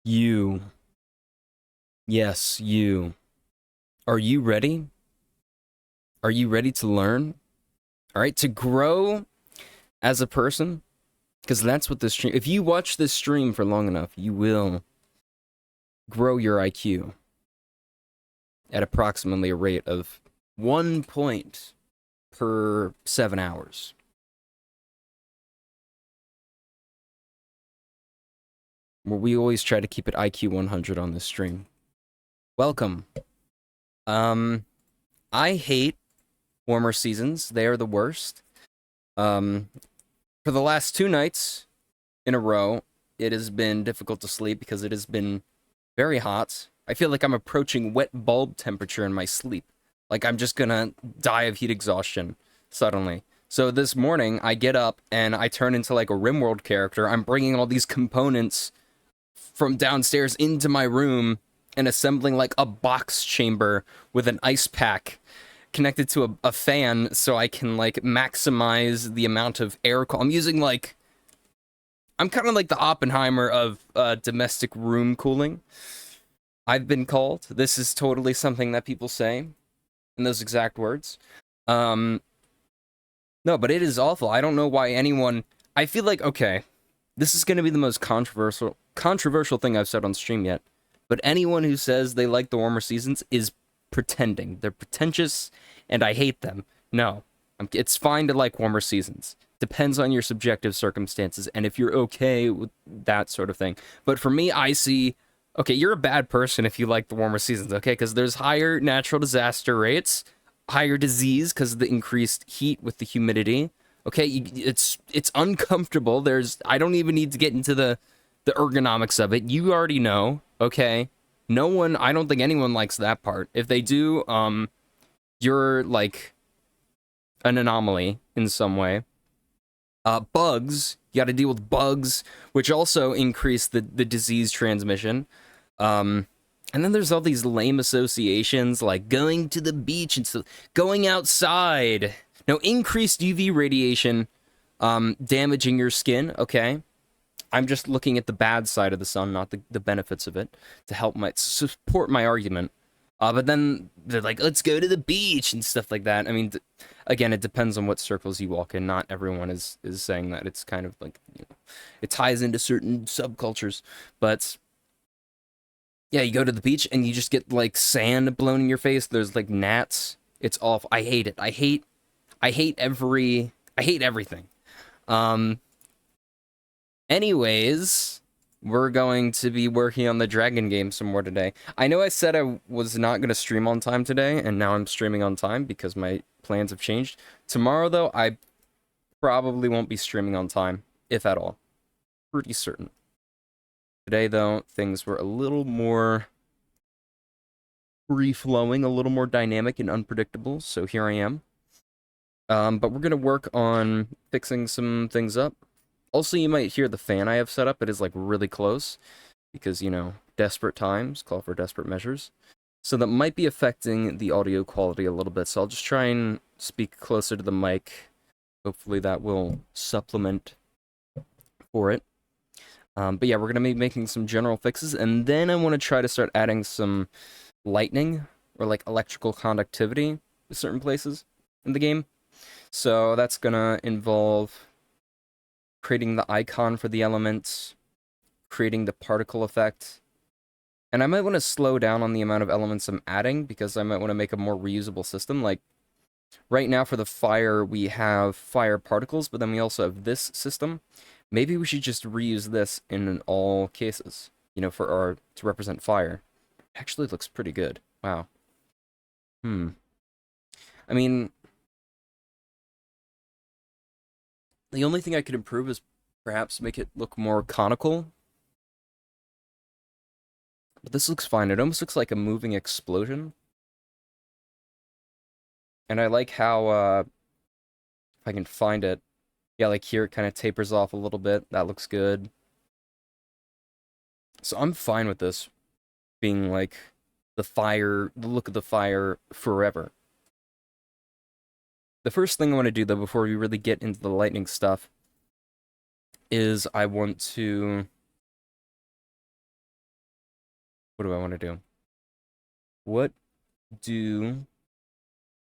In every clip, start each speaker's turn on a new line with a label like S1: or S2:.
S1: You. Yes, you. Are you ready? Are you ready to learn? All right, to grow as a person? Because that's what this stream. If you watch this stream for long enough, you will grow your IQ at approximately a rate of 1 point per 7 hours. Where we always try to keep it IQ 100 on this stream. Welcome. Um, I hate warmer seasons. They are the worst. For the last 2 nights in a row, it has been difficult to sleep because it has been very hot. I feel like I'm approaching wet bulb temperature in my sleep. Like I'm just gonna die of heat exhaustion suddenly. So this morning, I get up and I turn into like a RimWorld character. I'm bringing all these components from downstairs into my room and assembling like a box chamber with an ice pack connected to a fan so I can like maximize the amount of air. I'm using like I'm kind of like the Oppenheimer of domestic room cooling. I've been called. This is totally something that people say in those exact words. Um, no, but it is awful. I don't know why anyone. I feel like okay, this is going to be the most controversial thing I've said on stream yet. But anyone who says they like the warmer seasons is pretending. They're pretentious, and I hate them. No, it's fine to like warmer seasons. Depends on your subjective circumstances and if you're okay with that sort of thing. But for me, I see, okay, you're a bad person if you like the warmer seasons, okay? Because there's higher natural disaster rates, higher disease because of the increased heat with the humidity. Okay, it's uncomfortable. I don't even need to get into the ergonomics of it. You already know, okay? No one, I don't think anyone likes that part. If they do, you're like an anomaly in some way. Bugs, you got to deal with bugs, which also increase the disease transmission. And then there's all these lame associations like going to the beach and so going outside. Now, increased UV radiation damaging your skin, okay? I'm just looking at the bad side of the sun, not the benefits of it, to help support my argument. But then they're like, let's go to the beach and stuff like that. I mean, again, it depends on what circles you walk in. Not everyone is saying that. It's kind of like, it ties into certain subcultures. But yeah, you go to the beach and you just get like sand blown in your face. There's like gnats. It's awful. I hate it. I hate everything. Um, Anyways, we're going to be working on the dragon game some more today. I know I said I was not going to stream on time today, and now I'm streaming on time because my plans have changed. Tomorrow, though, I probably won't be streaming on time, if at all. Pretty certain. Today, though, things were a little more free-flowing, a little more dynamic and unpredictable, so here I am. But we're going to work on fixing some things up. Also, you might hear the fan I have set up. It is, like, really close. Because, desperate times call for desperate measures. So that might be affecting the audio quality a little bit. So I'll just try and speak closer to the mic. Hopefully that will supplement for it. But yeah, we're going to be making some general fixes. And then I want to try to start adding some lightning or, like, electrical conductivity to certain places in the game. So that's going to involve creating the icon for the elements, creating the particle effect. And I might want to slow down on the amount of elements I'm adding because I might want to make a more reusable system. Like, right now for the fire, we have fire particles, but then we also have this system. Maybe we should just reuse this in all cases, to represent fire. Actually, it looks pretty good. Wow. I mean, the only thing I could improve is perhaps make it look more conical. But this looks fine. It almost looks like a moving explosion. And I like how, if I can find it, yeah, like here it kind of tapers off a little bit. That looks good. So I'm fine with this being like the look of the fire forever. The first thing I want to do, though, before we really get into the lightning stuff, is I want to What do I want to do? What do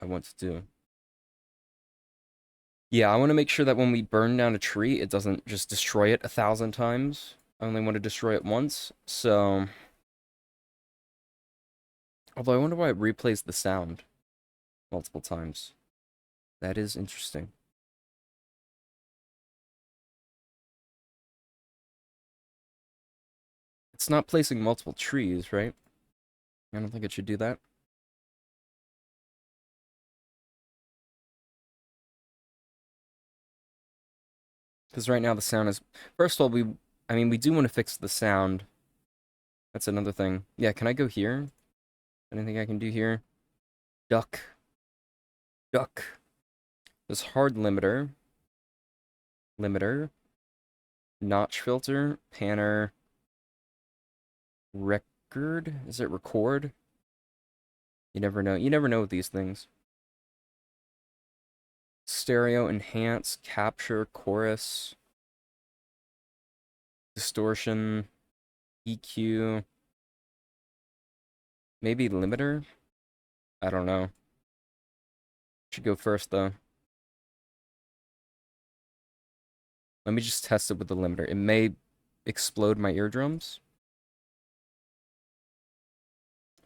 S1: I want to do? Yeah, I want to make sure that when we burn down a tree, it doesn't just destroy it 1,000 times. I only want to destroy it once, so... Although I wonder why it replays the sound multiple times. That is interesting. It's not placing multiple trees, right? I don't think it should do that. Because right now the sound is... First of all, we do want to fix the sound. That's another thing. Yeah, can I go here? Anything I can do here? Duck. Duck. There's hard limiter. Limiter. Notch filter. Panner. Record? Is it record? You never know. You never know with these things. Stereo, enhance, capture, chorus, distortion, EQ, maybe limiter? I don't know. Should go first though. Let me just test it with the limiter. It may explode my eardrums.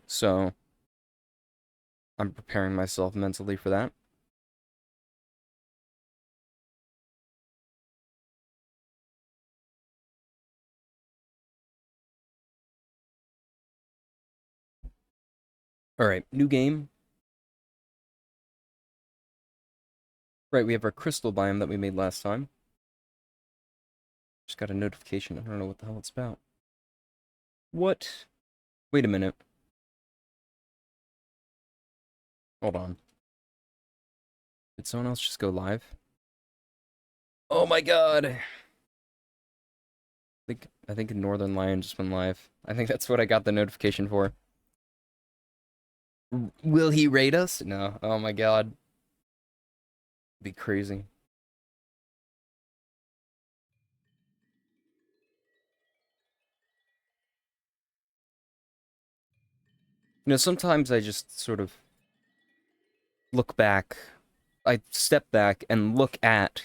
S1: So, I'm preparing myself mentally for that. Alright, new game. Right, we have our crystal biome that we made last time. Just got a notification. I don't know what the hell it's about. What? Wait a minute. Hold on. Did someone else just go live? Oh my god! I think Northern Lion just went live. I think that's what I got the notification for. Will he raid us? No. Oh my god. Be crazy. Sometimes I just sort of look back. I step back and look at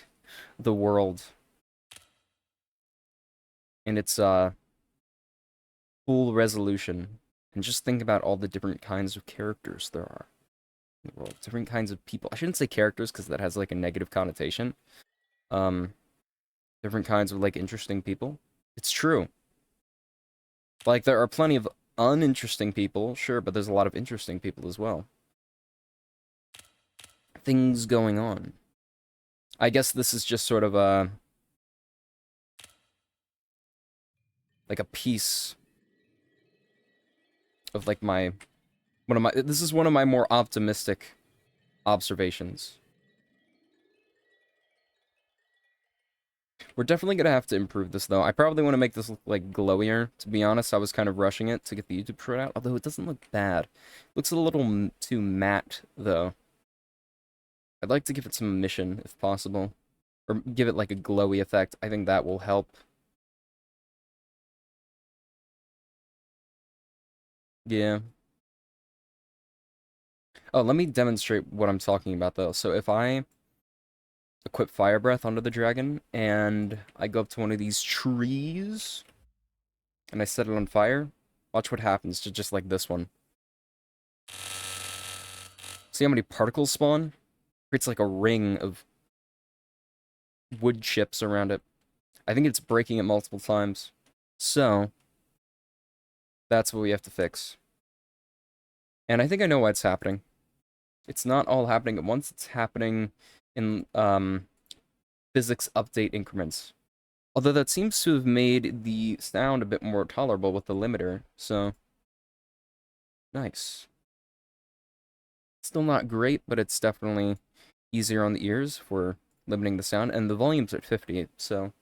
S1: the world. And its full resolution. And just think about all the different kinds of characters there are in the world. Different kinds of people. I shouldn't say characters because that has like a negative connotation. Um, different kinds of like interesting people. It's true. Like there are plenty of uninteresting people, sure, but there's a lot of interesting people as well. Things going on. I guess this is just sort of a like a piece of like this is one of my more optimistic observations. We're definitely gonna have to improve this though. I probably want to make this look like glowier, to be honest. I was kind of rushing it to get the YouTube short out, although it doesn't look bad. It looks a little too matte though. I'd like to give it some emission if possible. Or give it like a glowy effect. I think that will help. Yeah. Oh, let me demonstrate what I'm talking about though. So if I equip Fire Breath onto the dragon, and I go up to one of these trees, and I set it on fire, watch what happens to just like this one. See how many particles spawn? Creates like a ring of wood chips around it. I think it's breaking it multiple times. So, that's what we have to fix. And I think I know why it's happening. It's not all happening at once, it's happening in physics update increments. Although that seems to have made the sound a bit more tolerable with the limiter, so... Nice. Still not great, but it's definitely easier on the ears for limiting the sound, and the volume's at 50, so...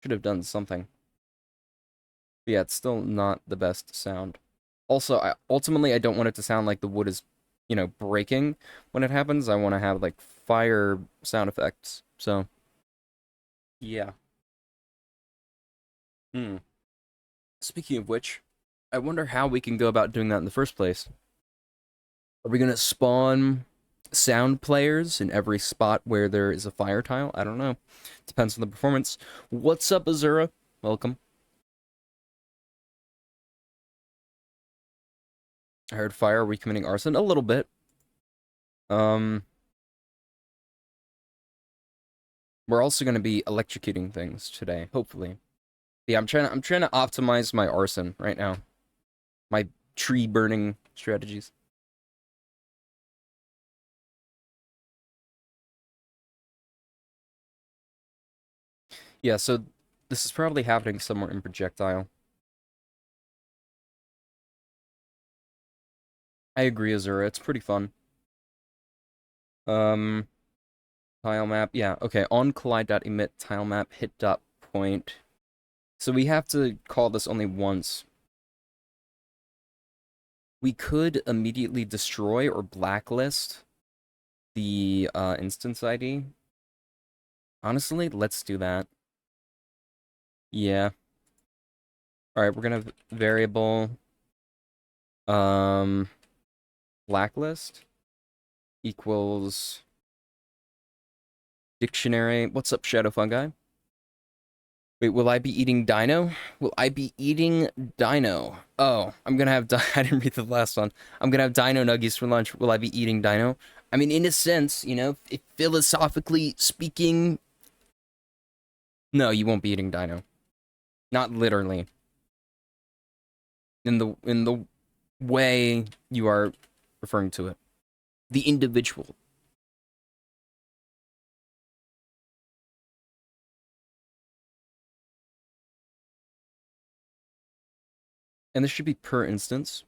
S1: Should have done something. But yeah, it's still not the best sound. Also, ultimately, I don't want it to sound like the wood is, breaking when it happens. I want to have, like, fire sound effects, so... Yeah. Hmm. Speaking of which, I wonder how we can go about doing that in the first place. Are we gonna spawn sound players in every spot where there is a fire tile? I don't know. Depends on the performance. What's up, Azura? Welcome. I heard fire. Are we committing arson? A little bit. Um, we're also gonna be electrocuting things today, hopefully. Yeah, I'm trying to optimize my arson right now. My tree burning strategies. Yeah, so this is probably happening somewhere in projectile. I agree, Azura. It's pretty fun. Um, tile map. Yeah, okay. On collide.emit tile map hit dot point. So we have to call this only once. We could immediately destroy or blacklist the instance ID. Honestly, let's do that. Yeah. All right, we're gonna variable um blacklist equals dictionary. What's up, Shadow Fungi? Wait, will I be eating dino? Will I be eating dino? Oh, I'm gonna have I didn't read the last one. I'm gonna have dino nuggies for lunch. Will I be eating dino? I mean, in a sense, you know, if philosophically speaking, no, you won't be eating dino. Not literally. In the way you are referring to it. The individual. And this should be per instance.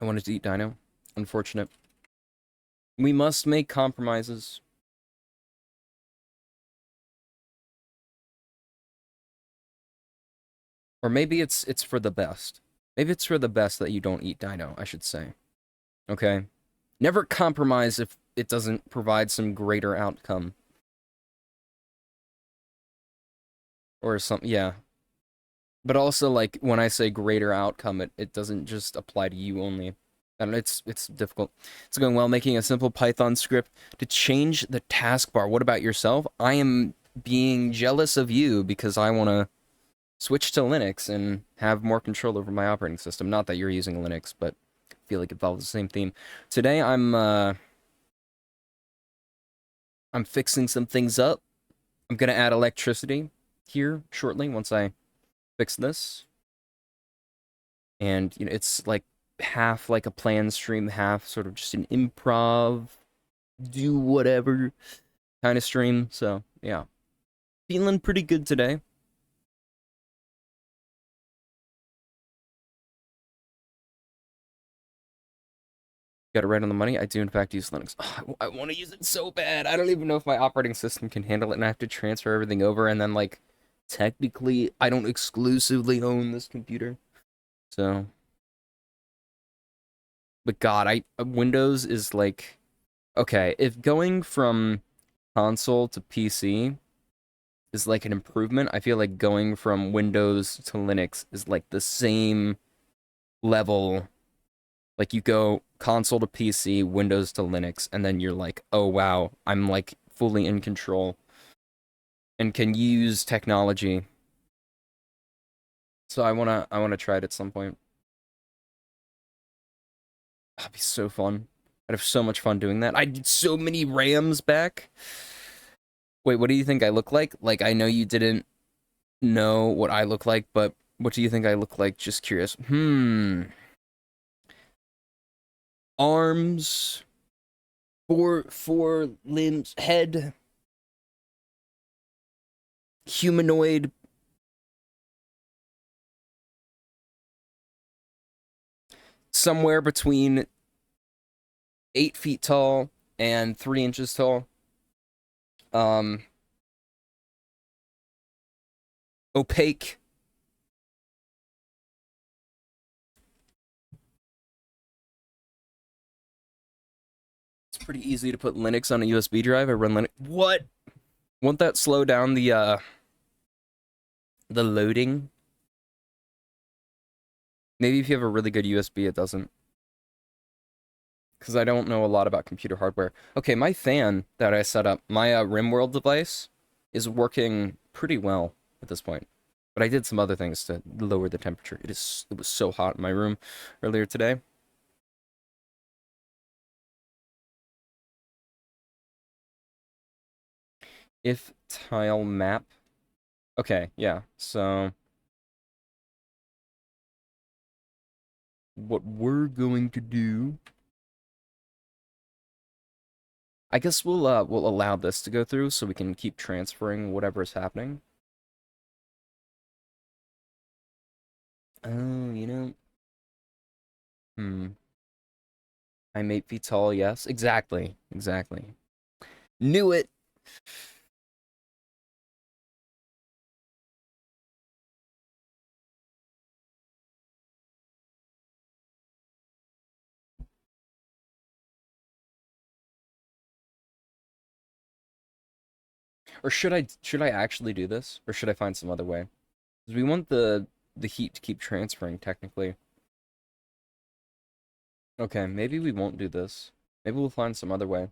S1: I wanted to eat dino. Unfortunate. We must make compromises. Or maybe it's for the best. Maybe it's for the best that you don't eat dino, I should say. Okay? Never compromise if it doesn't provide some greater outcome. Or something, yeah. But also, like, when I say greater outcome, it doesn't just apply to you only. I don't know, it's difficult. It's going well making a simple Python script to change the taskbar. What about yourself? I am being jealous of you because I want to switch to Linux and have more control over my operating system. Not that you're using Linux, but I feel like it follows the same theme. Today I'm fixing some things up. I'm gonna add electricity here shortly once I fix this. And you know, it's like half like a plan stream, half sort of just an improv, do whatever kind of stream. So yeah, feeling pretty good today. Got it right on the money. I do, in fact, use Linux. Oh, I want to use it so bad. I don't even know if my operating system can handle it, and I have to transfer everything over. And then, like, technically, I don't exclusively own this computer. So, but God, Windows is like, okay, if going from console to PC is like an improvement, I feel like going from Windows to Linux is like the same level. Like you go console to PC, Windows to Linux, and then you're like, oh wow, I'm like fully in control and can use technology. So I wanna try it at some point. That'd be so fun. I'd have so much fun doing that. I'd get so many RAMs back. Wait, what do you think I look like? Like, I know you didn't know what I look like, but what do you think I look like? Just curious. Arms, four limbs, head, humanoid, somewhere between 8 feet tall and 3 inches tall. Um, opaque. It's pretty easy to put Linux on a USB drive. I run Linux. What? Won't that slow down the loading? Maybe if you have a really good USB, it doesn't. Because I don't know a lot about computer hardware. Okay, my fan that I set up, my RimWorld device, is working pretty well at this point. But I did some other things to lower the temperature. It was so hot in my room earlier today. If tile map. Okay, yeah. So what we're going to do, I guess we'll allow this to go through so we can keep transferring whatever is happening. Oh, hmm. I'm 8 feet tall, yes. Exactly. Exactly. Knew it. Or should I actually do this? Or should I find some other way? Because we want the heat to keep transferring technically. Okay, maybe we won't do this. Maybe we'll find some other way.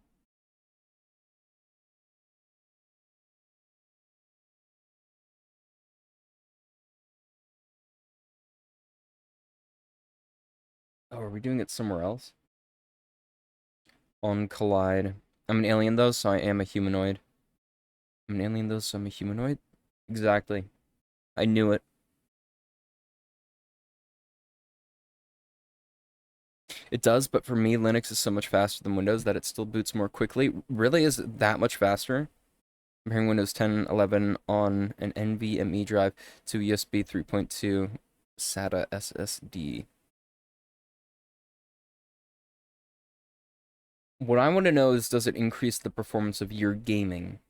S1: Oh, are we doing it somewhere else? On Collide. I'm an alien though, so I am a humanoid. I'm an alien though, so I'm a humanoid? Exactly. I knew it. It does, but for me, Linux is so much faster than Windows that it still boots more quickly. Really is that much faster. Comparing Windows 10, 11 on an NVMe drive to USB 3.2 SATA SSD. What I want to know is, does it increase the performance of your gaming?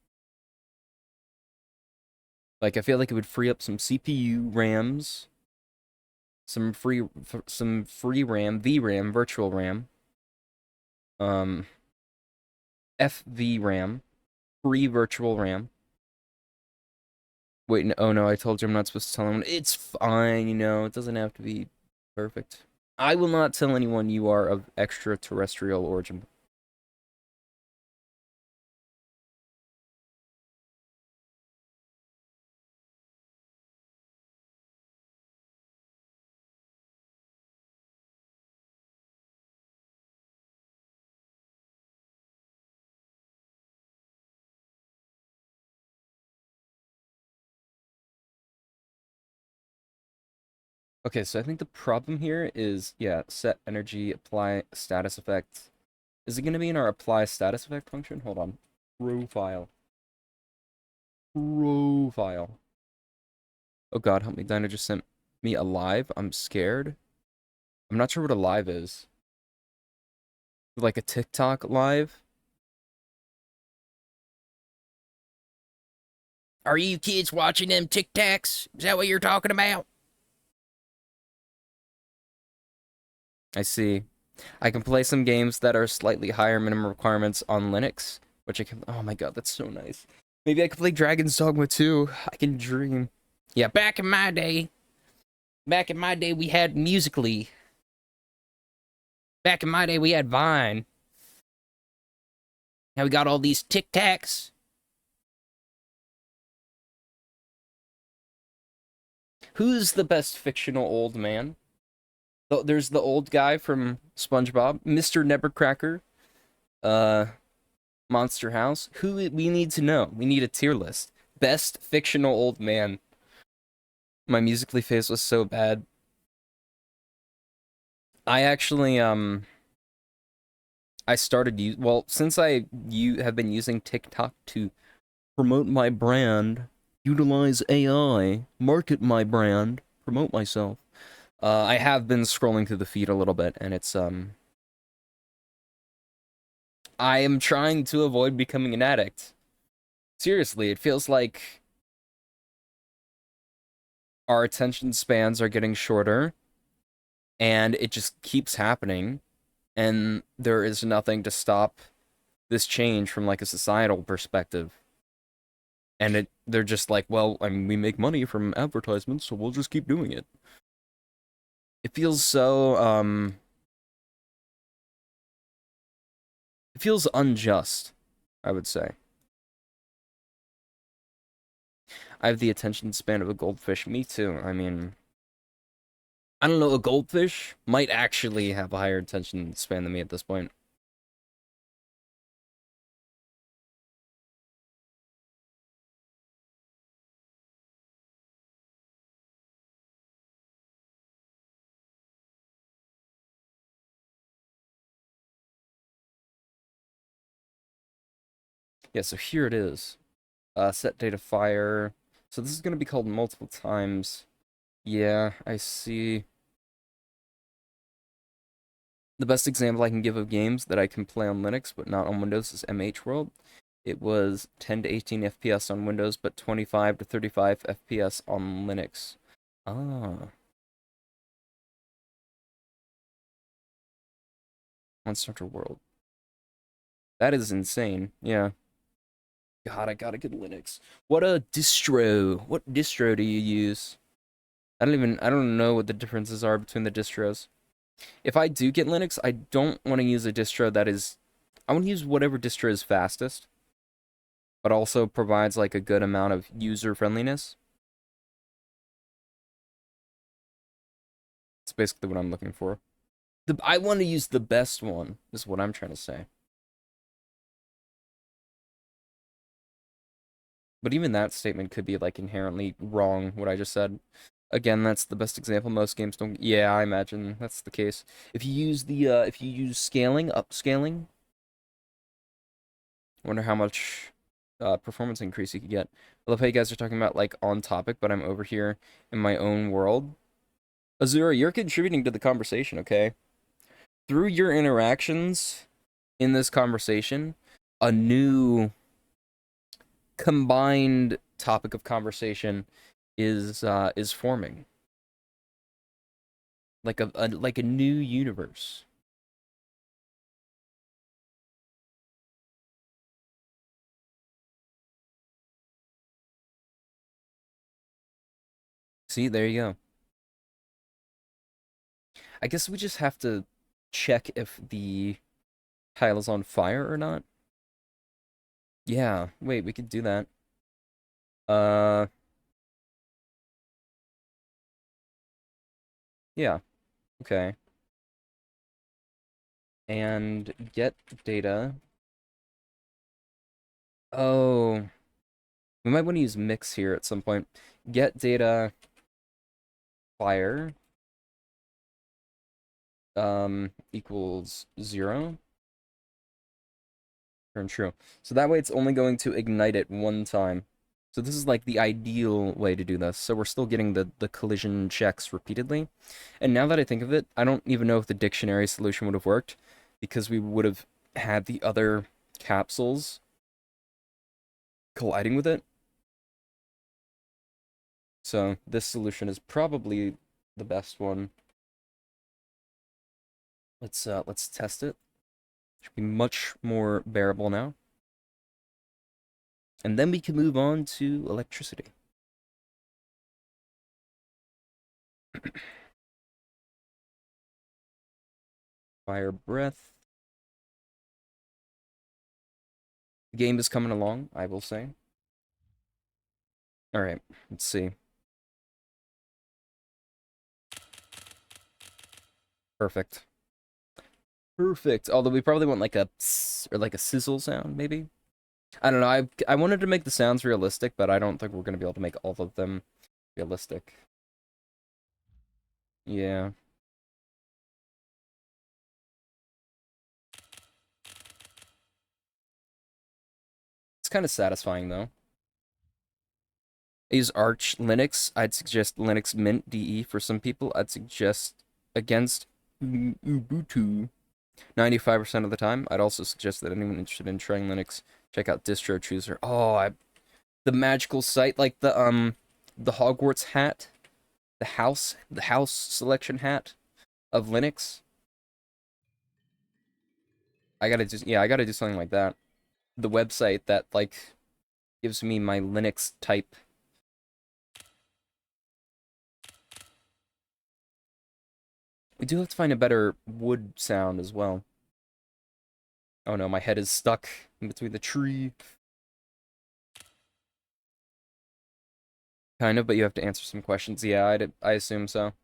S1: Like, I feel like it would free up some CPU RAMs, some free RAM, VRAM, virtual RAM, um, FVRAM, free virtual RAM. Wait, no, oh no, I told you I'm not supposed to tell anyone. It's fine, it doesn't have to be perfect. I will not tell anyone you are of extraterrestrial origin. Okay, so I think the problem here is, yeah, set energy, apply status effect. Is it going to be in our apply status effect function? Hold on. Profile. Profile. Oh god, help me. Dinah just sent me a live. I'm scared. I'm not sure what a live is. Like a TikTok live? Are you kids watching them TikToks? Is that what you're talking about? I see. I can play some games that are slightly higher minimum requirements on Linux, which I can. Oh my god, that's so nice. Maybe I could play Dragon's Dogma 2. I can dream. Yeah, back in my day, we had Musically. Back in my day, we had Vine. Now we got all these TikToks. Who's the best fictional old man? There's the old guy from SpongeBob, Mr. Nevercracker, uh, Monster House. Who we need to know? We need a tier list. Best fictional old man. My Musically phase was so bad. I actually I started since you have been using TikTok to promote my brand, utilize AI, market my brand, promote myself. I have been scrolling through the feed a little bit, and it's I am trying to avoid becoming an addict. Seriously, it feels like our attention spans are getting shorter, and it just keeps happening, and there is nothing to stop this change from like a societal perspective. And they're just like, well, I mean, we make money from advertisements, so we'll just keep doing it. It feels so, it feels unjust, I would say. I have the attention span of a goldfish. Me too. I mean, I don't know, a goldfish might actually have a higher attention span than me at this point. Yeah, so here it is. Set data fire. So this is going to be called multiple times. Yeah, I see. The best example I can give of games that I can play on Linux but not on Windows is MH World. It was 10 to 18 FPS on Windows, but 25 to 35 FPS on Linux. Ah, Monster Hunter World. That is insane. Yeah. God, I gotta get Linux. What a distro. What distro do you use? I don't know what the differences are between the distros. If I do get Linux, I don't want to use a distro that is, I want to use whatever distro is fastest, but also provides like a good amount of user friendliness. It's basically what I'm looking for. I want to use the best one, is what I'm trying to say. But even that statement could be like inherently wrong, what I just said. Again, that's the best example. Most games don't. Yeah, I imagine that's the case. If you use scaling, upscaling, I wonder how much performance increase you could get. I love how you guys are talking about like on topic, but I'm over here in my own world. Azura, you're contributing to the conversation, okay? Through your interactions in this conversation, a new combined topic of conversation is forming. Like a new universe. See, there you go. I guess we just have to check if the tile is on fire or not. Yeah, wait, we could do that. Uh, yeah, okay. And get data. Oh, we might want to use mix here at some point. Get data fire equals 0. Turn true. So that way it's only going to ignite it one time. So this is like the ideal way to do this. So we're still getting the collision checks repeatedly. And now that I think of it, I don't even know if the dictionary solution would have worked because we would have had the other capsules colliding with it. So this solution is probably the best one. Let's test it. Should be much more bearable now. And then we can move on to electricity. Fire breath. The game is coming along, I will say. All right, let's see. Perfect. Perfect. Although we probably want like a pss or like a sizzle sound, maybe. I don't know. I wanted to make the sounds realistic, but I don't think we're gonna be able to make all of them realistic. Yeah, it's kind of satisfying though. I use Arch Linux. I'd suggest Linux Mint DE for some people. I'd suggest against Ubuntu 95% of the time. I'd also suggest that anyone interested in trying Linux check out Distro Chooser. The magical site, like the Hogwarts hat, the house selection hat of Linux. I gotta do something like that. The website that like gives me my Linux type. We do have to find a better wood sound as well. Oh no, my head is stuck in between the tree. Kind of, but you have to answer some questions. Yeah, I assume so.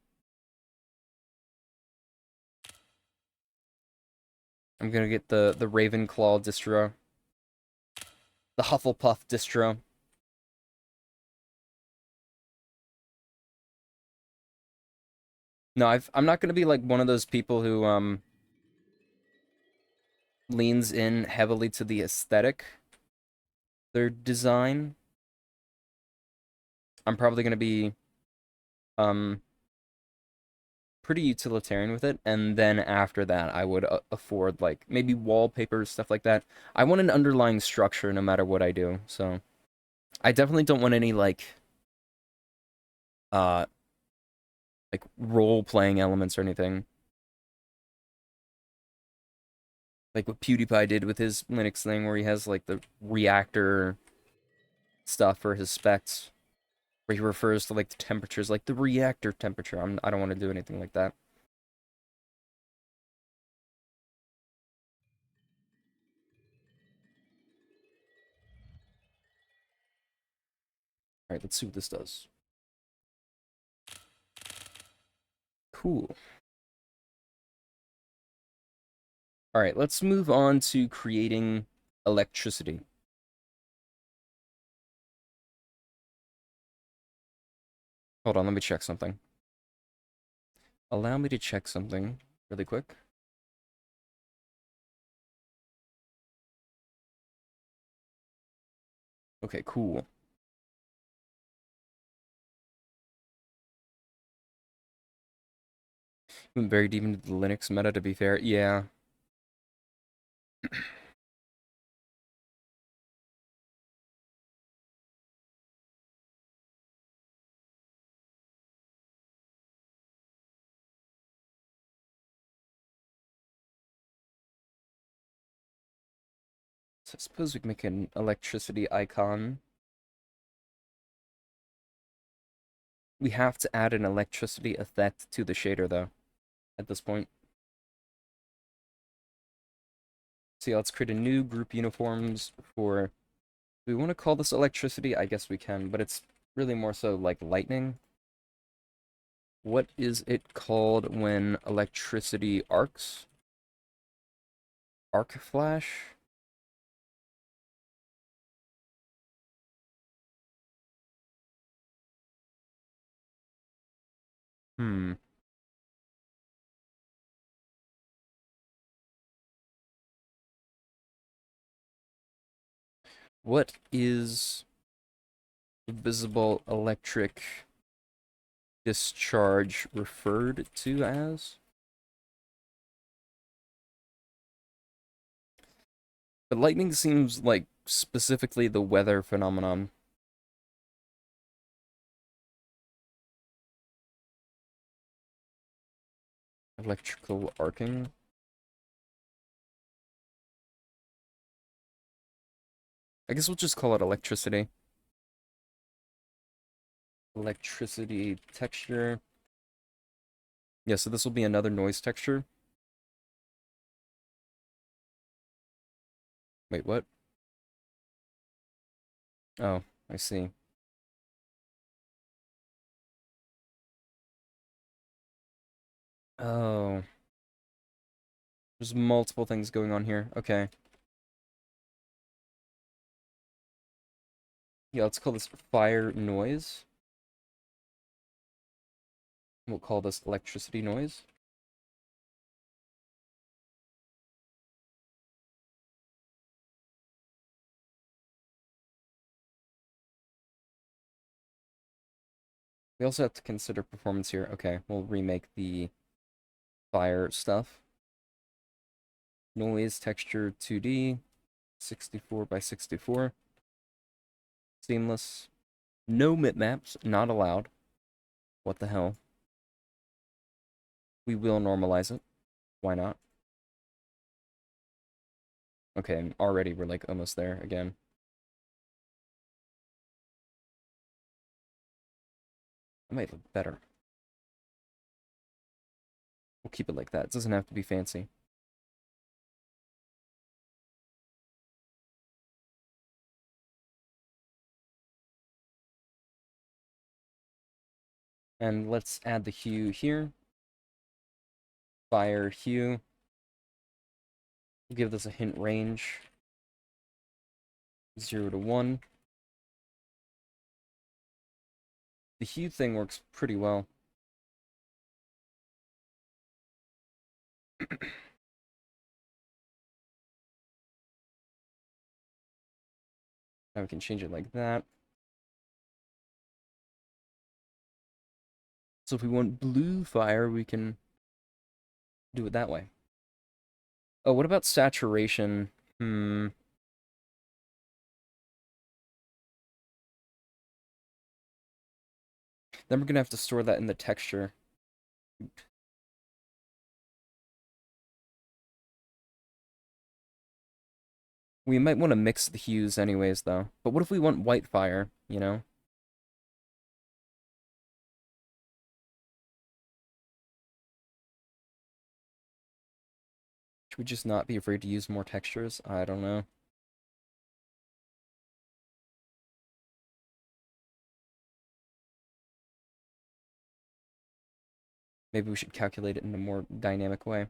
S1: I'm gonna get the Ravenclaw distro. The Hufflepuff distro. No, I'm not gonna be like one of those people who leans in heavily to the aesthetic, their design. I'm probably gonna be um pretty utilitarian with it, and then after that, I would afford like maybe wallpaper stuff like that. I want an underlying structure no matter what I do, so I definitely don't want any uh like role playing elements or anything. Like what PewDiePie did with his Linux thing, where he has like the reactor stuff for his specs, where he refers to like the temperatures, like the reactor temperature. I don't want to do anything like that. All right, let's see what this does. Cool. All right, let's move on to creating electricity. Hold on, let me check something. Allow me to check something really quick. Okay, cool. Went very deep into the Linux meta, to be fair. Yeah. So I suppose we can make an electricity icon. We have to add an electricity effect to the shader, though, at this point. So yeah, let's create a new group uniforms for... Do we want to call this electricity? I guess we can, but it's really more so like lightning. What is it called when electricity arcs? Arc flash? Hmm. What is visible electric discharge referred to as? But lightning seems like specifically the weather phenomenon. Electrical arcing? I guess we'll just call it electricity. Electricity texture. Yeah, so this will be another noise texture. Wait, what? Oh, I see. Oh, there's multiple things going on here. Okay. Yeah, let's call this fire noise. We'll call this electricity noise. We also have to consider performance here. Okay, we'll remake the fire stuff. Noise texture 2D, 64 by 64. Seamless. No bitmaps, not allowed. What the hell? We will normalize it. Why not? Okay, and already we're like almost there again. That might look better. We'll keep it like that. It doesn't have to be fancy. And let's add the hue here. Fire hue. We'll give this a hint range. 0 to 1. The hue thing works pretty well. Now we can change it like that. So if we want blue fire, we can do it that way. Oh, what about saturation? Then we're gonna have to store that in the texture. We might want to mix the hues anyways, though. But what if we want white fire, you know? Should we just not be afraid to use more textures? I don't know. Maybe we should calculate it in a more dynamic way.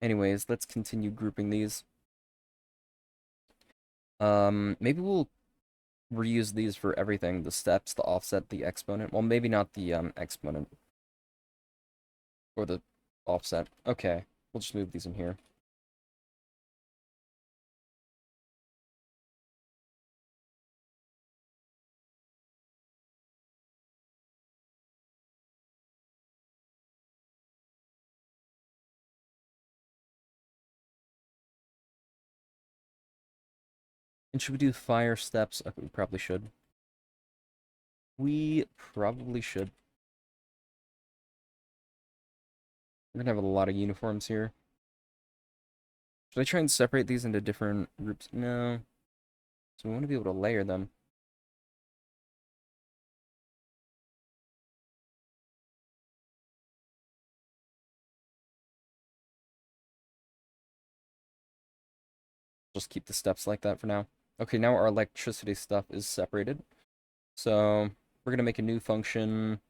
S1: Anyways, let's continue grouping these. Maybe we'll reuse these for everything. The steps, the offset, the exponent. Well, maybe not the exponent. Or the offset. Okay, we'll just move these in here. And should we do fire steps? Okay, we probably should. We probably should. We're gonna have a lot of uniforms here. Should I try and separate these into different groups? No. So we want to be able to layer them. Just keep the steps like that for now. Okay, now our electricity stuff is separated. So we're gonna make a new function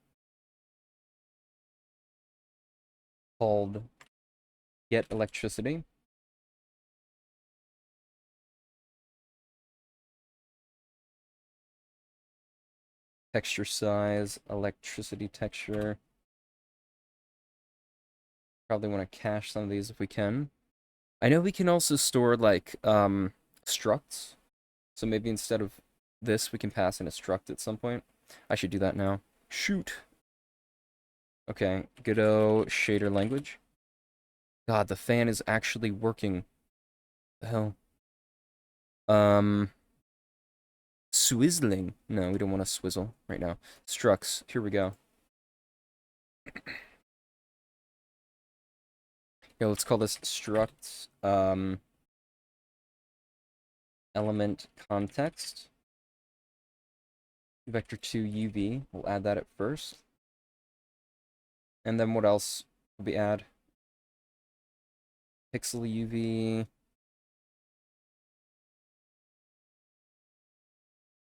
S1: called get electricity. Texture size, electricity texture. Probably want to cache some of these if we can. I know we can also store like structs. So maybe instead of this, we can pass in a struct at some point. I should do that now. Shoot. Okay, Godot shader language. God, the fan is actually working. The hell? Swizzling. No, we don't want to swizzle right now. Structs. Here we go. Yeah, let's call this struct element context. Vector2 UV. We'll add that at first. And then what else will we add? Pixel UV.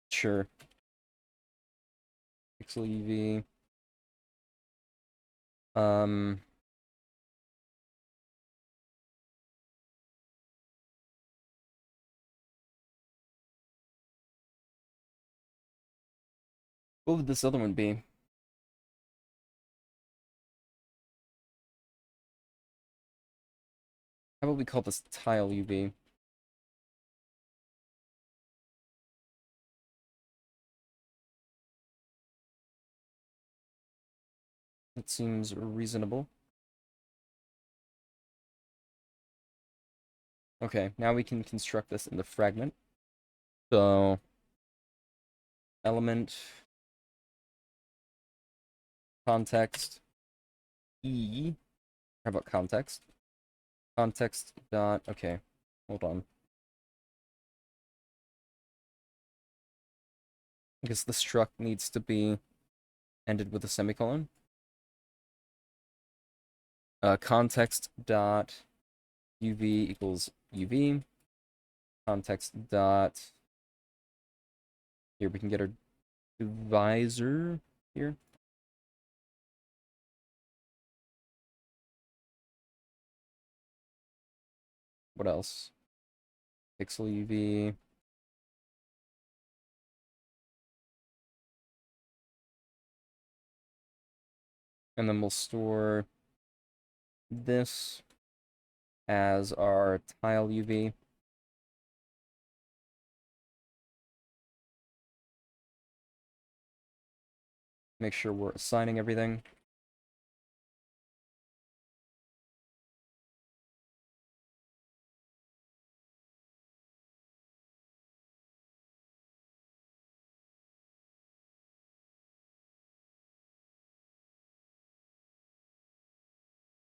S1: Sure. Pixel UV. What would this other one be? How about we call this tile UV? That seems reasonable. Okay, now we can construct this in the fragment. So, element context E. How about context? Context dot, okay, hold on. I guess the struct needs to be ended with a semicolon. Context dot UV equals UV. Context dot, here we can get our divisor here. What else? Pixel UV. And then we'll store this as our tile UV. Make sure we're assigning everything.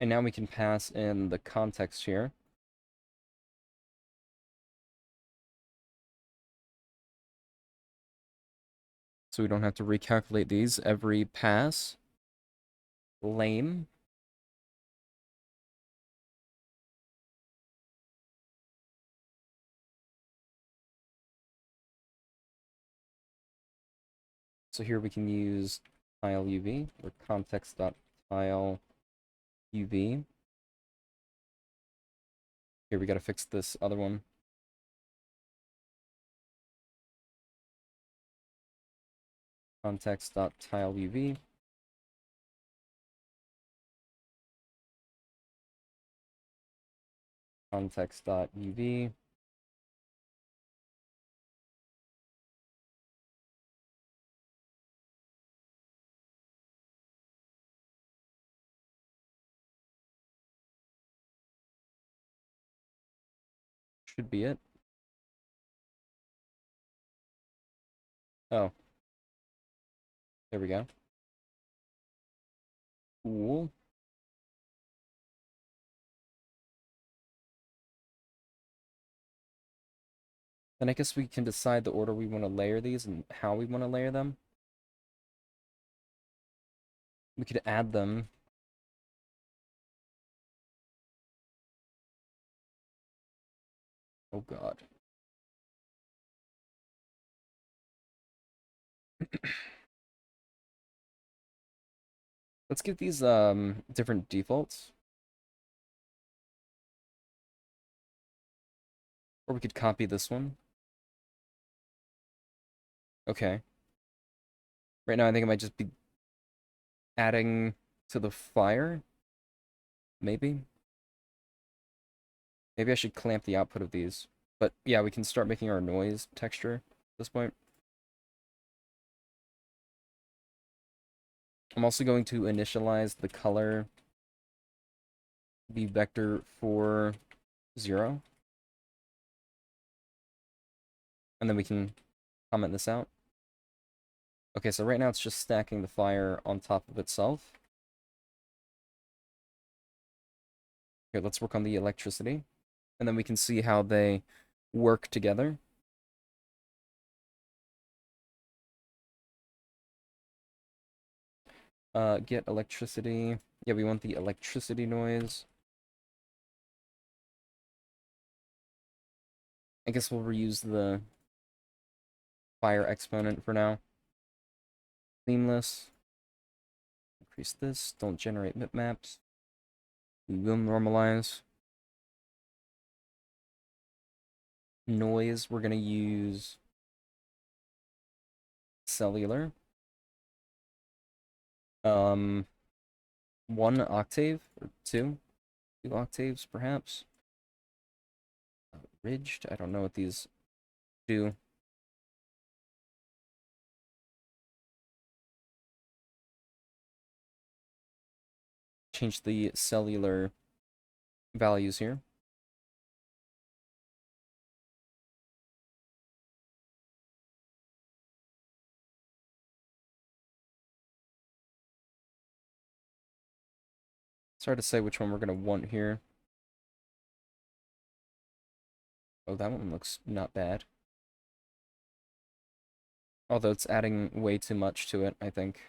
S1: And now we can pass in the context here. So we don't have to recalculate these every pass. Lame. So here we can use tile UV or context.tile UV. Here we gotta fix this other one. Context.tile UV. Context.uv. Should be it. Oh. There we go. Cool. Then I guess we can decide the order we want to layer these and how we want to layer them. We could add them. Oh god. Let's give these different defaults. Or we could copy this one. Okay. Right now I think I might just be adding to the fire. Maybe. Maybe I should clamp the output of these. But yeah, we can start making our noise texture at this point. I'm also going to initialize the color be vector for 0. And then we can comment this out. Okay, so right now it's just stacking the fire on top of itself. Here, let's work on the electricity. And then we can see how they work together. Get electricity. Yeah, we want the electricity noise. I guess we'll reuse the fire exponent for now. Seamless. Increase this. Don't generate bitmaps. We will normalize. Noise, we're going to use cellular. 1 octave or 2 octaves perhaps. Ridged, I don't know what these do. Change the cellular values here. It's hard to say which one we're going to want here. Oh, that one looks not bad. Although it's adding way too much to it, I think.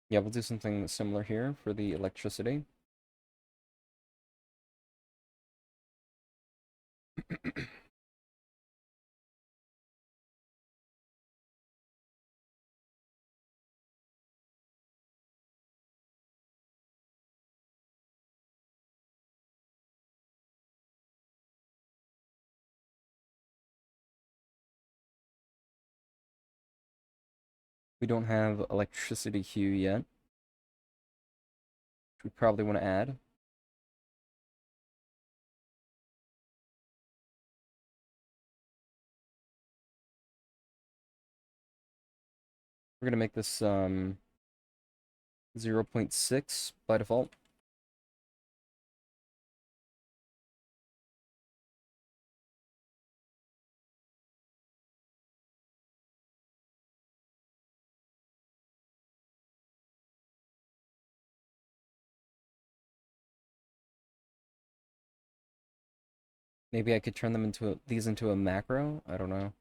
S1: Yeah, we'll do something similar here for the electricity. We don't have electricity hue yet, which we probably want to add. We're gonna make this 0.6 by default. Maybe I could turn them into these into a macro. I don't know.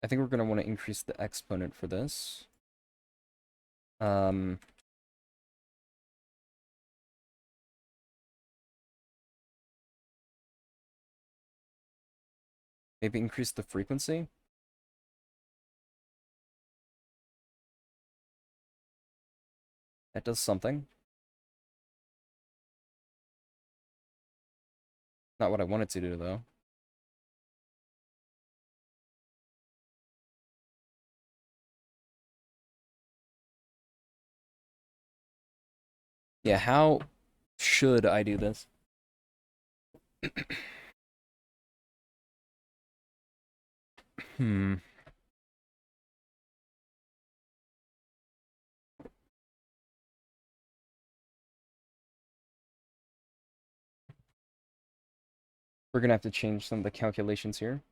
S1: I think we're gonna want to increase the exponent for this. Um, Maybe increase the frequency. That does something. Not what I wanted to do though. Yeah, how should I do this? Hmm. We're gonna have to change some of the calculations here.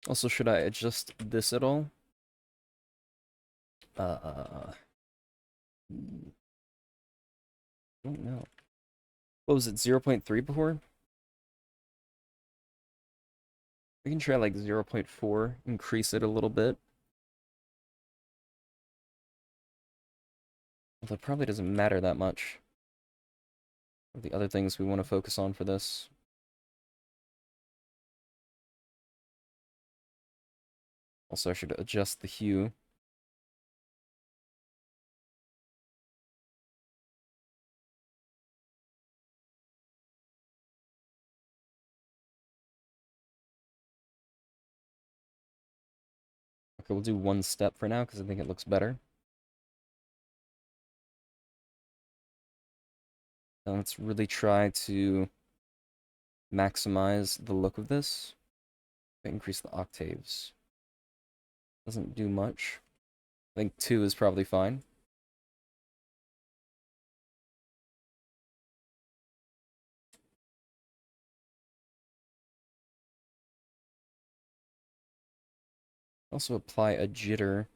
S1: Also, should I adjust this at all? I don't know. What was it, 0.3 before? We can try like 0.4, increase it a little bit. Although it probably doesn't matter that much. The other things we want to focus on for this. Also, I should adjust the hue. Okay, we'll do one step for now because I think it looks better. Now let's really try to maximize the look of this. Increase the octaves. Doesn't do much. I think 2 is probably fine. Also apply a jitter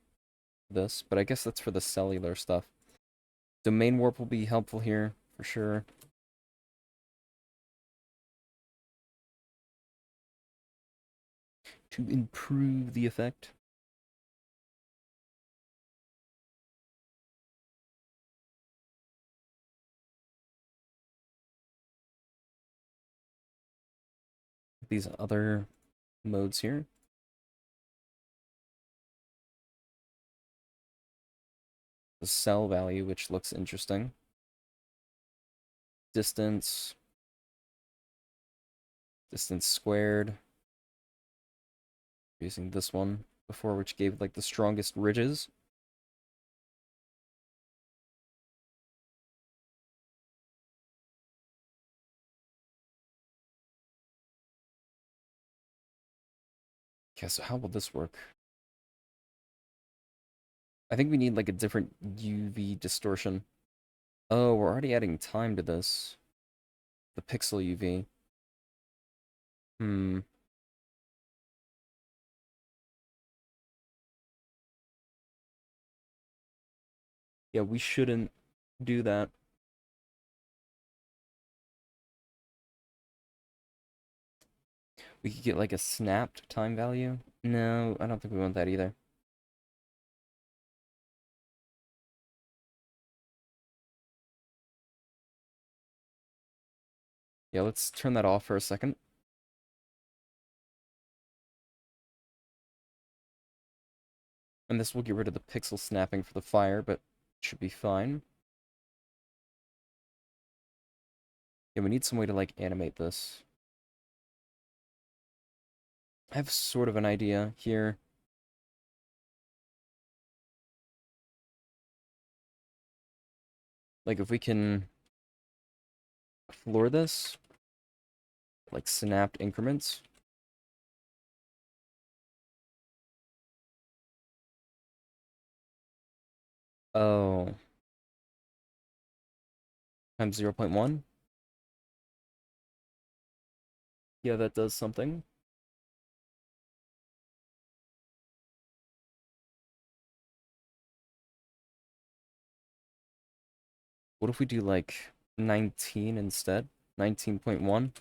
S1: to this, but I guess that's for the cellular stuff. Domain warp will be helpful here, for sure. To improve the effect. These other modes here. The cell value, which looks interesting. Distance. Distance squared. Using this one before, which gave like the strongest ridges. Okay, so how will this work? I think we need like a different UV distortion. Oh, we're already adding time to this. The pixel UV. Hmm. Yeah, we shouldn't do that. We could get like a snapped time value. No, I don't think we want that either. Yeah, let's turn that off for a second. And this will get rid of the pixel snapping for the fire, but it should be fine. Yeah, we need some way to like animate this. I have sort of an idea here. Like if we can floor this, like snapped increments. Oh, times 0.1. Yeah, that does something. What if we do like 19 instead? 19.1?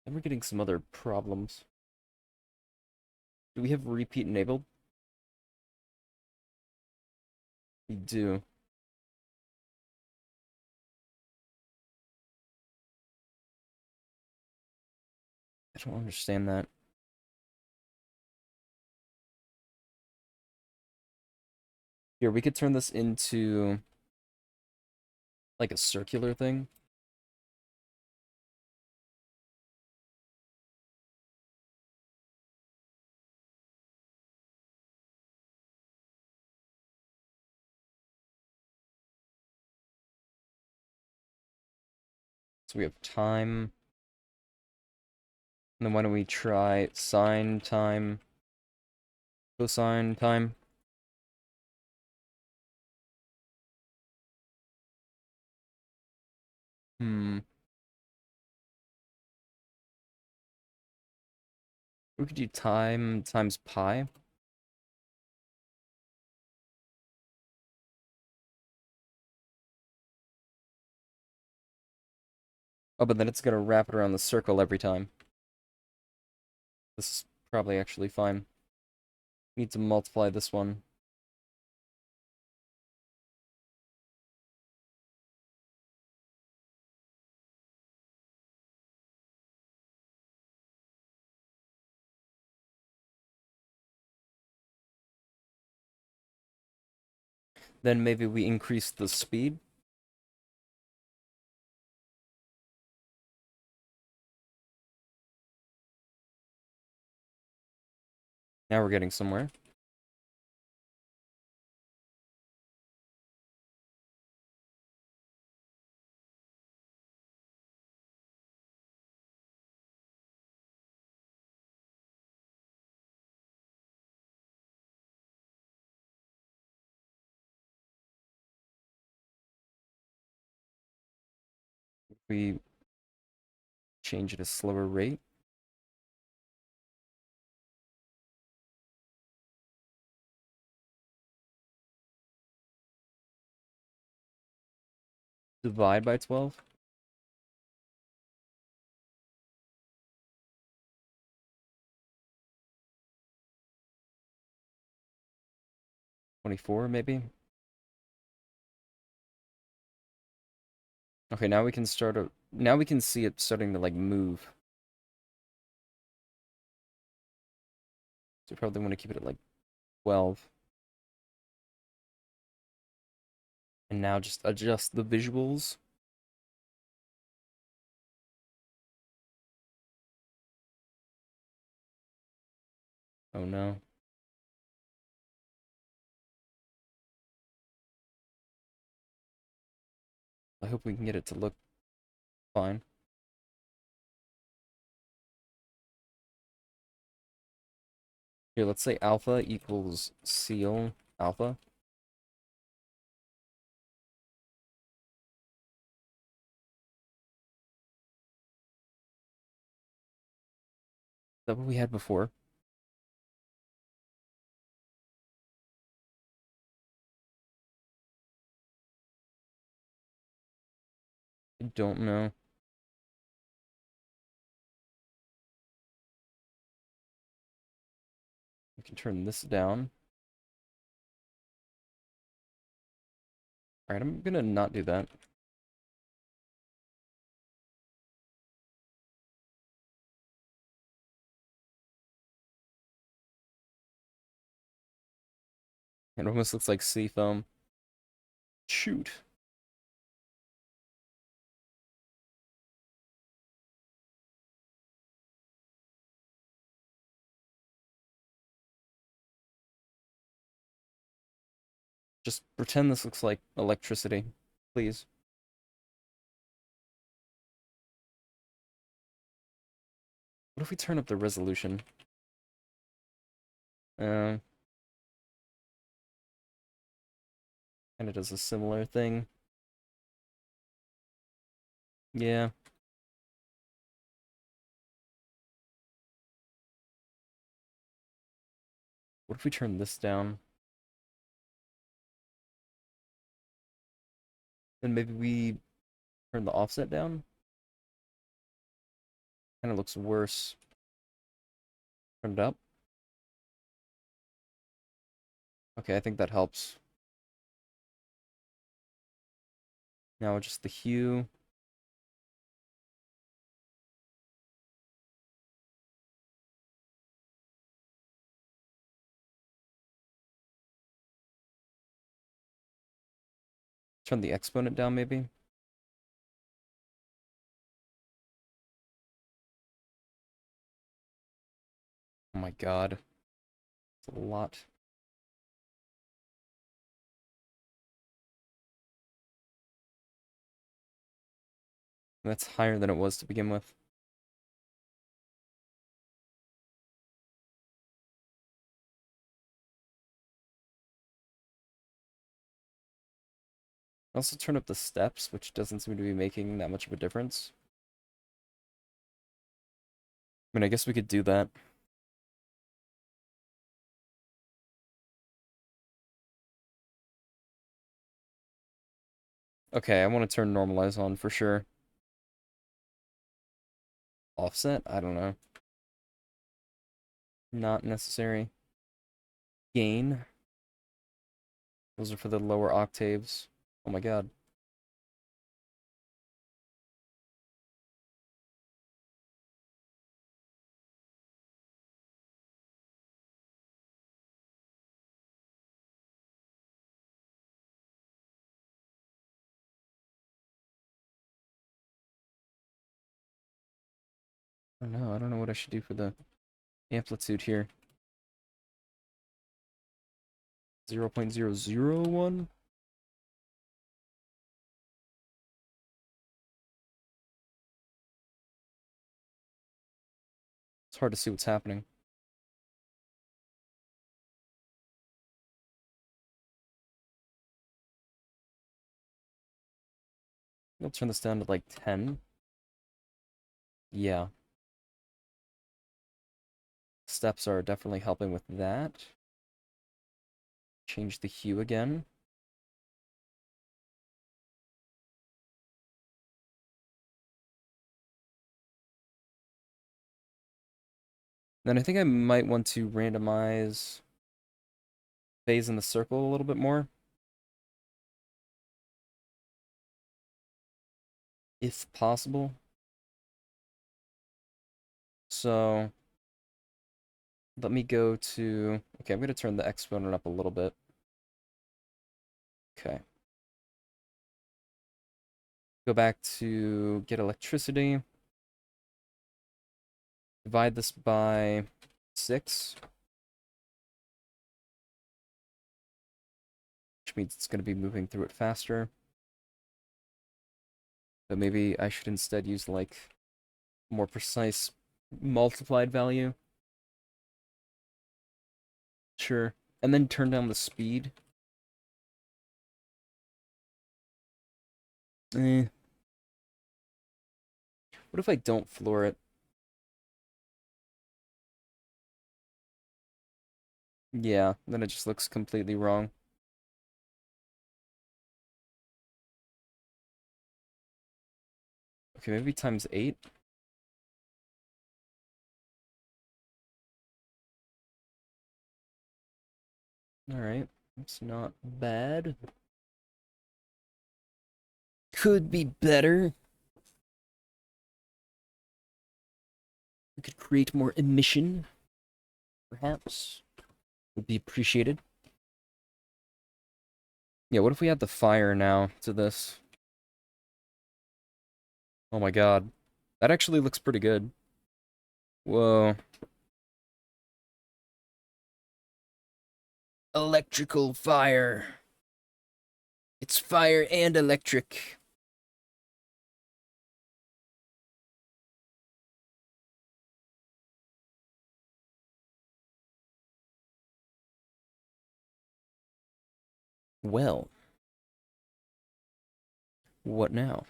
S1: And we're getting some other problems. Do we have repeat enabled? We do. I don't understand that. Here, we could turn this into like a circular thing. So we have time. And then why don't we try sine time, cosine time? Hmm. We could do time times pi. Oh, but then it's gonna wrap it around the circle every time. This is probably actually fine. Need to multiply this one. Then maybe we increase the speed. Now we're getting somewhere. We change it a slower rate. Divide by 12. 24 maybe. Okay, now we can start a now we can see it starting to like move. So we probably want to keep it at like 12. And now just adjust the visuals. Oh no. I hope we can get it to look fine. Here, let's say alpha equals seal alpha. Is that what we had before? don't know. We can turn this down. Alright, I'm gonna not do that. It almost looks like sea foam. Shoot. Just pretend this looks like electricity, please. What if we turn up the resolution? Uh, and it does a similar thing. Yeah. What if we turn this down? Then maybe we turn the offset down? Kind of looks worse. Turn it up. Okay, I think that helps. Now just the hue. Turn the exponent down, maybe. Oh my god. It's a lot. That's higher than it was to begin with. Also turn up the steps, which doesn't seem to be making that much of a difference. I mean, I guess we could do that. Okay, I want to turn normalize on for sure. Offset? I don't know. Not necessary. Gain. Those are for the lower octaves. Oh my god. I don't know. I don't know what I should do for the amplitude here. 0.001? It's hard to see what's happening. I'll turn this down to like 10. Yeah. Steps are definitely helping with that. Change the hue again. Then I think I might want to randomize phase in the circle a little bit more, if possible. So let me go to, okay, I'm going to turn the exponent up a little bit. Okay. Go back to get electricity. Divide this by 6. Which means it's going to be moving through it faster. So maybe I should instead use like more precise multiplied value. Sure. And then turn down the speed. Eh. What if I don't floor it? Yeah, then it just looks completely wrong. Okay, maybe times 8. Alright, it's not bad. Could be better. We could create more emission, perhaps. Would be appreciated. Yeah, what if we add the fire now to this? Oh my god. That actually looks pretty good. Whoa. Electrical fire. It's fire and electric. Well. What now?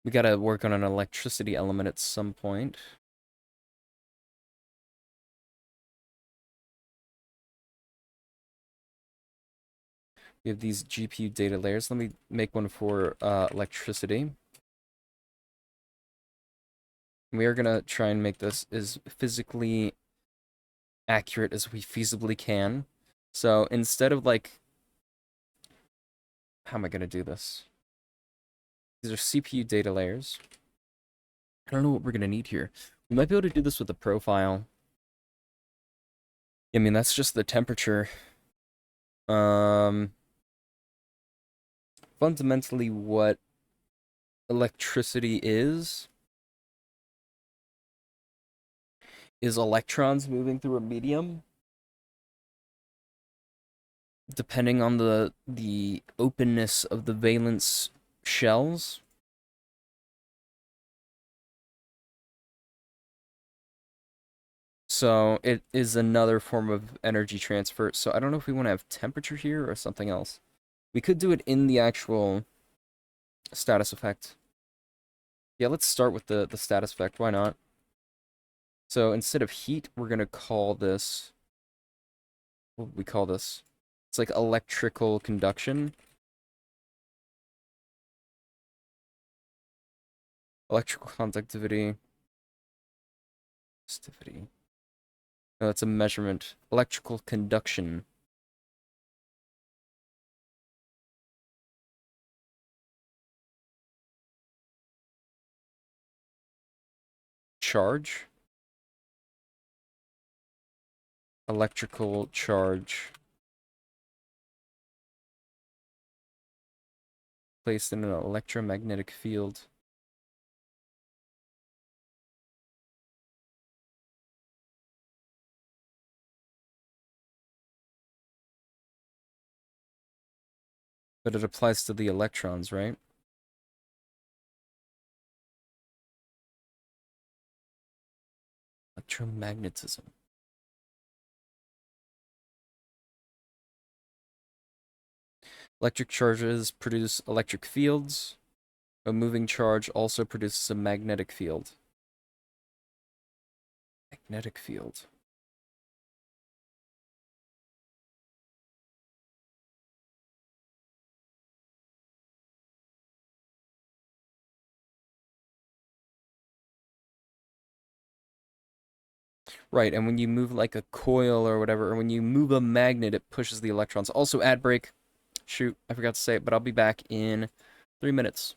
S1: We gotta work on an electricity element at some point. We have these GPU data layers. Let me make one for electricity. We are gonna try and make this as physically accurate as we feasibly can. So instead of like, how am I gonna do this? These are CPU data layers. I don't know what we're gonna need here. We might be able to do this with the profile. I mean, that's just the temperature. Fundamentally what electricity is electrons moving through a medium. Depending on the openness of the valence shells. So it is another form of energy transfer. So I don't know if we want to have temperature here or something else. We could do it in the actual status effect. Yeah, let's start with the status effect. Why not? So instead of heat, we're going to call this... What would we call this? It's like electrical conduction. Electrical conductivity. Resistivity. No, that's a measurement. Electrical conduction. Charge. Electrical charge. Placed in an electromagnetic field. But it applies to the electrons, right? Electromagnetism. Electric charges produce electric fields. A moving charge also produces a magnetic field. Magnetic field. Right, and when you move like a coil or whatever, or when you move a magnet, it pushes the electrons. Also, ad break. Shoot, I forgot to say it, but I'll be back in 3 minutes.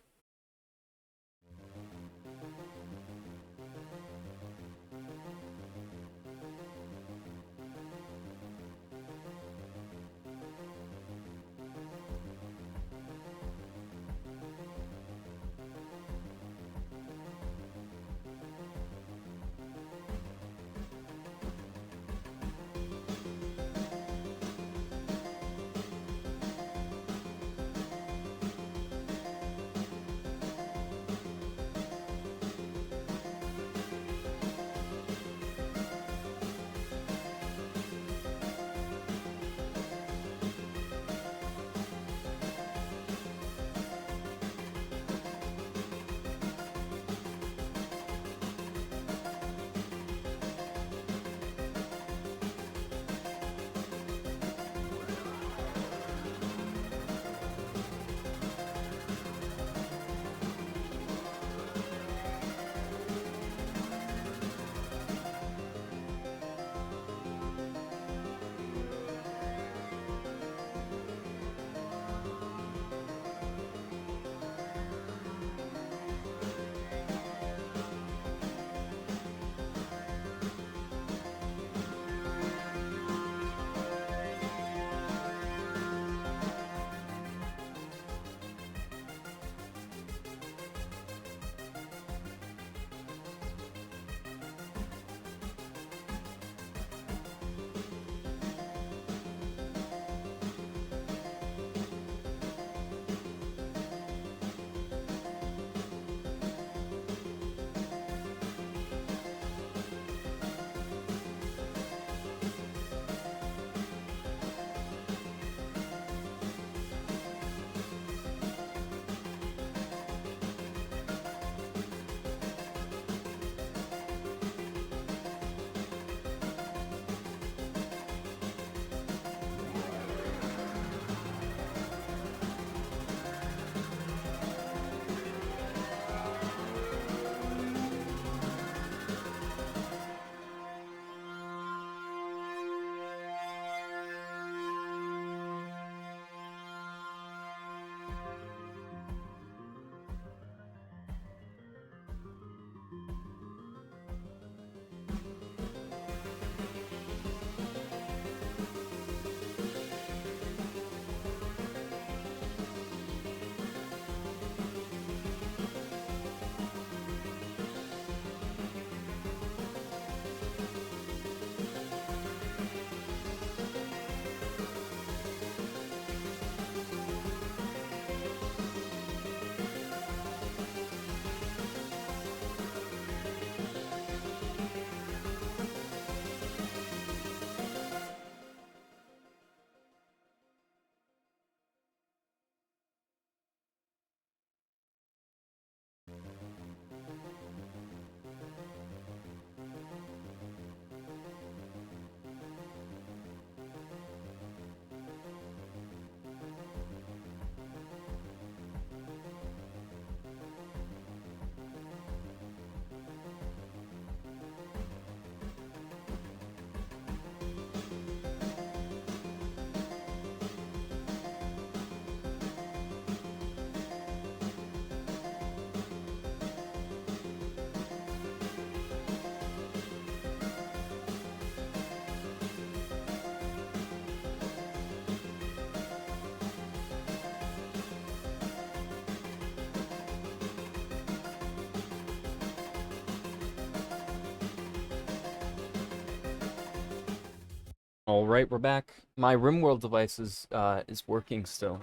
S1: All right, we're back. My RimWorld device is working still.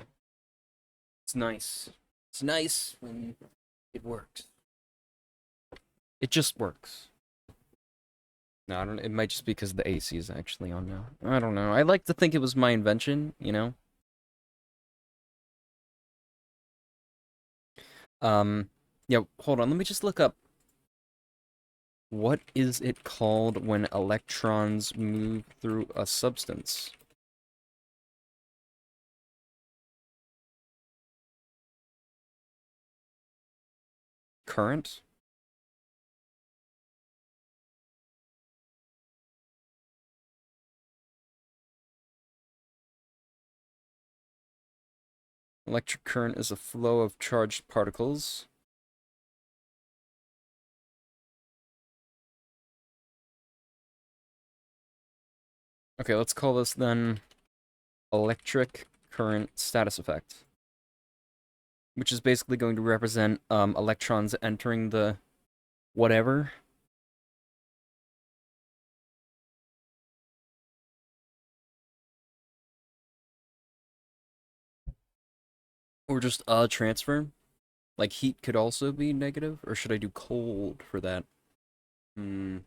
S1: It's nice. It's nice when it works. It just works. No, I don't. It might just be because the AC is actually on now. I don't know. I like to think it was my invention, you know. Um, yeah. Hold on. Let me just look up. What is it called when electrons move through a substance? Current? Electric current is a flow of charged particles. Okay, let's call this then electric current status effect, which is basically going to represent electrons entering the whatever. Or just a transfer. Like heat could also be negative, or should I do cold for that? Hmm.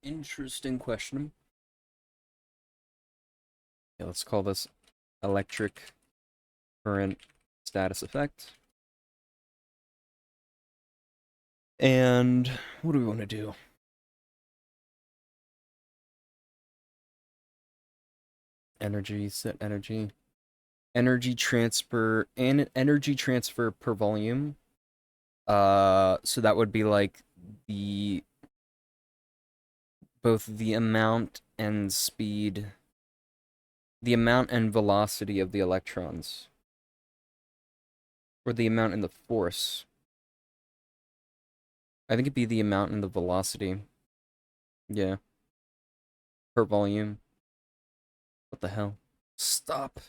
S1: Interesting question. Yeah, let's call this electric current status effect. And what do we want to do? Energy, set energy. Energy transfer and energy transfer per volume. So that would be like the both the amount and speed, the amount and velocity of the electrons, or the amount and the force. I think it'd be the amount and the velocity. Yeah, per volume. What the hell? Stop.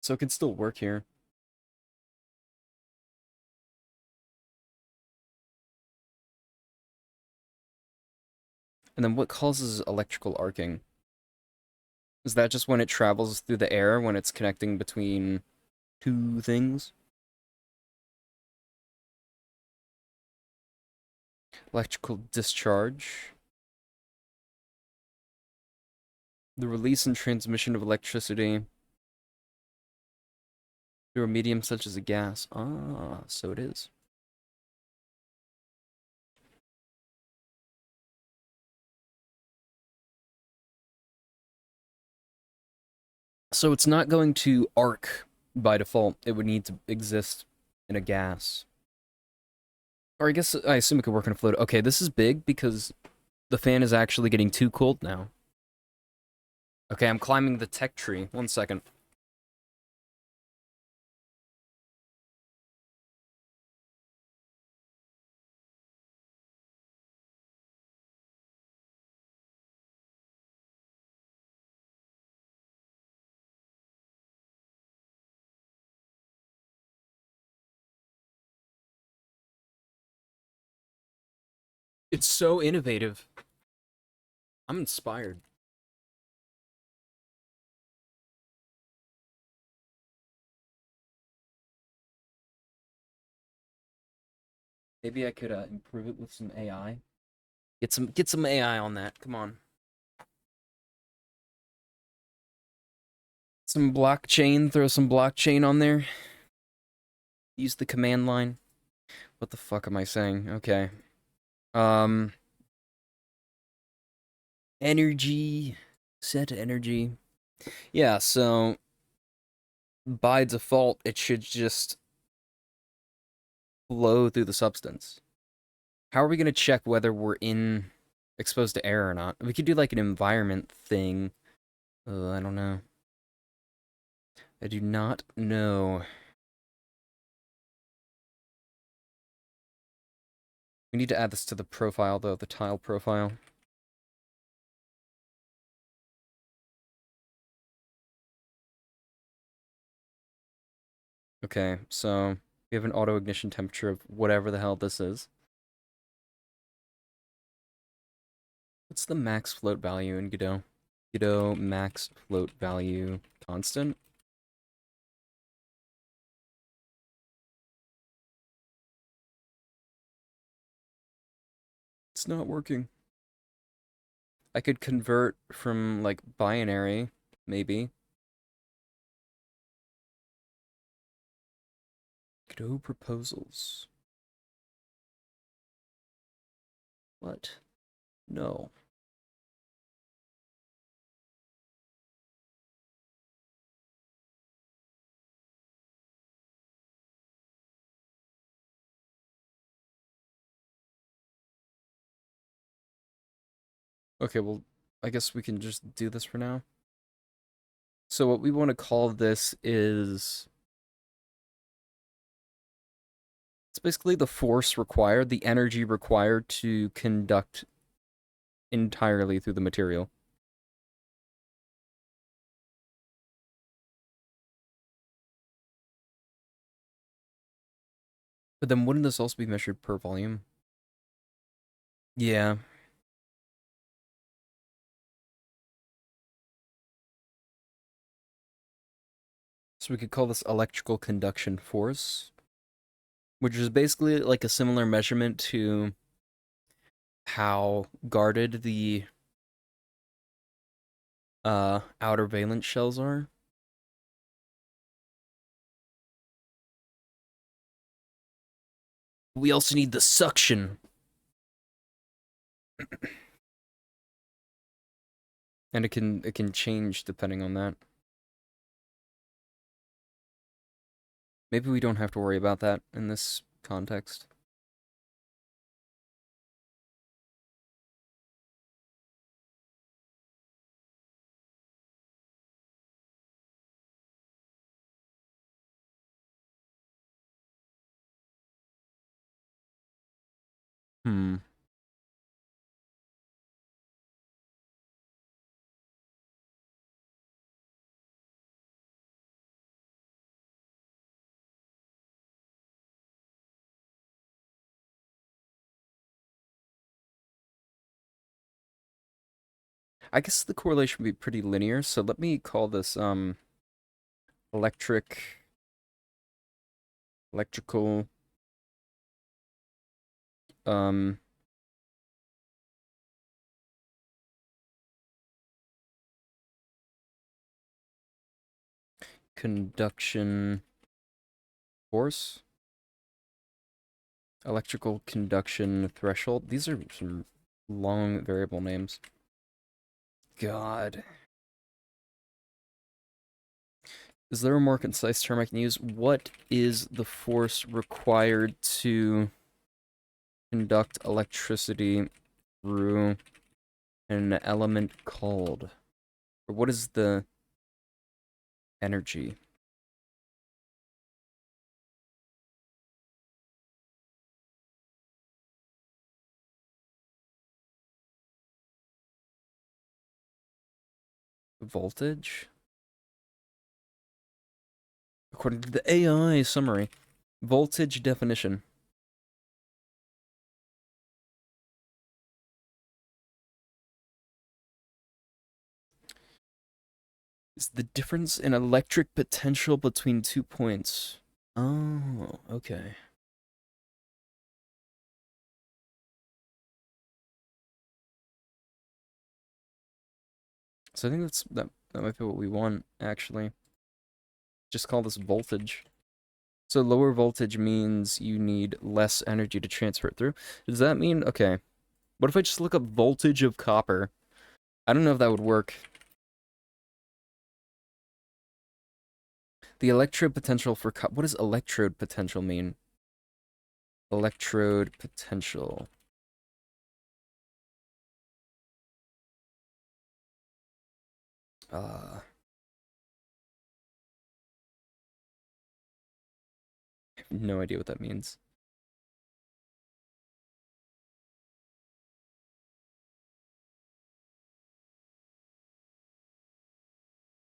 S1: So it can still work here. And then what causes electrical arcing? Is that just when it travels through the air when it's connecting between two things? Electrical discharge. The release and transmission of electricity through a medium such as a gas. Ah, so it is. So it's not going to arc by default. It would need to exist in a gas. Or I guess I assume it could work in a fluid. Okay, this is big because the fan is actually getting too cold now. Okay, I'm climbing the tech tree. 1 second. It's so innovative. I'm inspired. Maybe I could improve it with some AI. Get some AI on that. Come on. Some blockchain. Throw some blockchain on there. Use the command line. What the fuck am I saying? Okay. Um. Energy. Set energy. Yeah. So by default, it should just flow through the substance. How are we gonna check whether we're in exposed to air or not? We could do like an environment thing. I don't know. I do not know. We need to add this to the profile, though, the tile profile. Okay, so we have an auto ignition temperature of whatever the hell this is. What's the max float value in Godot? Godot max float value constant? It's not working. I could convert from like binary, maybe. Godot proposals. What? No. Okay, well, I guess we can just do this for now. So what we want to call this is... It's basically the force required, the energy required to conduct entirely through the material. But then wouldn't this also be measured per volume? Yeah. So we could call this electrical conduction force, which is basically like a similar measurement to how guarded the outer valence shells are. We also need the suction. And it can change depending on that. Maybe we don't have to worry about that in this context. Hmm. I guess the correlation would be pretty linear, so let me call this electrical um conduction force. Electrical conduction threshold. These are some long variable names. God. Is there a more concise term I can use? What is the force required to conduct electricity through an element called? Or what is the energy? Voltage? According to the AI summary, voltage definition is the difference in electric potential between 2 points. Oh, okay. So I think that might be what we want, actually. Just call this voltage. So lower voltage means you need less energy to transfer it through. Does that mean, okay, what if I just look up voltage of copper? I don't know if that would work. The electrode potential for what does electrode potential mean? Electrode potential. I have no idea what that means.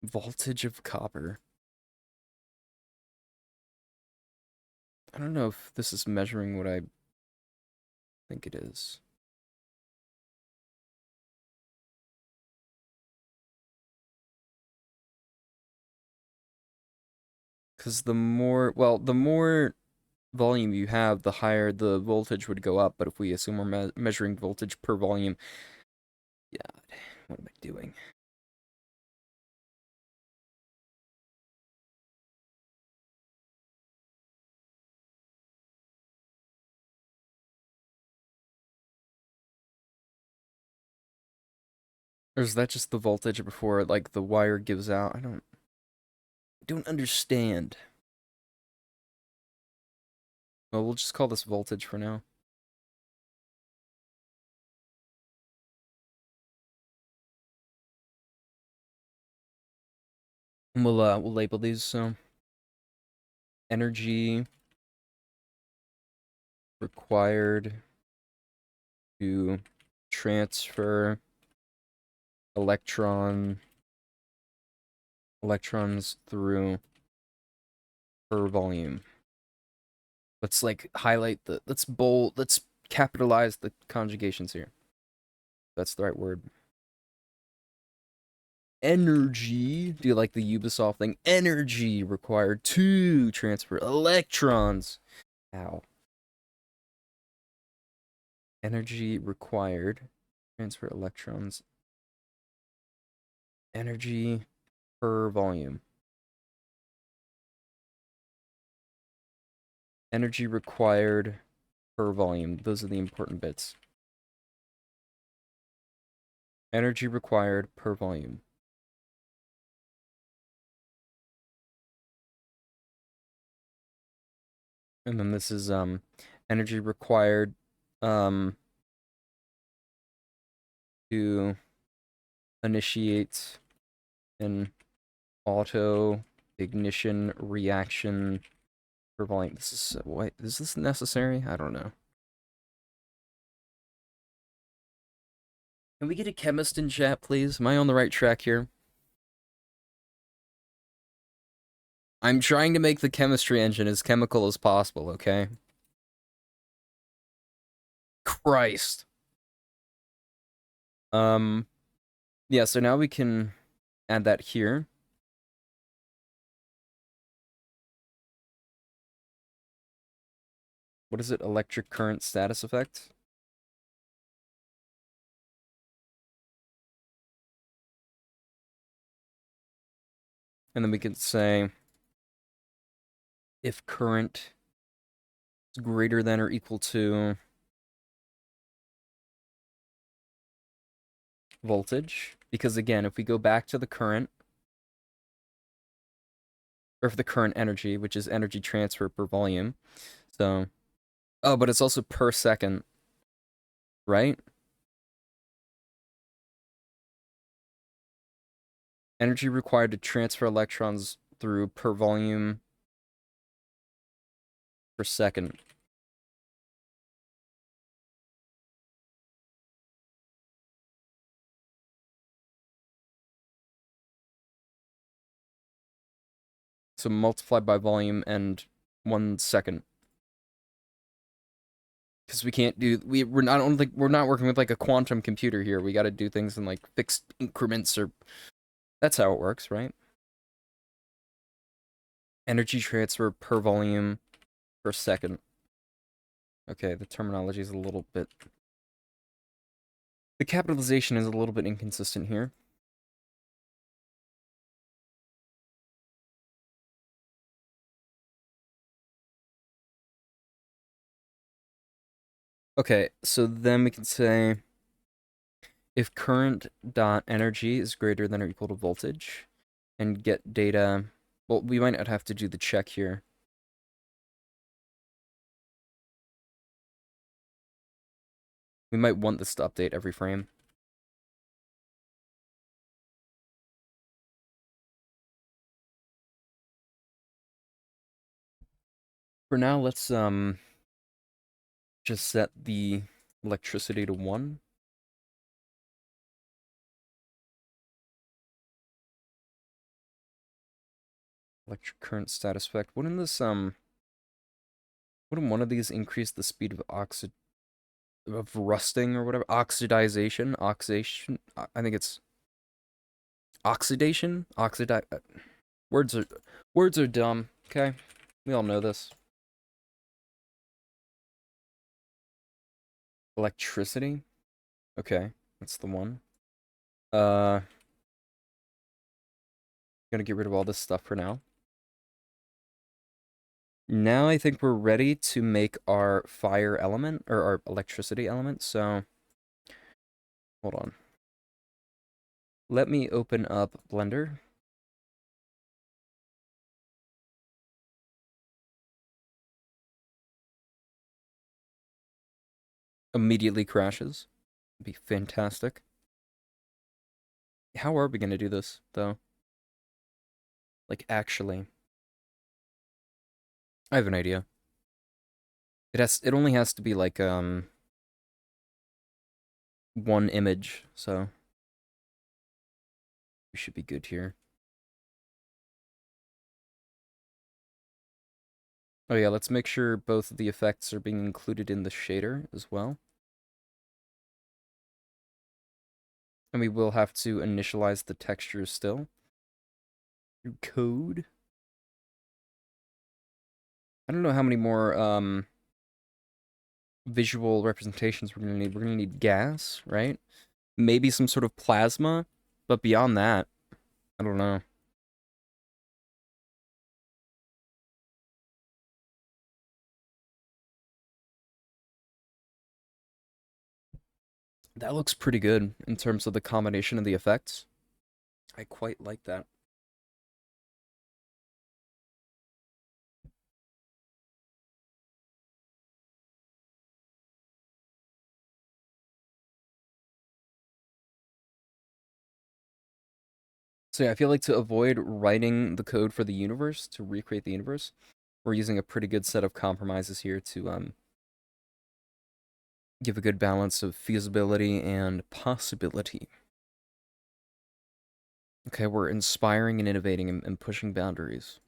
S1: Voltage of copper. I don't know if this is measuring what I think it is. because the more volume you have, the higher the voltage would go up. But if we assume we're measuring voltage per volume, yeah, what am I doing? Or is that just the voltage before like the wire gives out? I don't understand. Well, we'll just call this voltage for now. And we'll label these. So energy required to transfer electrons through per volume. Let's like highlight let's capitalize the conjugations here. That's the right word. Energy. Do you like the Ubisoft thing? Energy required to transfer electrons. Ow. Energy required. Transfer electrons. Energy per volume. Energy required per volume. Those are the important bits. Energy required per volume. And then this is energy required to initiate an auto ignition reaction per volume. This is what is this necessary? I don't know. Can we get a chemist in chat, please? Am I on the right track here? I'm trying to make the chemistry engine as chemical as possible, okay? Christ. Yeah, so now we can add that here. What is it? Electric current status effect? And then we can say if current is greater than or equal to voltage. Because again, if we go back to the current, or for the current energy, which is energy transfer per volume. So, oh, but it's also per second, right? Energy required to transfer electrons through per volume per second. So multiplied by volume and 1 second. Because we can't do we're not working with like a quantum computer here. We got to do things in like fixed increments, or that's how it works, right? Energy transfer per volume per second. Okay, the terminology is a little bit, the capitalization is a little bit inconsistent here. Okay, so then we can say if current dot energy is greater than or equal to voltage, and get data. Well, we might not have to do the check here. We might want this to update every frame. For now, let's just set the electricity to 1. Electric current status effect. Wouldn't this wouldn't one of these increase the speed of rusting or whatever? Oxidation? I think it's oxidation? Words are dumb. Okay, we all know this. Electricity? Okay, that's the one. Uh, gonna get rid of all this stuff for now. Now I think we're ready to make our fire element, or our electricity element, so... Hold on. Let me open up Blender. Immediately crashes. Be fantastic. How are we gonna do this, though? Like, actually. I have an idea. It only has to be like, one image, so we should be good here. Oh yeah, let's make sure both of the effects are being included in the shader as well. And we will have to initialize the textures still. Through code. I don't know how many more visual representations we're gonna need. We're gonna need gas, right? Maybe some sort of plasma, but beyond that, I don't know. That looks pretty good in terms of the combination of the effects. I quite like that. So yeah, I feel like to avoid writing the code for the universe, to recreate the universe, we're using a pretty good set of compromises here to give a good balance of feasibility and possibility. Okay, we're inspiring and innovating and pushing boundaries.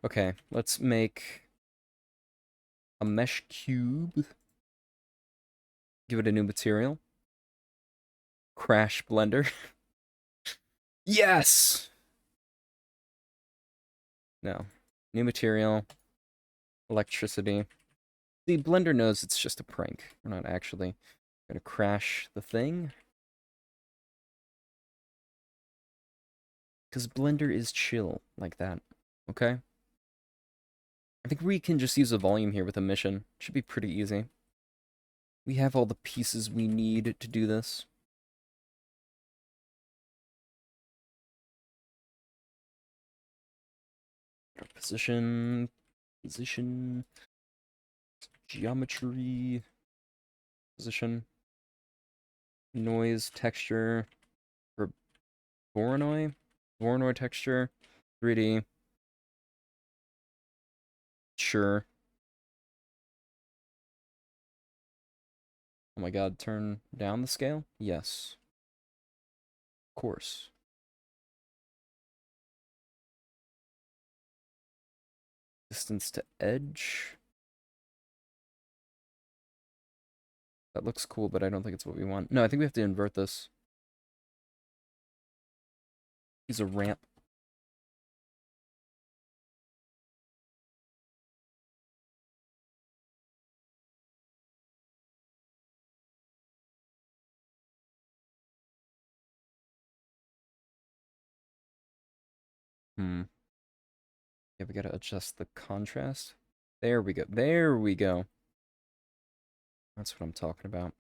S1: Okay, let's make a mesh cube. Give it a new material. Crash Blender. Yes! No. New material. Electricity. The Blender knows it's just a prank. We're not actually gonna crash the thing. Because Blender is chill like that. Okay? I think we can just use a volume here with a mission. Should be pretty easy. We have all the pieces we need to do this. Position, geometry, position, noise, texture, for Voronoi texture, 3D, sure. Oh my god, turn down the scale? Yes. Of course. Distance to edge. That looks cool, but I don't think it's what we want. No, I think we have to invert this. Use a ramp. Hmm. Yeah, we gotta adjust the contrast. There we go. There we go. That's what I'm talking about.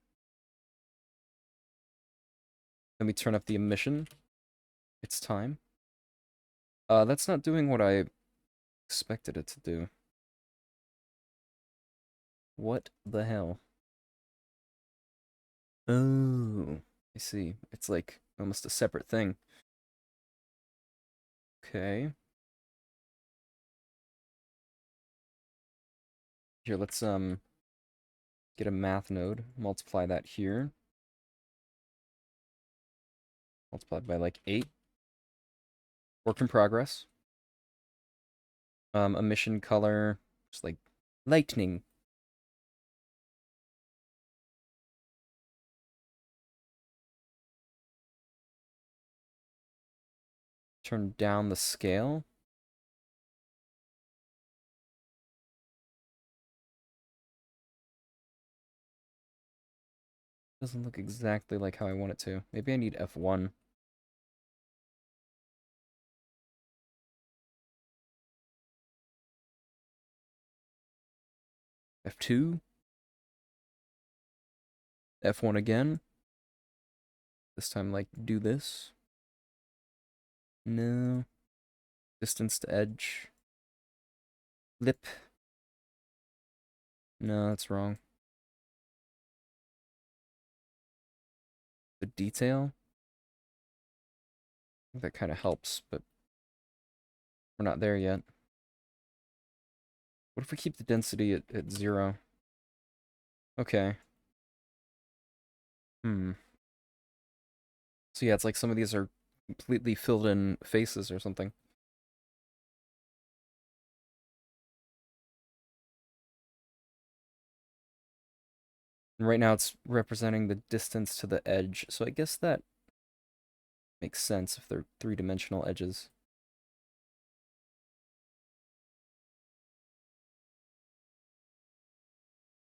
S1: Let me turn up the emission. It's time. That's not doing what I expected it to do. What the hell? Oh, I see. It's like almost a separate thing. Okay. Here, let's get a math node, multiply that here. Multiplied by like 8. Work in progress. Emission color, just like lightning. turn down the scale. Doesn't look exactly like how I want it to. Maybe I need F1. F2. F1 again. This time, like, do this. No. Distance to edge. Lip. No, that's wrong. The detail. I think that kind of helps, but we're not there yet. What if we keep the density at 0? Okay. So yeah, it's like some of these are completely filled in faces or something. And right now it's representing the distance to the edge, so I guess that makes sense if they're three-dimensional edges.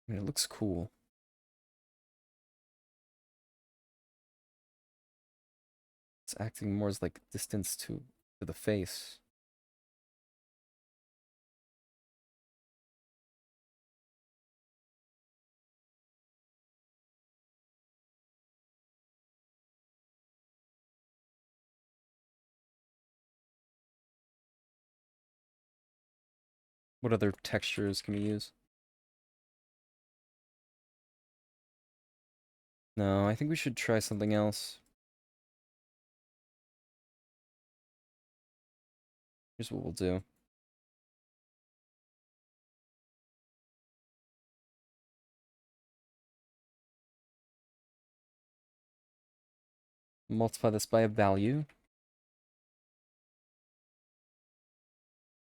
S1: I mean, it looks cool. It's acting more as like distance to the face. What other textures can we use? No, I think we should try something else. Here's what we'll do. Multiply this by a value.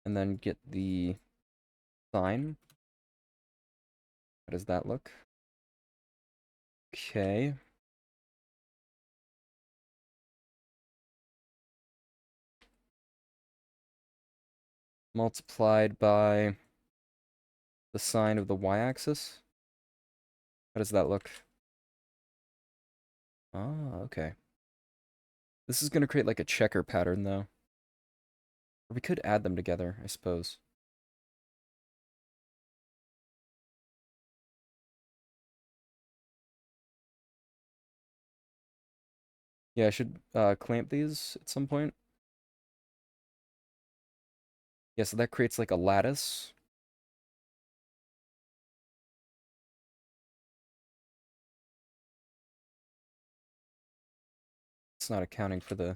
S1: And then get the sign. How does that look? Okay. Multiplied by the sine of the y-axis. How does that look? Ah, okay. This is going to create like a checker pattern, though. Or we could add them together, I suppose. Yeah, I should clamp these at some point. Yeah, so that creates like a lattice. It's not accounting for the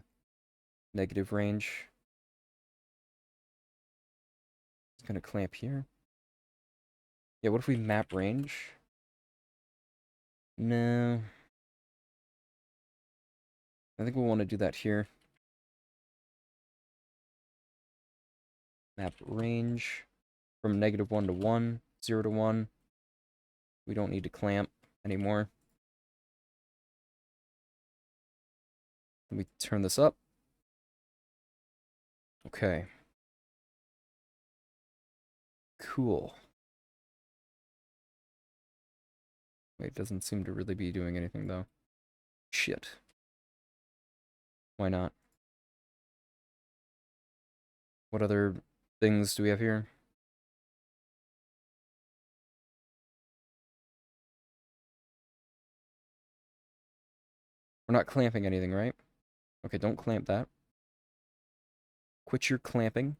S1: negative range. It's going to clamp here. Yeah, what if we map range? No. I think we'll want to do that here. Map range from -1 to 1, 0 to 1. We don't need to clamp anymore. Let me turn this up. Okay. Cool. Wait, it doesn't seem to really be doing anything, though. Shit. Why not? What other things do we have here? We're not clamping anything, right? Okay, don't clamp that. Quit your clamping.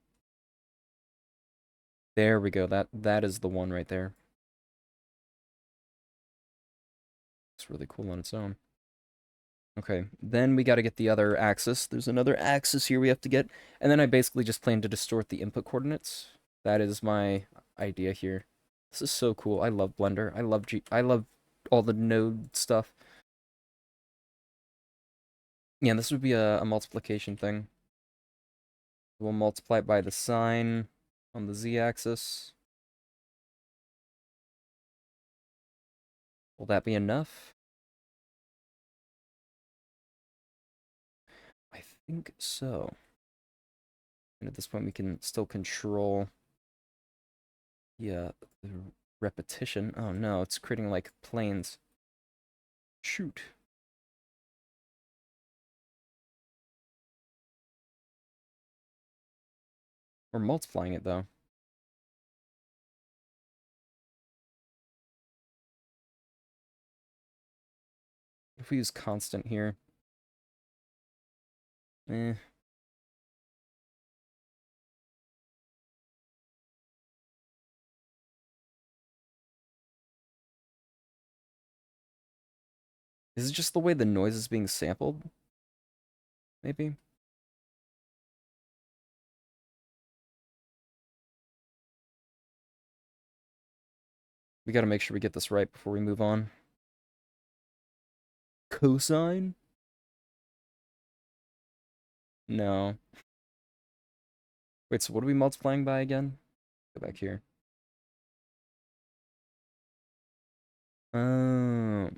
S1: There we go. That is the one right there. It's really cool on its own. Okay, then we got to get the other axis. There's another axis here we have to get. And then I basically just plan to distort the input coordinates. That is my idea here. This is so cool. I love Blender. I love all the node stuff. Yeah, this would be a multiplication thing. We'll multiply it by the sine on the z-axis. Will that be enough? I think so. And at this point, we can still control, yeah, the repetition. Oh no, it's creating like planes. Shoot. We're multiplying it though. If we use constant here, eh. Is it just the way the noise is being sampled? Maybe? We gotta make sure we get this right before we move on. Cosine? No. Wait, so what are we multiplying by again? Go back here. Oh.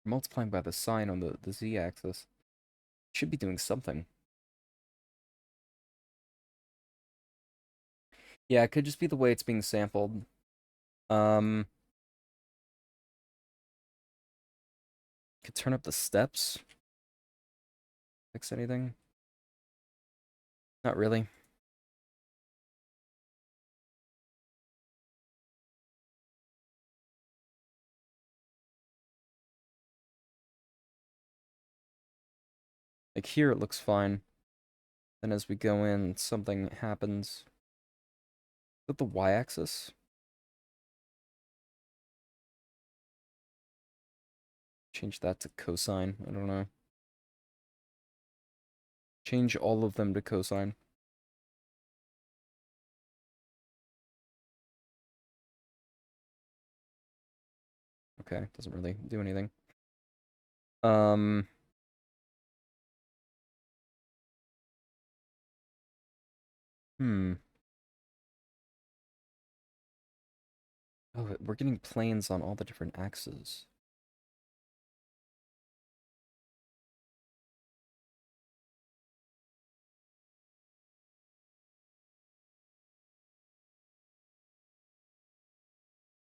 S1: Multiplying by the sine on the z-axis. Should be doing something. Yeah, it could just be the way it's being sampled. Um, could turn up the steps. Fix anything? Not really. Like here it looks fine. Then as we go in, something happens. Is that the y-axis? Change that to cosine. I don't know. Change all of them to cosine. Okay, doesn't really do anything. Um, hmm. Oh, we're getting planes on all the different axes.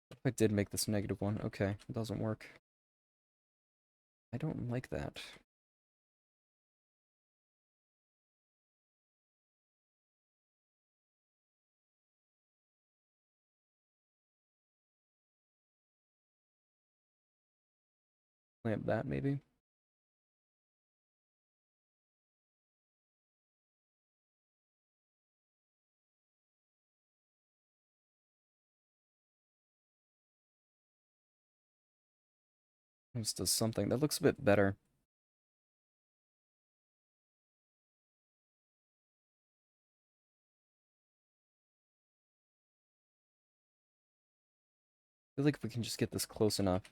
S1: What if I did make this -1? Okay, it doesn't work. I don't like that. Clamp that, maybe? This does something. That looks a bit better. I feel like if we can just get this close enough.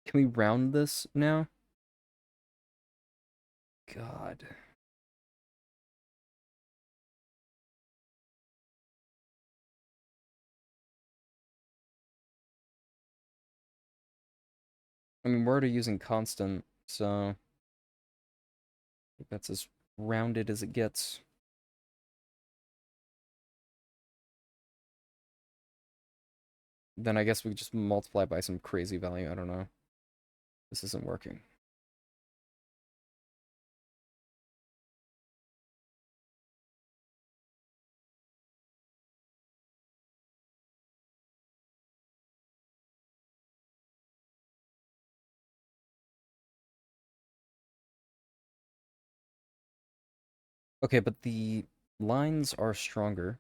S1: Can we round this now? God. I mean, we're already using constant, so I think that's as rounded as it gets. Then I guess we just multiply by some crazy value. I don't know. This isn't working. Okay, but the lines are stronger,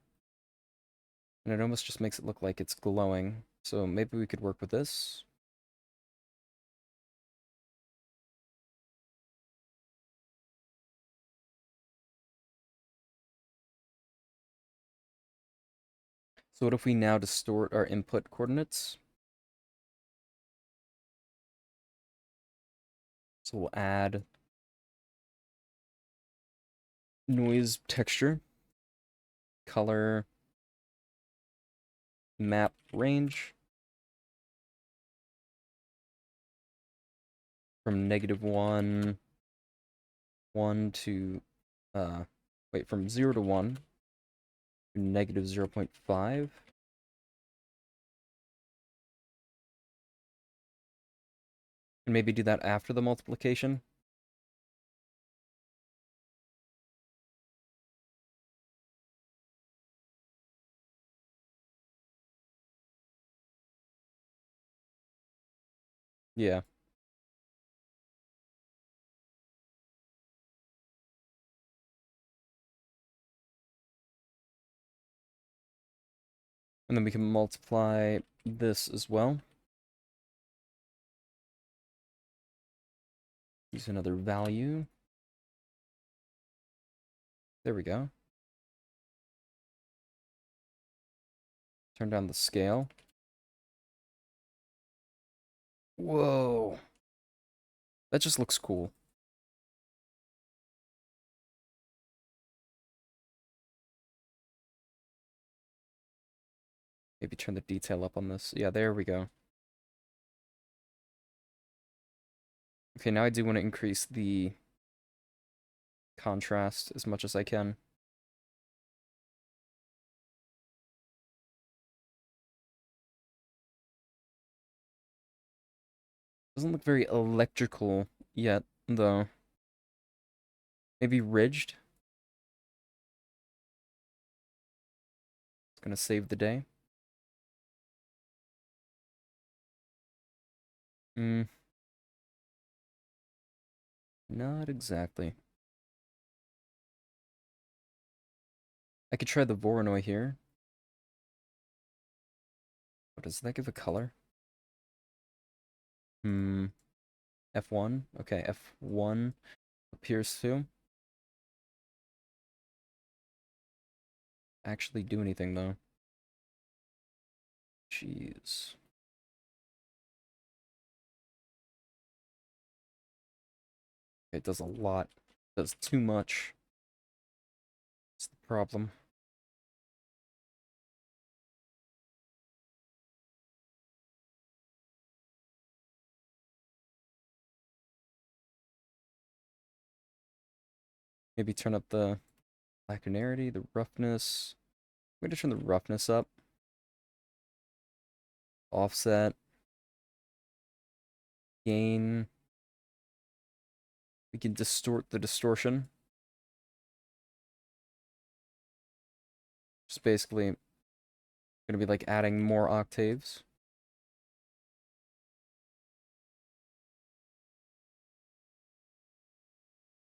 S1: and it almost just makes it look like it's glowing. So maybe we could work with this. So what if we now distort our input coordinates? So we'll add noise texture, color, map range from -1, 1 to, from 0 to 1 to -0.5. And maybe do that after the multiplication. Yeah. And then we can multiply this as well. Use another value. There we go. Turn down the scale. Whoa. That just looks cool. Maybe turn the detail up on this. Yeah, there we go. Okay, now I do want to increase the contrast as much as I can. Doesn't look very electrical yet, though. Maybe ridged? It's gonna save the day. Hmm. Not exactly. I could try the Voronoi here. What does that give a color? Hmm. F1? Okay, F1 appears to actually do anything, though. Jeez. It does a lot. It does too much. That's the problem. Maybe turn up the lacunarity, the roughness. I'm gonna turn the roughness up. Offset. Gain. We can distort the distortion. Just basically gonna be like adding more octaves.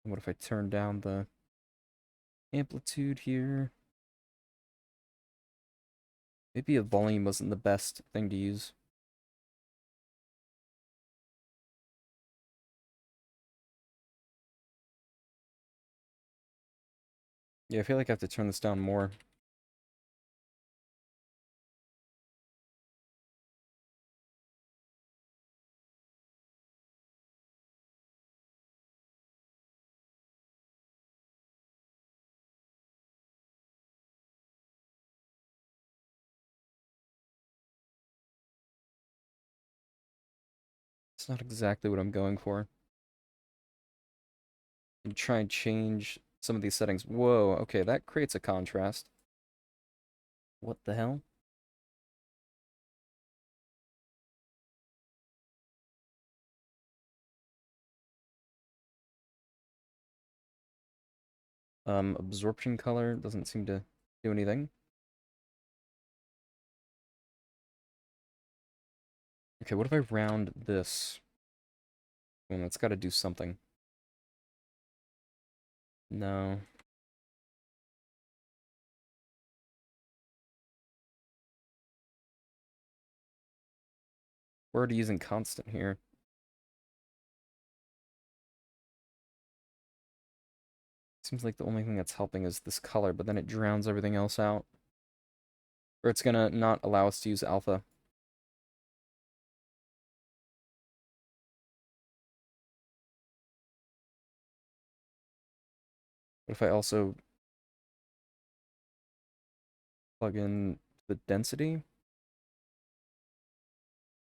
S1: What if I turn down the amplitude here? Maybe a volume wasn't the best thing to use. Yeah, I feel like I have to turn this down more. It's not exactly what I'm going for. And try and change some of these settings. Whoa, okay, that creates a contrast. What the hell? Absorption color doesn't seem to do anything. Okay, what if I round this? Well, that's gotta do something. No. We're already using constant here. Seems like the only thing that's helping is this color, but then it drowns everything else out. Or it's gonna not allow us to use alpha. What if I also plug in the density?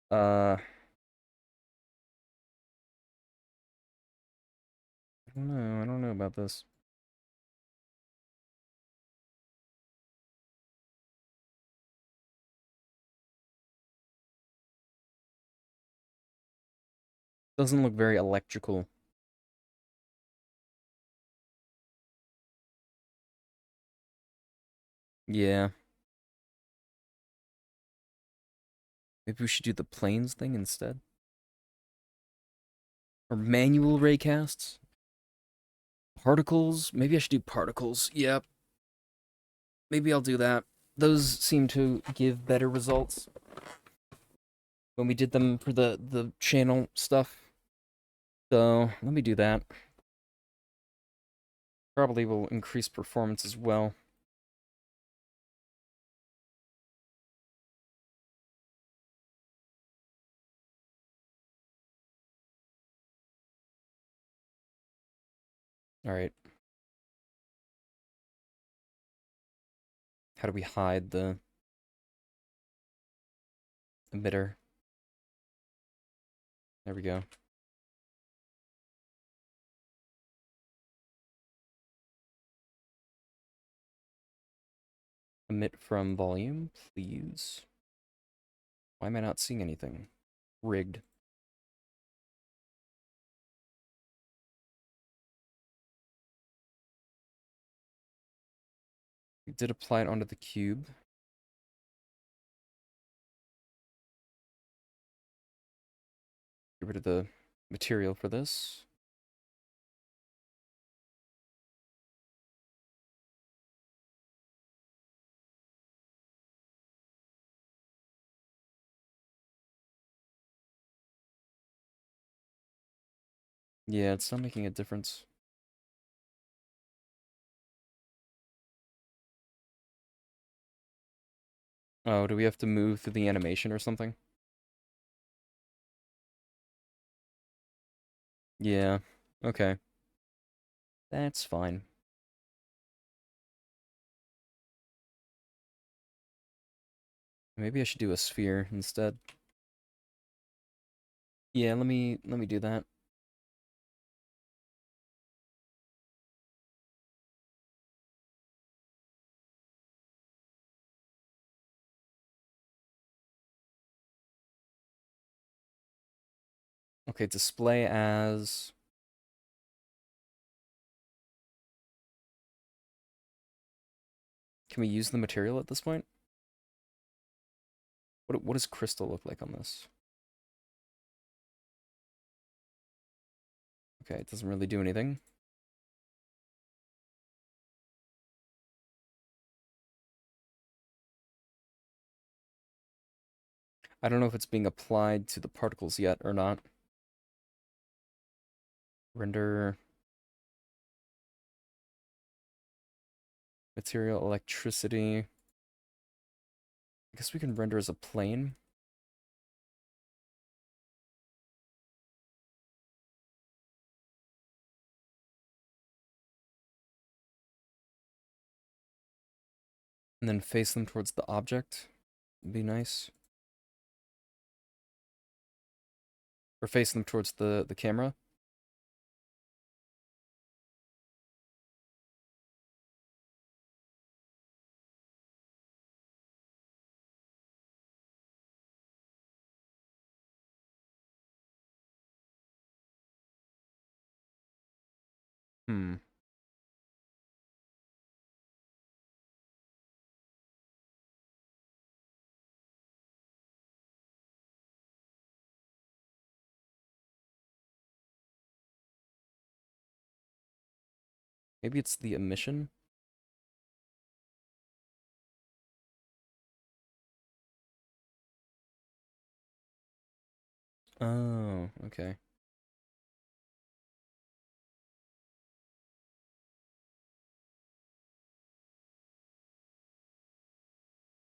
S1: I don't know about this. Doesn't look very electrical. Yeah. Maybe we should do the planes thing instead. Or manual raycasts? Particles? Maybe I should do particles. Yep. Maybe I'll do that. Those seem to give better results when we did them for the channel stuff. So let me do that. Probably will increase performance as well. All right. How do we hide the emitter? There we go. Emit from volume, please. Why am I not seeing anything? Rigged. We did apply it onto the cube. Get rid of the material for this. Yeah, it's not making a difference. Oh, do we have to move through the animation or something? Yeah. Okay. That's fine. Maybe I should do a sphere instead. Yeah, let me do that. Okay, display as can we use the material at this point? What does crystal look like on this? Okay, it doesn't really do anything. I don't know if it's being applied to the particles yet or not. Render material electricity. I guess we can render as a plane. And then face them towards the object. Would be nice. Or face them towards the camera. Hmm. Maybe it's the emission. Oh, okay.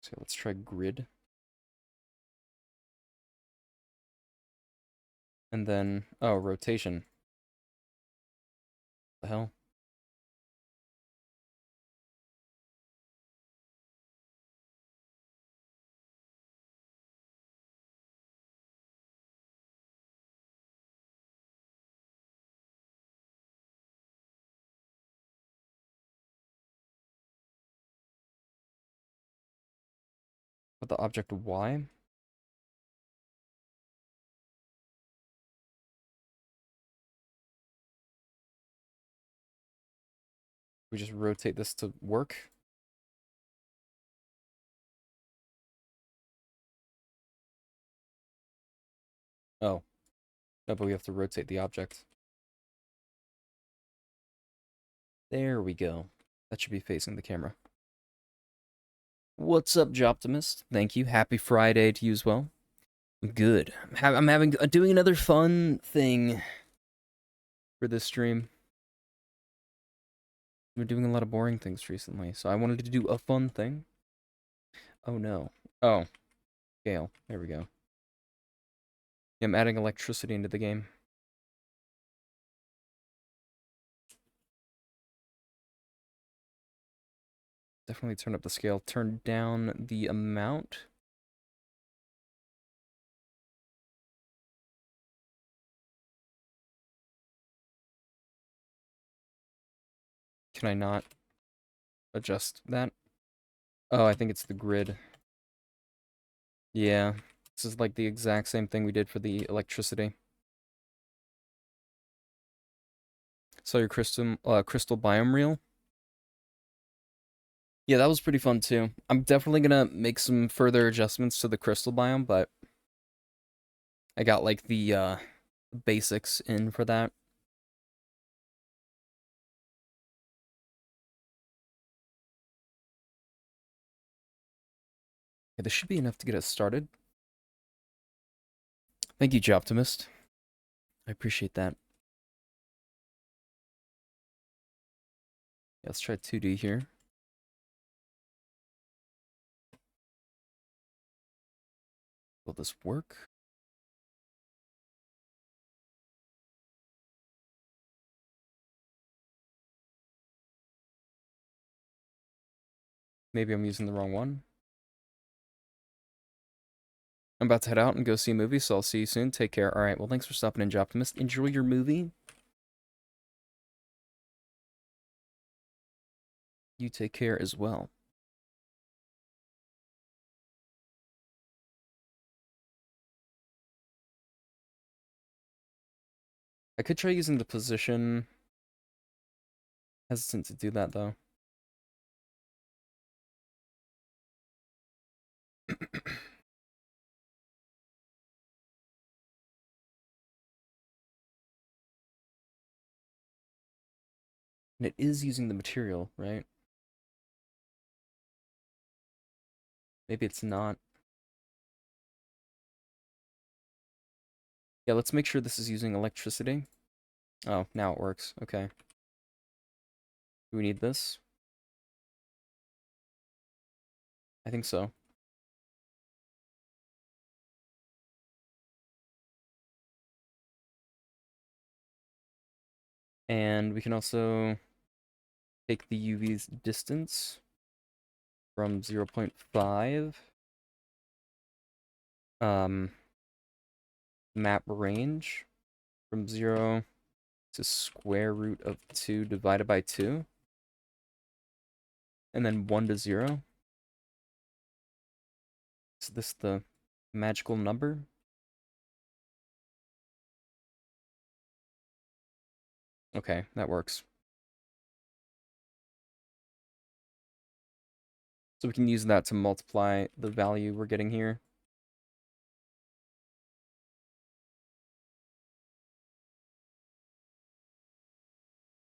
S1: So let's try grid. And then, oh, rotation. The hell? But the object Y? We just rotate this to work? Oh. No, but we have to rotate the object. There we go. That should be facing the camera. What's up, Joptimist? Thank you. Happy Friday to you as well. Good. I'm doing another fun thing for this stream. We're doing a lot of boring things recently, so I wanted to do a fun thing. Oh no. Oh. Scale. There we go. Yeah, I'm adding electricity into the game. Definitely turn up the scale. Turn down the amount. Can I not adjust that? Oh, I think it's the grid. Yeah. This is like the exact same thing we did for the electricity. Saw your crystal biome reel. Yeah, that was pretty fun too. I'm definitely gonna make some further adjustments to the crystal biome, but I got like the basics in for that. Yeah, this should be enough to get us started. Thank you, Joptimist. I appreciate that. Yeah, let's try 2D here. Will this work? Maybe I'm using the wrong one. I'm about to head out and go see a movie, so I'll see you soon. Take care. All right, well, thanks for stopping in, Joptimist. Enjoy your movie. You take care as well. I could try using the position. Hesitant to do that, though. And it is using the material, right? Maybe it's not. Yeah, let's make sure this is using electricity. Oh, now it works. Okay. Do we need this? I think so. And we can also take the UV's distance from 0.5. Map range from 0 to square root of 2 divided by 2. And then 1 to 0. Is this the magical number? Okay, that works. So we can use that to multiply the value we're getting here.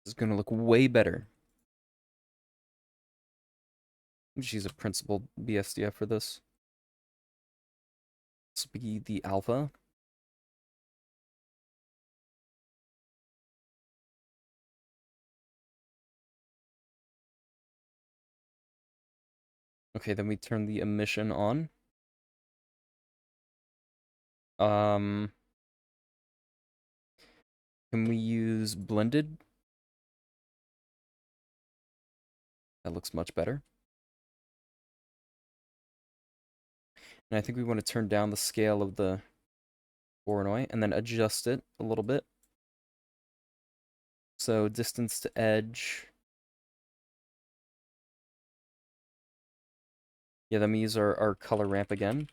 S1: This is going to look way better. Just use a principled BSDF for this. This will be the alpha. Okay, then we turn the emission on. Can we use blended? That looks much better. And I think we want to turn down the scale of the Voronoi and then adjust it a little bit. So distance to edge. Yeah, then we use our color ramp again.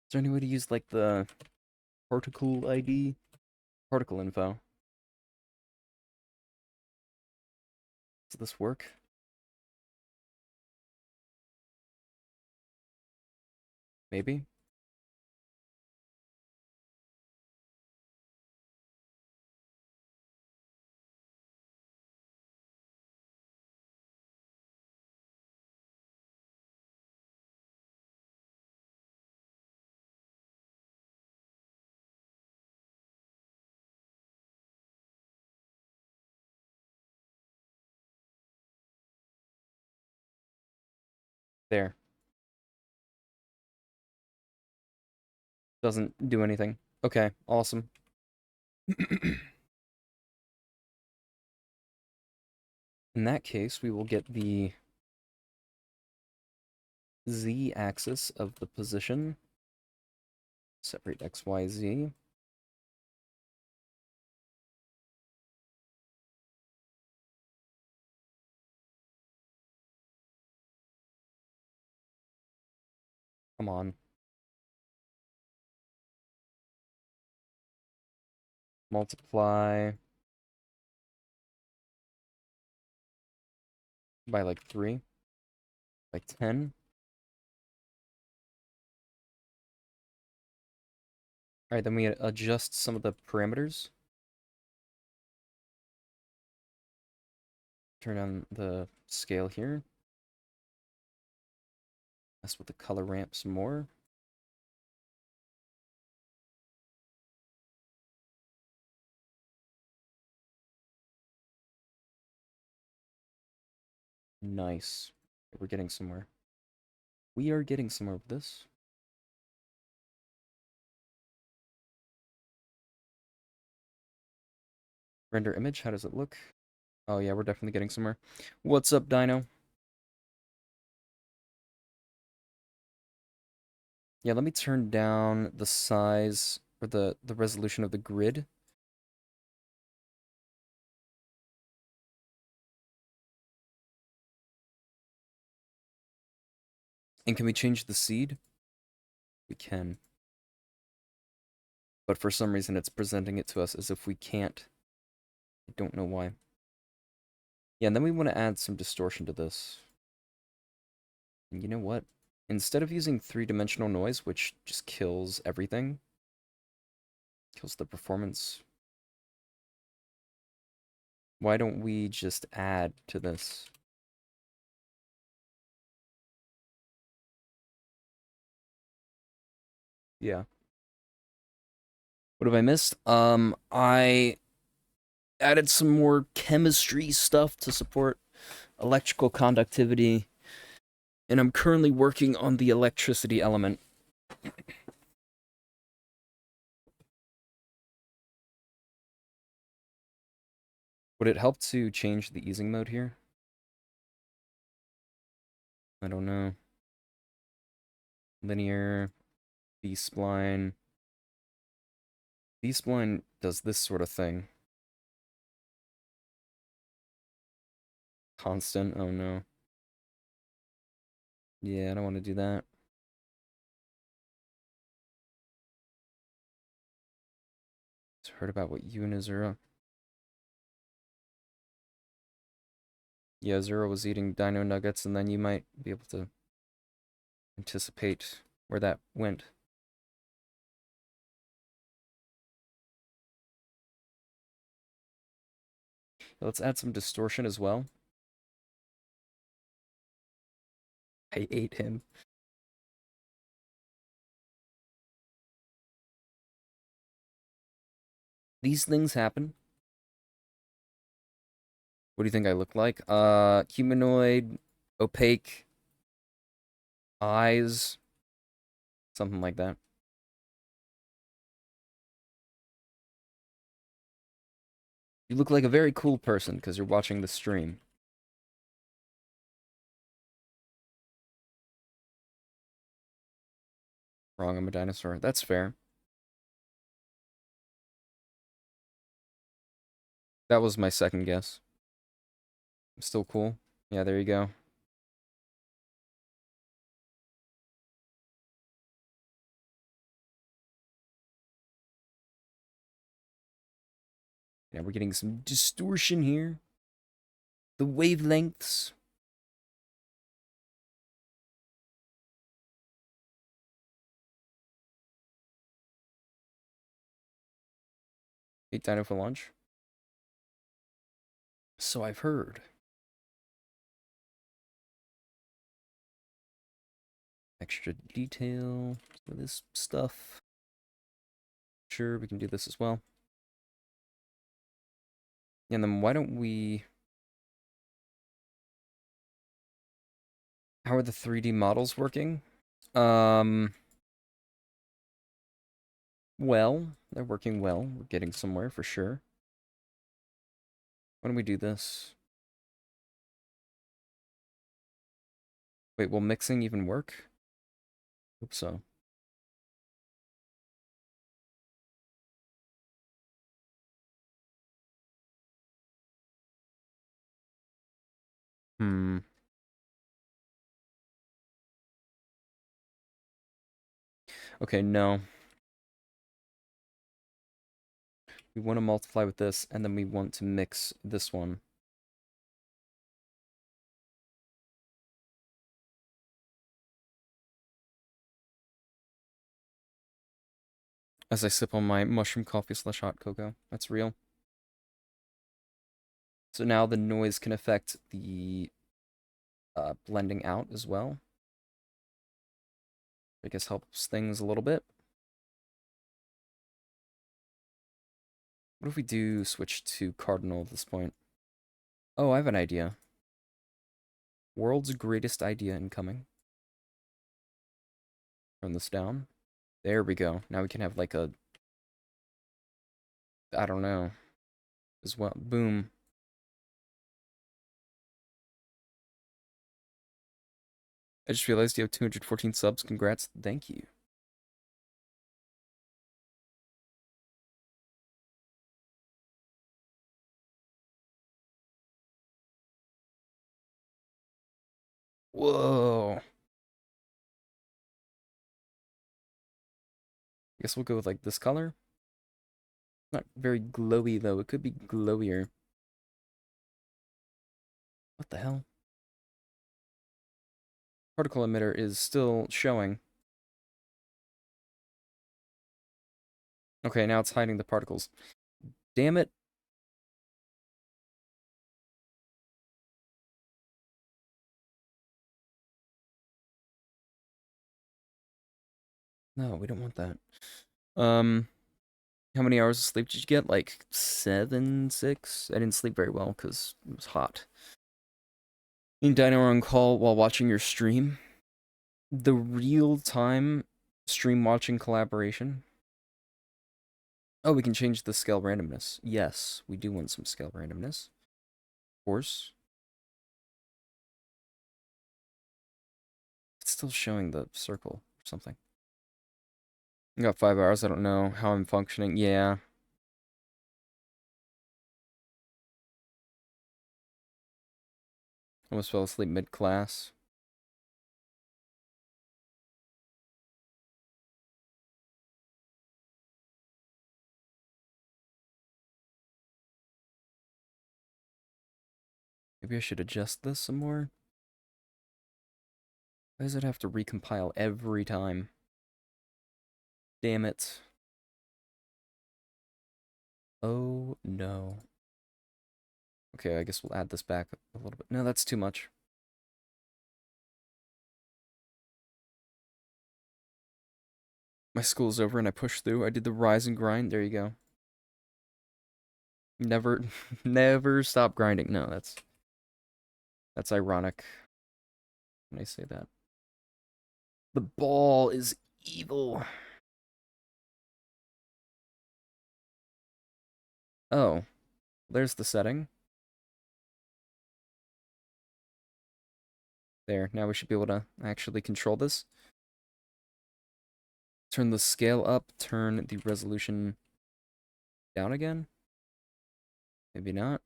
S1: Is there any way to use, like, the particle ID? Particle info. Does this work? Maybe? There. Doesn't do anything. Okay, awesome. In that case, we will get the z-axis of the position. Separate x, y, z. Come on. Multiply by like 3, by 10. Alright, then we adjust some of the parameters. Turn on the scale here. Mess with the color ramp some more. Nice. We're getting somewhere. We are getting somewhere with this. Render image, how does it look? Oh yeah, we're definitely getting somewhere. What's up, Dino? Yeah, let me turn down the size or the resolution of the grid. And can we change the seed? We can. But for some reason it's presenting it to us as if we can't. I don't know why. Yeah, and then we want to add some distortion to this. And you know what? Instead of using three-dimensional noise, which just kills everything, kills the performance, why don't we just add to this? Yeah. What have I missed? I added some more chemistry stuff to support electrical conductivity, and I'm currently working on the electricity element. Would it help to change the easing mode here? I don't know. Linear, B-spline. B-spline does this sort of thing. Constant, oh no. Yeah, I don't want to do that. Just heard about what you and Azura. Yeah, Azura was eating dino nuggets, and then you might be able to anticipate where that went. Let's add some distortion as well. I ate him. These things happen. What do you think I look like? Humanoid, opaque, eyes, something like that. You look like a very cool person because you're watching the stream. Wrong, I'm a dinosaur. That's fair. That was my second guess. Still cool. Yeah, there you go. Yeah, we're getting some distortion here. The wavelengths. Ate dino for lunch. So I've heard. Extra detail for this stuff. Sure, we can do this as well. And then why don't we... How are the 3D models working? Well, they're working well. We're getting somewhere for sure. Why don't we do this? Wait, will mixing even work? Hope so. Hmm. Okay, no. We want to multiply with this, and then we want to mix this one. As I sip on my mushroom coffee / hot cocoa. That's real. So now the noise can affect the blending out as well. I guess helps things a little bit. What if we do switch to cardinal at this point? Oh, I have an idea. World's greatest idea incoming. Turn this down. There we go. Now we can have like a... I don't know. As well. Boom. I just realized you have 214 subs. Congrats. Thank you. Whoa. I guess we'll go with like this color. Not very glowy though. It could be glowier. What the hell? Particle emitter is still showing. Okay, now it's hiding the particles. Damn it. No, we don't want that. How many hours of sleep did you get? Like 7, 6? I didn't sleep very well because it was hot. You dino on call while watching your stream. The real-time stream watching collaboration. Oh, we can change the scale randomness. Yes, we do want some scale randomness. Of course. It's still showing the circle or something. I got 5 hours. I don't know how I'm functioning. Yeah. Almost fell asleep mid-class. Maybe I should adjust this some more. Why does it have to recompile every time? Damn it. Oh, no. Okay, I guess we'll add this back a little bit. No, that's too much. My school's over and I pushed through. I did the rise and grind. There you go. Never, never stop grinding. No, that's ironic when I say that. The ball is evil. Oh, there's the setting. There, now we should be able to actually control this. turn the scale up, turn the resolution down again? Maybe not.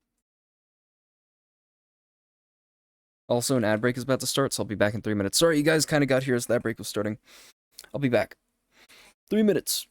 S1: Also, an ad break is about to start, so I'll be back in 3 minutes. Sorry, you guys kind of got here as the ad break was starting. I'll be back. 3 minutes.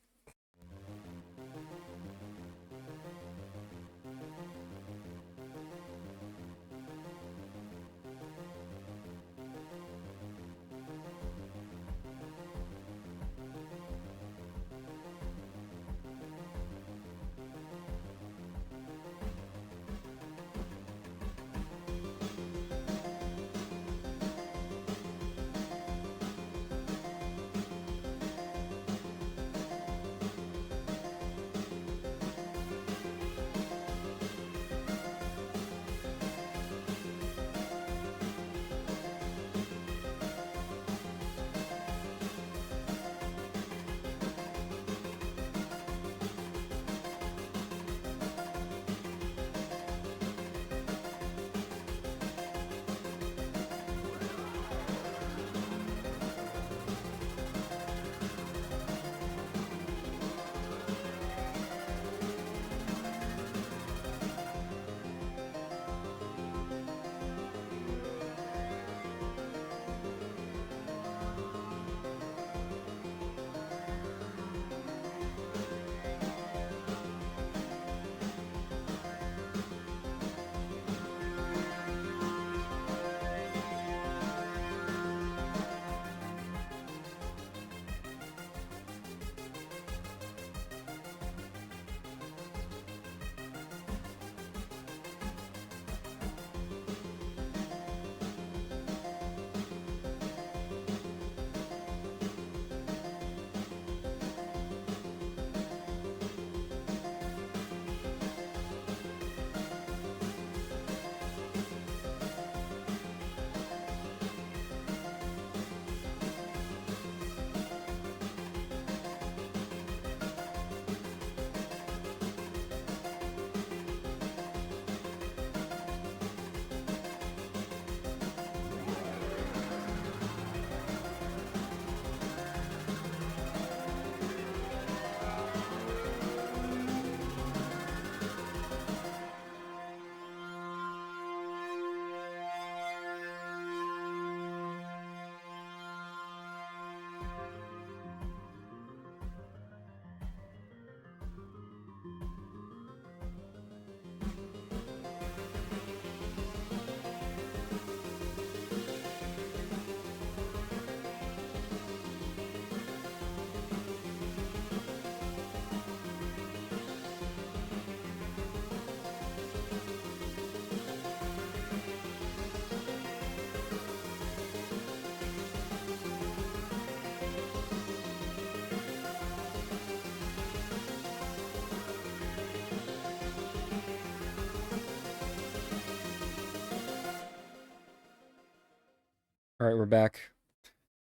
S1: Alright, we're back.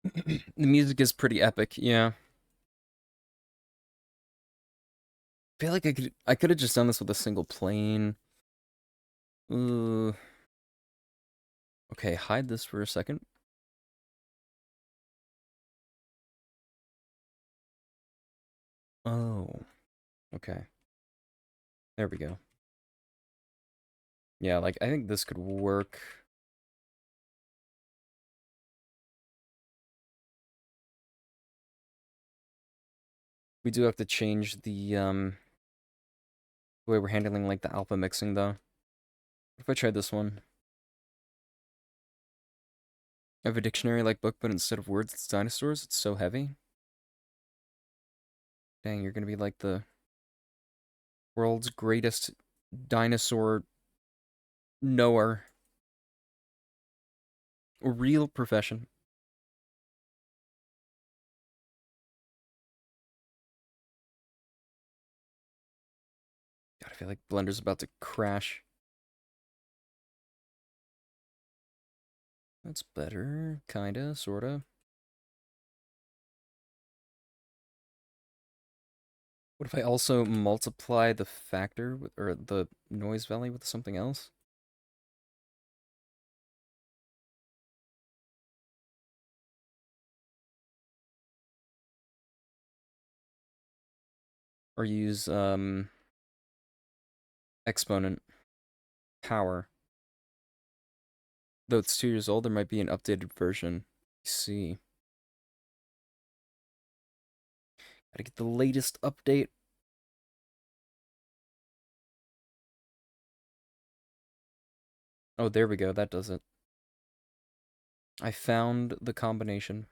S1: The music is pretty epic, yeah. I feel like I could have just done this with a single plane. Okay, hide this for a second. Oh, okay. There we go. Yeah, like, I think this could work. We do have to change the way we're handling, like, the alpha mixing, though. What if I tried this one? I have a dictionary-like book, but instead of words, it's dinosaurs. It's so heavy. Dang, you're gonna be like the world's greatest dinosaur knower. A real profession. God, I feel like Blender's about to crash. That's better. Kinda, sorta. What if I also multiply the factor with, or the noise value with something else? Or use exponent power. Though it's 2 years old, there might be an updated version. Let's see. Gotta get the latest update. Oh, there we go. That does it. I found the combination.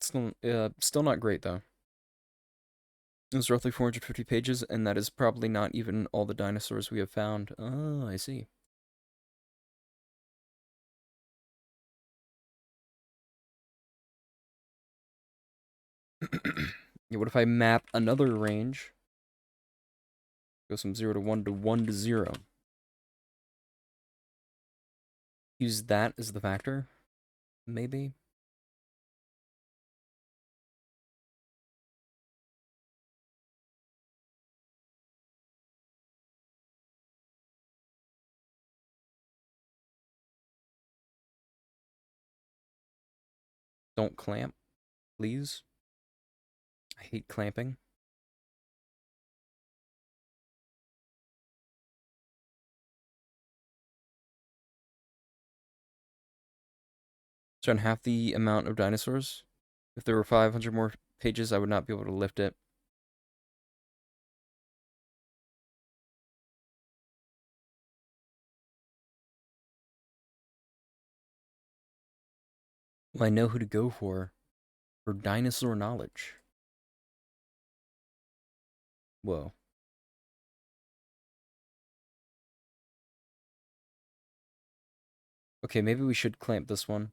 S1: Still not great, though. It was roughly 450 pages, and that is probably not even all the dinosaurs we have found. Oh, I see. Yeah, what if I map another range? Go from 0 to 1 to 1 to 0. Use that as the factor? Maybe? Don't clamp, please. I hate clamping. So on half the amount of dinosaurs, if there were 500 more pages, I would not be able to lift it. Well, I know who to go for dinosaur knowledge. Whoa. Okay, maybe we should clamp this one.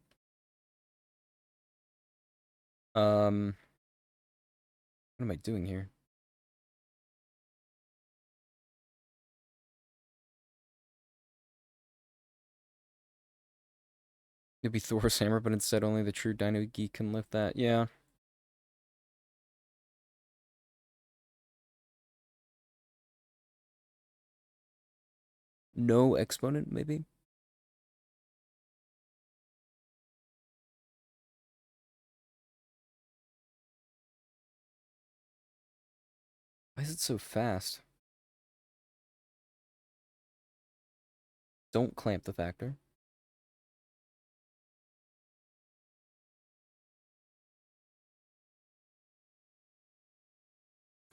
S1: What am I doing here? It'd be Thor's hammer, but instead only the true dino geek can lift that. Yeah. No exponent, maybe? Why is it so fast? Don't clamp the factor.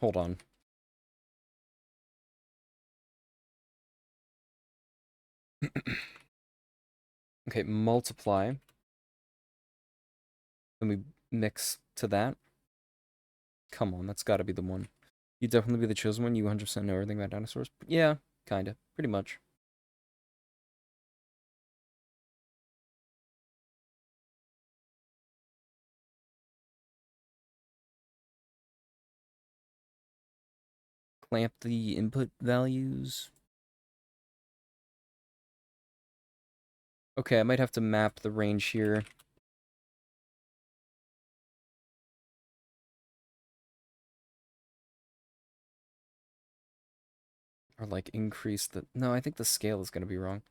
S1: Hold on. Okay, multiply. Then we mix to that. Come on, that's gotta be the one. You definitely be the chosen one. You 100% know everything about dinosaurs. Yeah, kinda. Pretty much. Clamp the input values. Okay, I might have to map the range here. Or, like, increase the... No, I think the scale is gonna be wrong.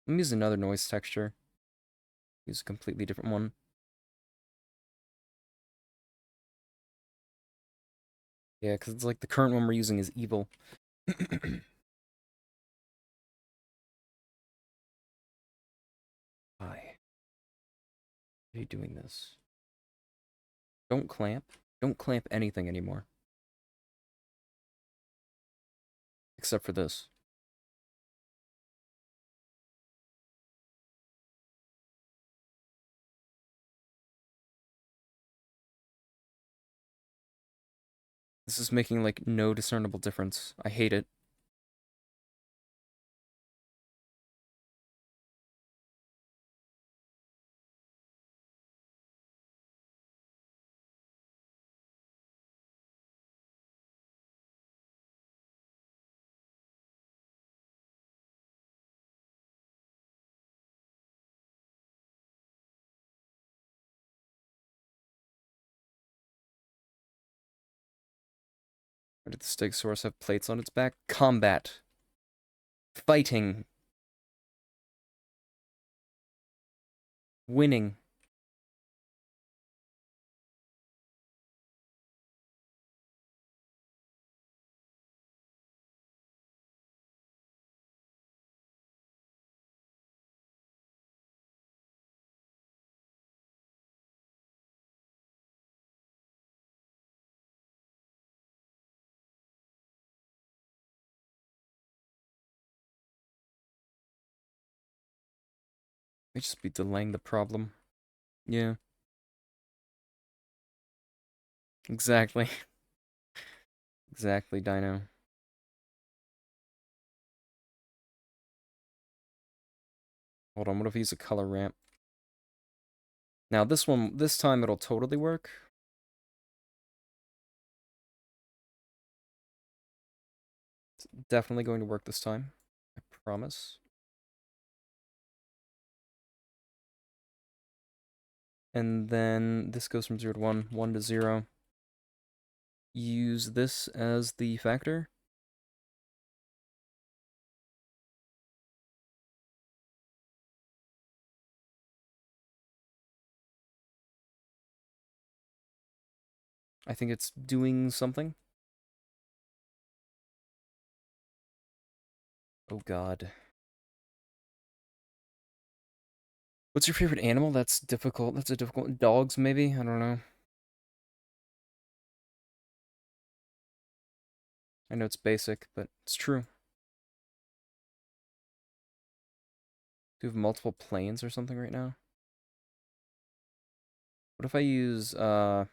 S1: Let me use another noise texture. Use a completely different one. Yeah, because it's like the current one we're using is evil. Why are you doing this? Don't clamp. Don't clamp anything anymore. Except for this. This is making, like, no discernible difference. I hate it. Why did the Stegosaurus have plates on its back? Combat. Fighting. Winning. May just be delaying the problem. Yeah. Exactly. Exactly, Dino. Hold on, what if I use a color ramp? Now this time it'll totally work. It's definitely going to work this time. I promise. And then this goes from 0 to 1, 1 to 0. Use this as the factor. I think it's doing something. Oh god. What's your favorite animal? That's difficult. That's a difficult... Dogs, maybe? I don't know. I know it's basic, but it's true. Do you have multiple planes or something right now? What if I use, they're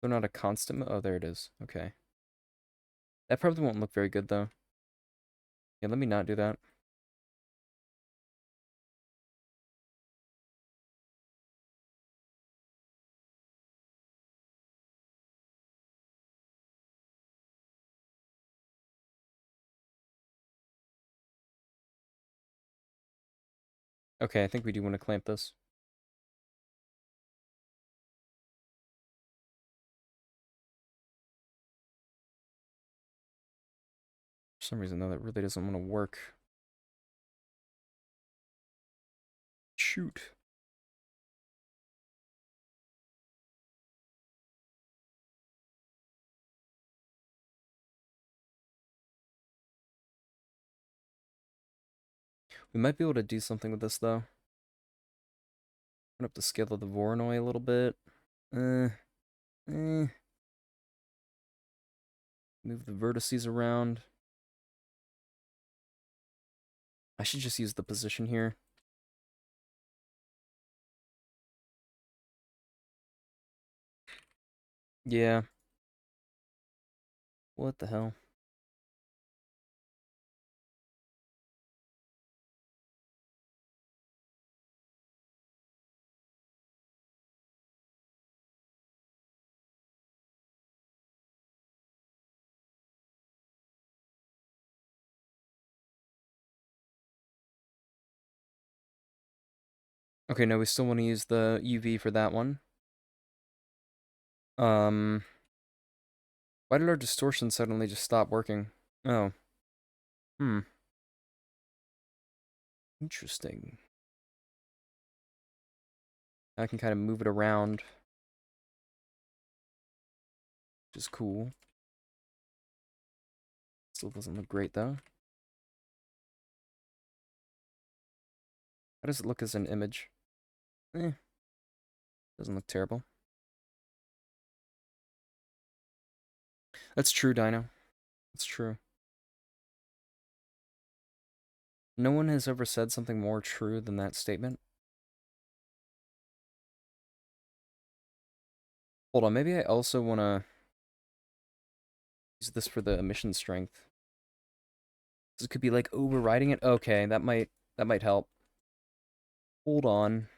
S1: not a constant... Oh, there it is. Okay. That probably won't look very good, though. Yeah, let me not do that. Okay, I think we do want to clamp this. For some reason, though, that really doesn't want to work. Shoot. We might be able to do something with this, though. Turn up the scale of the Voronoi a little bit. Eh. Move the vertices around. I should just use the position here. Yeah. What the hell? Okay, no, we still want to use the UV for that one. Why did our distortion suddenly just stop working? Oh. Hmm. Interesting. I can kind of move it around, which is cool. Still doesn't look great, though. How does it look as an image? Doesn't look terrible. That's true, Dino. That's true. No one has ever said something more true than that statement. Hold on, maybe I also want to use this for the emission strength. This could be like overriding it. Okay, that might help. Hold on.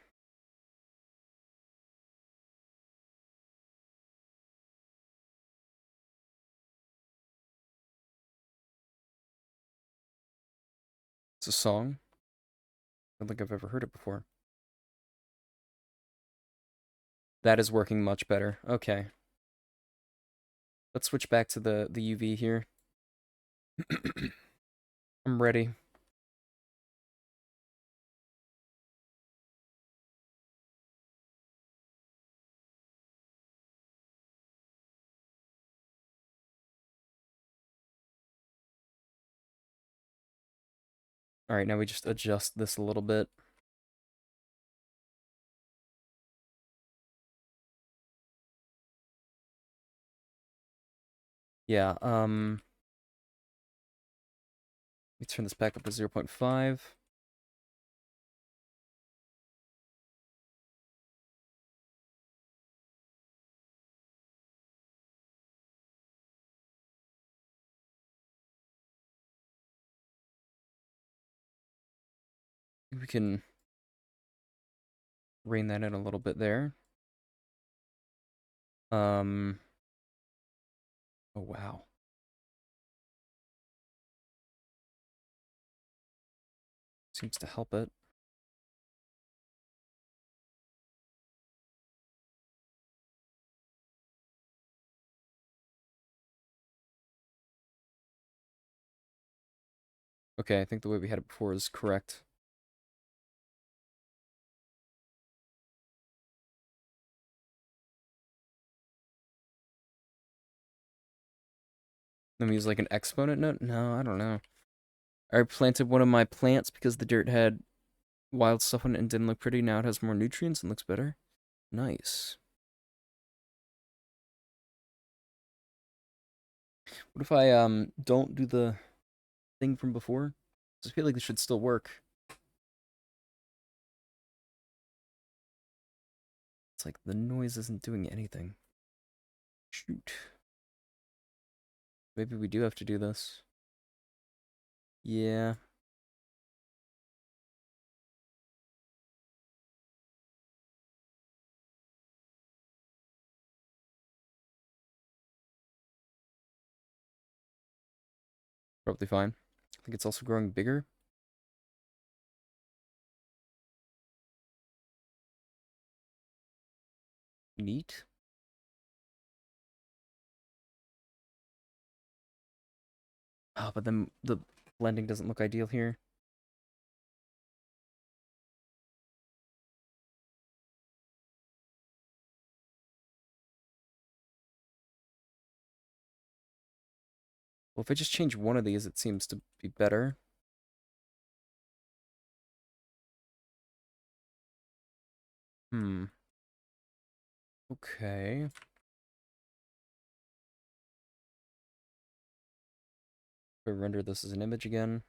S1: It's a song. I don't think I've ever heard it before. That is working much better. Okay. Let's switch back to the UV here. I'm ready. All right, now we just adjust this a little bit. Yeah, let me turn this back up to 0.5. We can rein that in a little bit there. Oh wow. Seems to help it. Okay, I think the way we had it before is correct. Let me use like an exponent note? No, I don't know. I planted one of my plants because the dirt had wild stuff on it and didn't look pretty. Now it has more nutrients and looks better. Nice. What if I don't do the thing from before? I feel like this should still work. It's like the noise isn't doing anything. Shoot. Maybe we do have to do this. Yeah. Probably fine. I think it's also growing bigger. Neat. Oh, but then the blending doesn't look ideal here. Well, if I just change one of these, it seems to be better. Hmm. Okay. If I render this as an image again.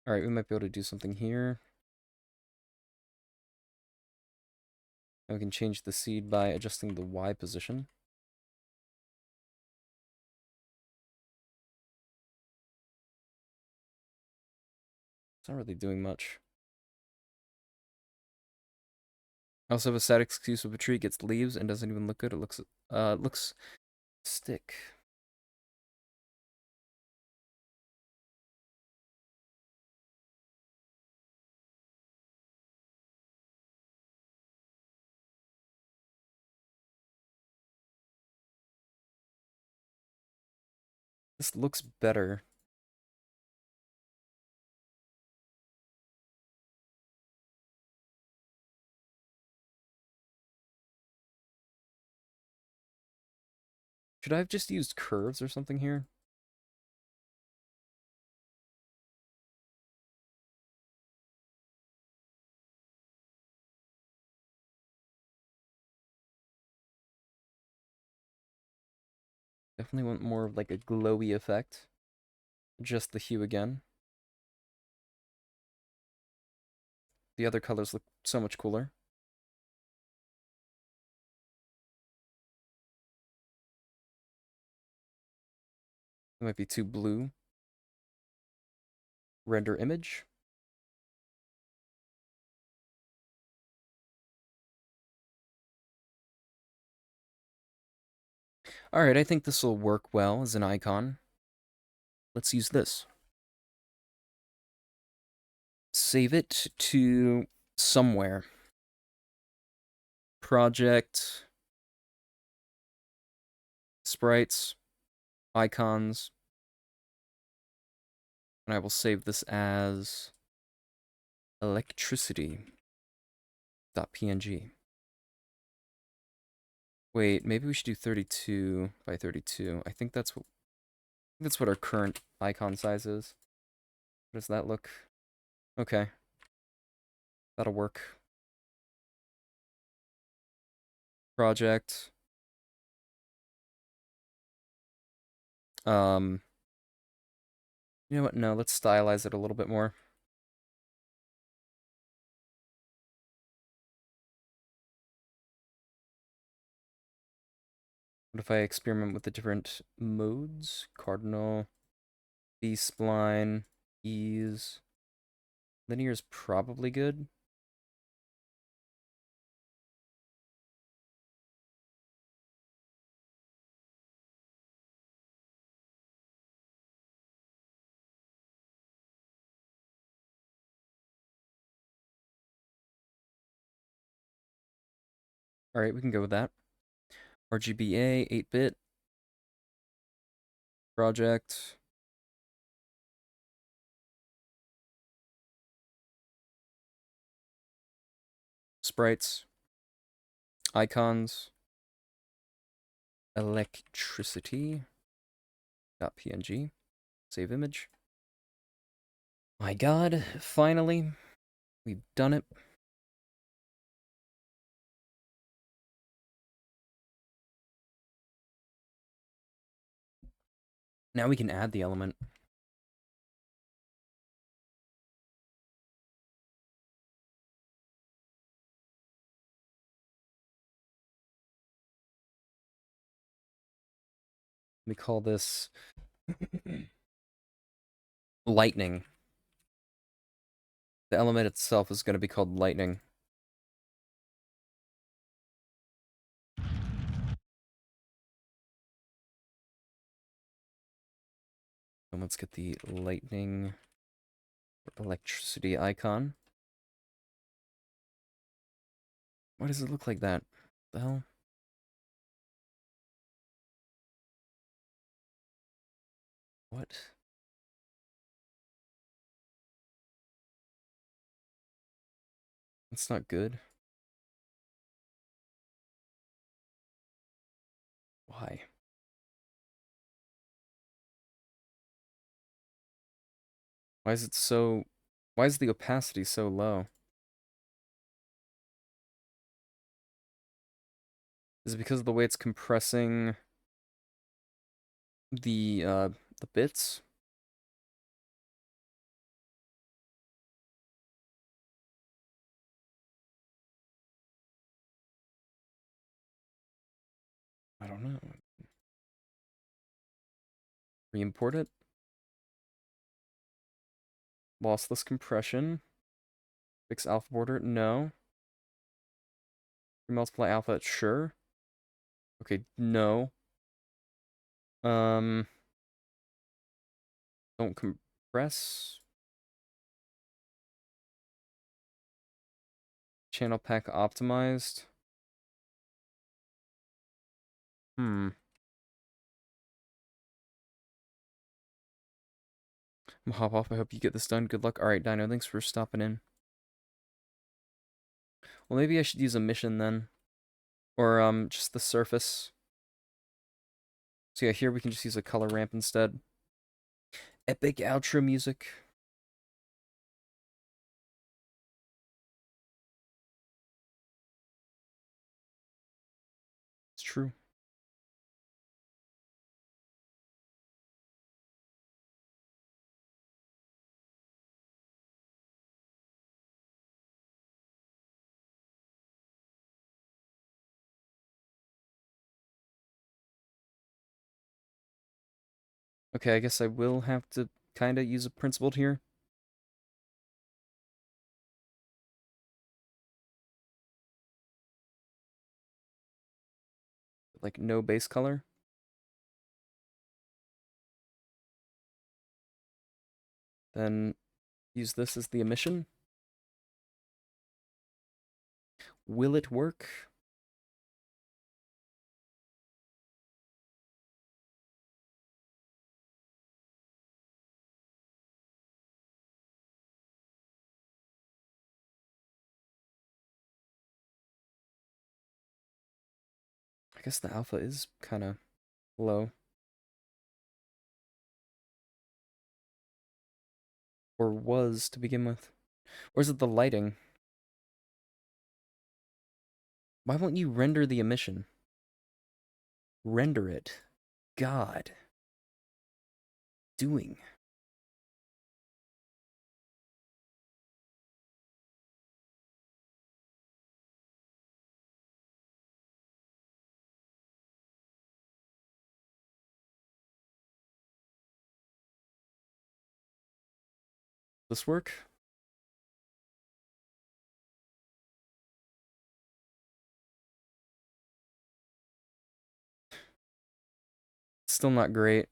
S1: Alright, we might be able to do something here. And we can change the seed by adjusting the Y position. It's not really doing much. I also have a sad excuse of a tree gets leaves and doesn't even look good. It looks stick. This looks better. Should I have just used curves or something here? Definitely want more of like a glowy effect. Adjust the hue again. The other colors look so much cooler. It might be too blue. Render image. Alright, I think this will work well as an icon. Let's use this. Save it to somewhere. Project, sprites, icons, and I will save this as electricity.png. Wait, maybe we should do 32 by 32. I think that's what our current icon size is. Does that look? Okay, that'll work. Project. Um, you know what? No, let's stylize it a little bit more. What if I experiment with the different modes? Cardinal, B-spline, ease. Linear is probably good. All right, we can go with that. RGBA, 8-bit. Project. Sprites. Icons. Electricity. .png. Save image. My god, finally. We've done it. Now we can add the element. We call this lightning. The element itself is going to be called lightning. And let's get the lightning or electricity icon. Why does it look like that? The hell? What? That's not good. Why? Why is it so... Why is the opacity so low? Is it because of the way it's compressing the bits? I don't know. Re-import it? Lossless compression. Fix alpha border? No. Multiply alpha? Sure. Okay, no. Um, don't compress. Channel pack optimized. I'm gonna hop off. I hope you get this done. Good luck. Alright, Dino, thanks for stopping in. Well, maybe I should use a mission then. Or, just the surface. So yeah, here we can just use a color ramp instead. Epic outro music. It's true. Okay, I guess I will have to kind of use a principled here. Like, no base color. Then use this as the emission. Will it work? I guess the alpha is kind of low. Or was to begin with. Or is it the lighting? Why won't you render the emission? Render it. God. Doing. This work? Still not great.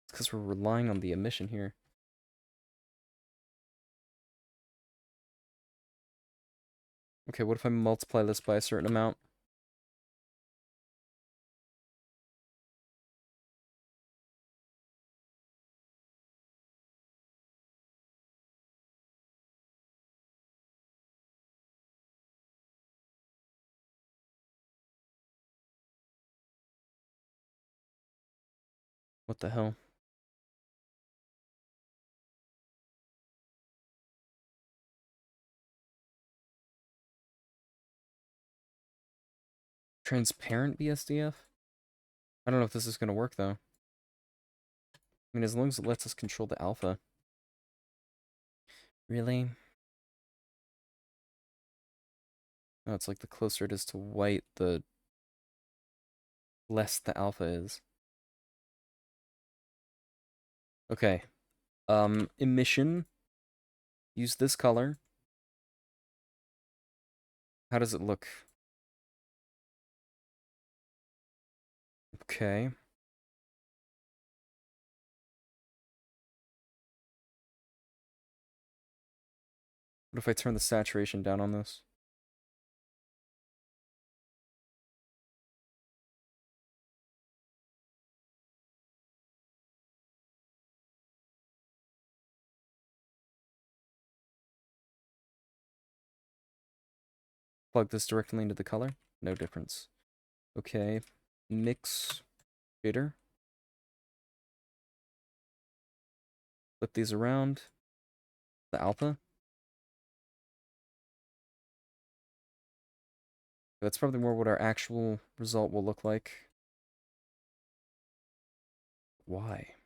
S1: It's because we're relying on the emission here. Okay, what if I multiply this by a certain amount? What the hell? Transparent BSDF? I don't know if this is going to work, though. I mean, as long as it lets us control the alpha. Really? Oh, it's like the closer it is to white, the less the alpha is. Okay. Emission. Use this color. How does it look? Okay. What if I turn the saturation down on this? Plug this directly into the color. No difference. Okay. Mix shader. Flip these around. The alpha. That's probably more what our actual result will look like. Why?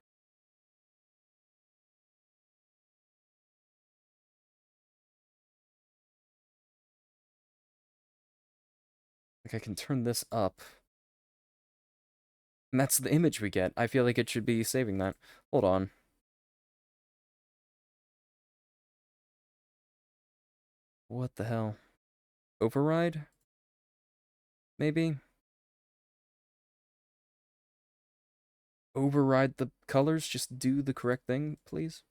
S1: Like, I can turn this up. And that's the image we get. I feel like it should be saving that. Hold on. What the hell? Override? Maybe? Override the colors? Just do the correct thing, please?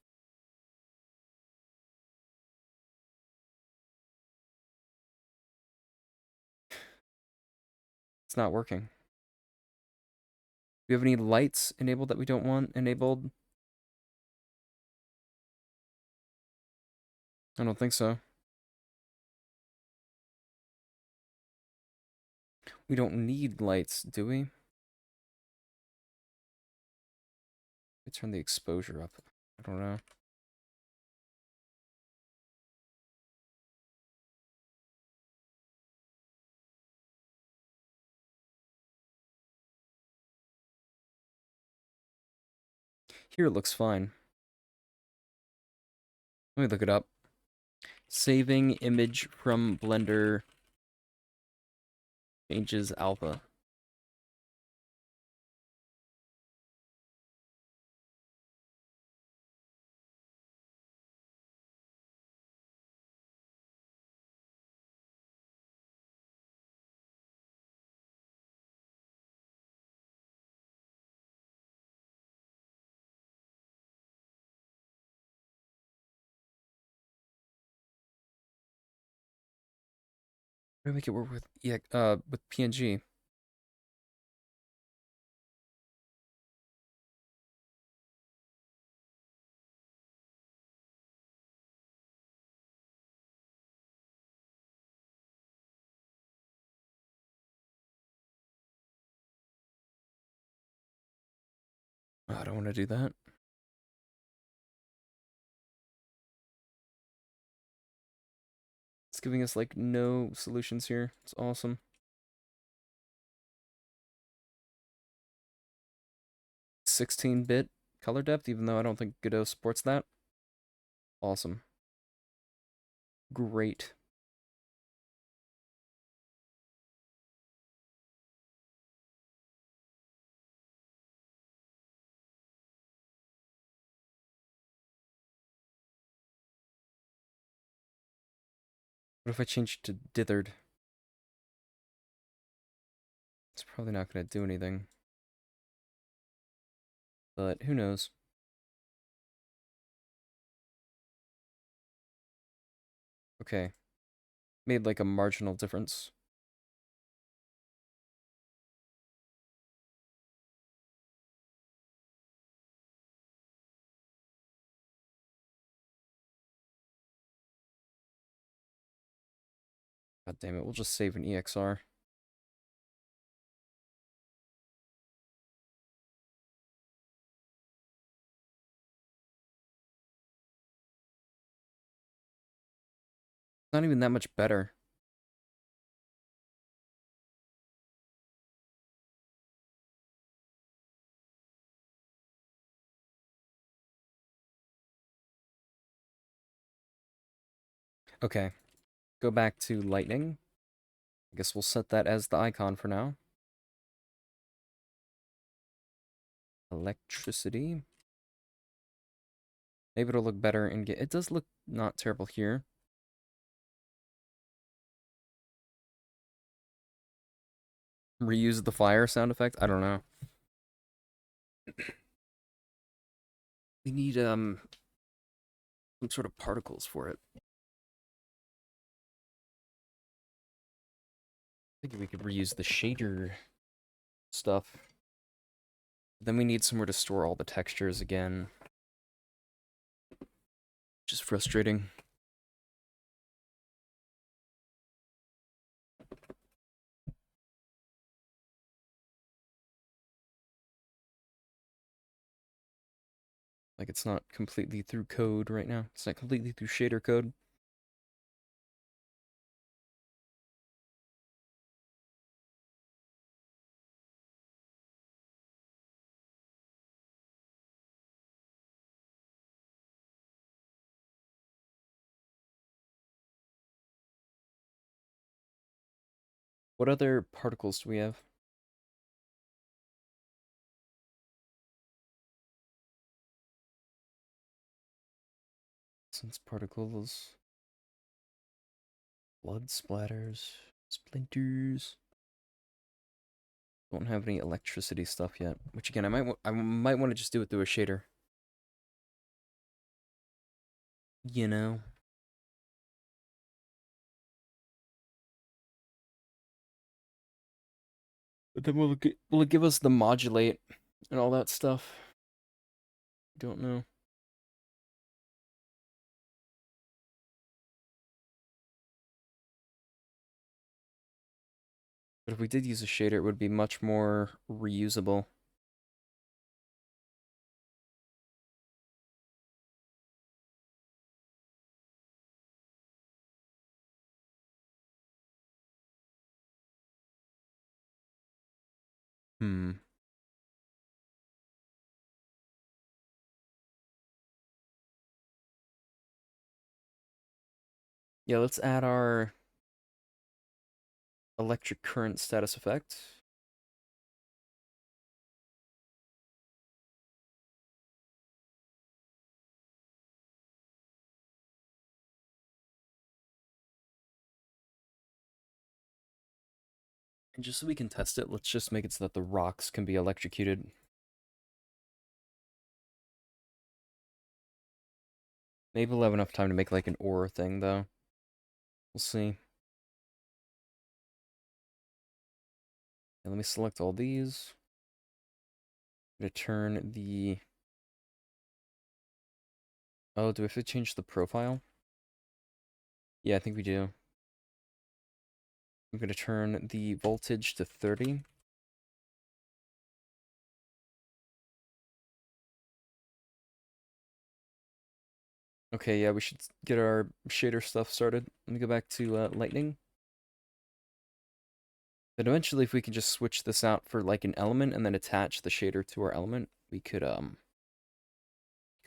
S1: It's not working. Do you have any lights enabled that we don't want enabled? I don't think so. We don't need lights, do we? We turn the exposure up. I don't know. Here it looks fine. Let me look it up. Saving image from Blender changes alpha. How do I make it work with PNG? Oh, I don't want to do that. It's giving us like no solutions here. It's awesome. 16-bit color depth, even though I don't think Godot supports that. Awesome. Great. What if I change to dithered? It's probably not going to do anything. But who knows? Okay. Made like a marginal difference. God damn it, we'll just save an EXR. Not even that much better. Okay. Go back to lightning. I guess we'll set that as the icon for now. Electricity. Maybe it'll look better and get. It does look not terrible here. Reuse the fire sound effect? I don't know. We need some sort of particles for it. I think we could reuse the shader stuff. Then we need somewhere to store all the textures again. Which is frustrating. Like, it's not completely through code right now. It's not completely through shader code. What other particles do we have? Since particles. Blood splatters. Splinters. Don't have any electricity stuff yet. Which again, I might want to just do it through a shader. You know. But then will it give us the modulate and all that stuff? Don't know. But if we did use a shader, it would be much more reusable. Hmm. Yeah, let's add our electric current status effect. And just so we can test it, let's just make it so that the rocks can be electrocuted. Maybe we'll have enough time to make like an ore thing, though. We'll see. And let me select all these. I'm gonna turn the... Oh, do we have to change the profile? Yeah, I think we do. I'm gonna turn the voltage to 30. Okay, yeah, we should get our shader stuff started. Let me go back to lightning. But eventually, if we can just switch this out for like an element and then attach the shader to our element, we could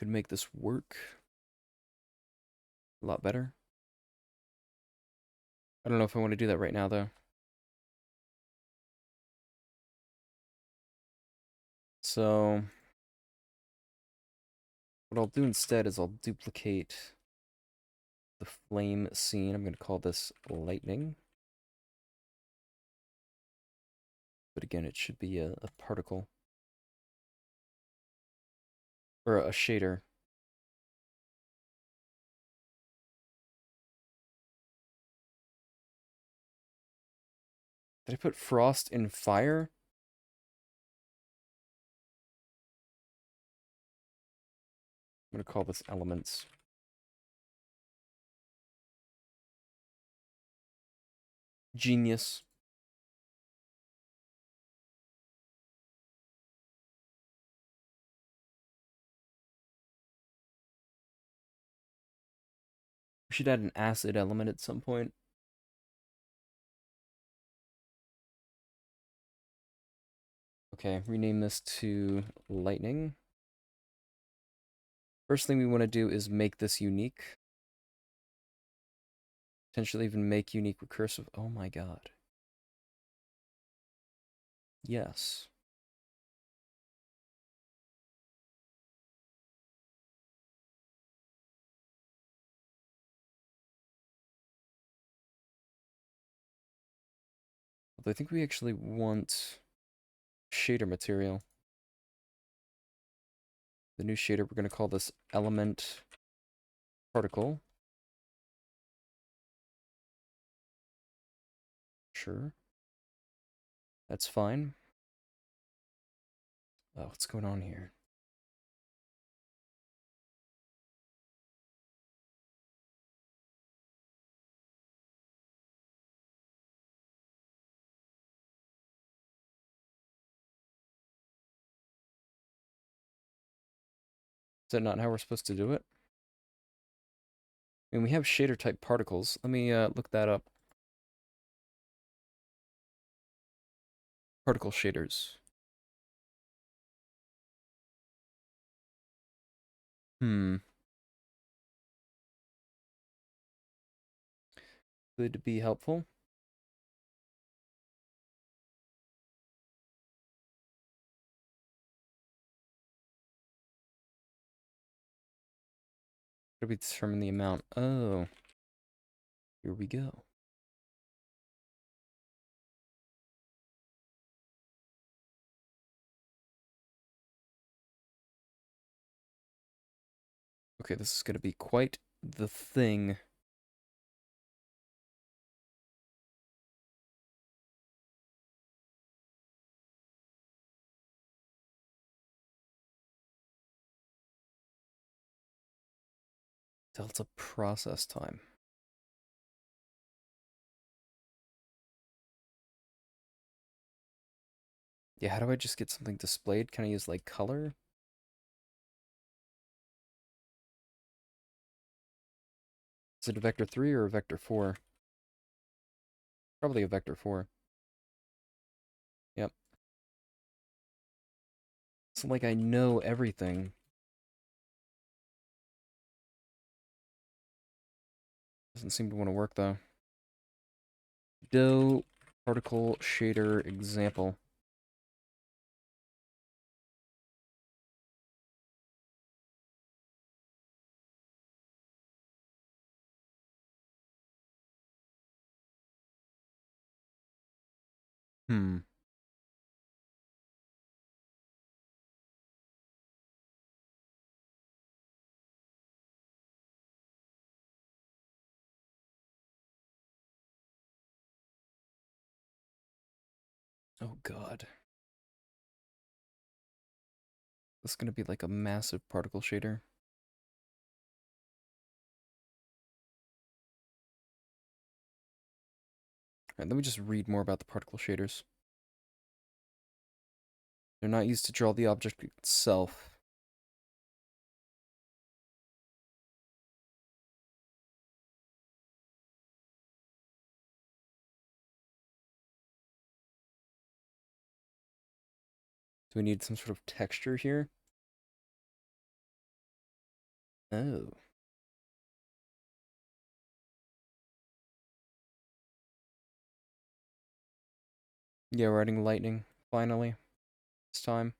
S1: make this work a lot better. I don't know if I want to do that right now though. So what I'll do instead is I'll duplicate the flame scene. I'm going to call this lightning. But again, it should be a particle. Or a shader. Did I put frost in fire? I'm going to call this elements. Genius. We should add an acid element at some point. Okay, rename this to lightning. First thing we want to do is make this unique. Potentially even make unique recursive. Oh my god. Yes. Although I think we actually want shader material. The new shader, we're going to call this element particle. Sure. That's fine. Oh, what's going on here? Is that not how we're supposed to do it? I mean, we have shader type particles. Let me look that up. Particle shaders. Hmm. Could be helpful. How do we determine the amount? Oh, here we go. Okay, this is going to be quite the thing. Delta process time. Yeah, how do I just get something displayed? Can I use, like, color? Is it a vector 3 or a vector 4? Probably a vector 4. Yep. It's like I know everything. Doesn't seem to want to work, though. Do particle shader example. Hmm. Oh, God. This is going to be like a massive particle shader. Alright, let me just read more about the particle shaders. They're not used to draw the object itself. Do we need some sort of texture here? Oh. Yeah, we're adding lightning, finally. This time.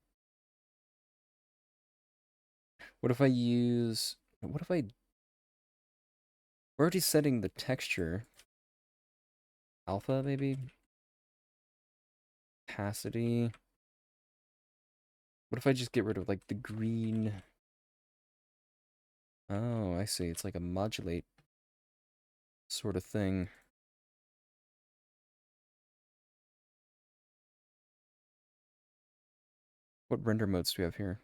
S1: What if I use... What if I... We're already setting the texture. Alpha, maybe? Opacity. What if I just get rid of, like, the green... Oh, I see. It's like a modulate sort of thing. What render modes do we have here?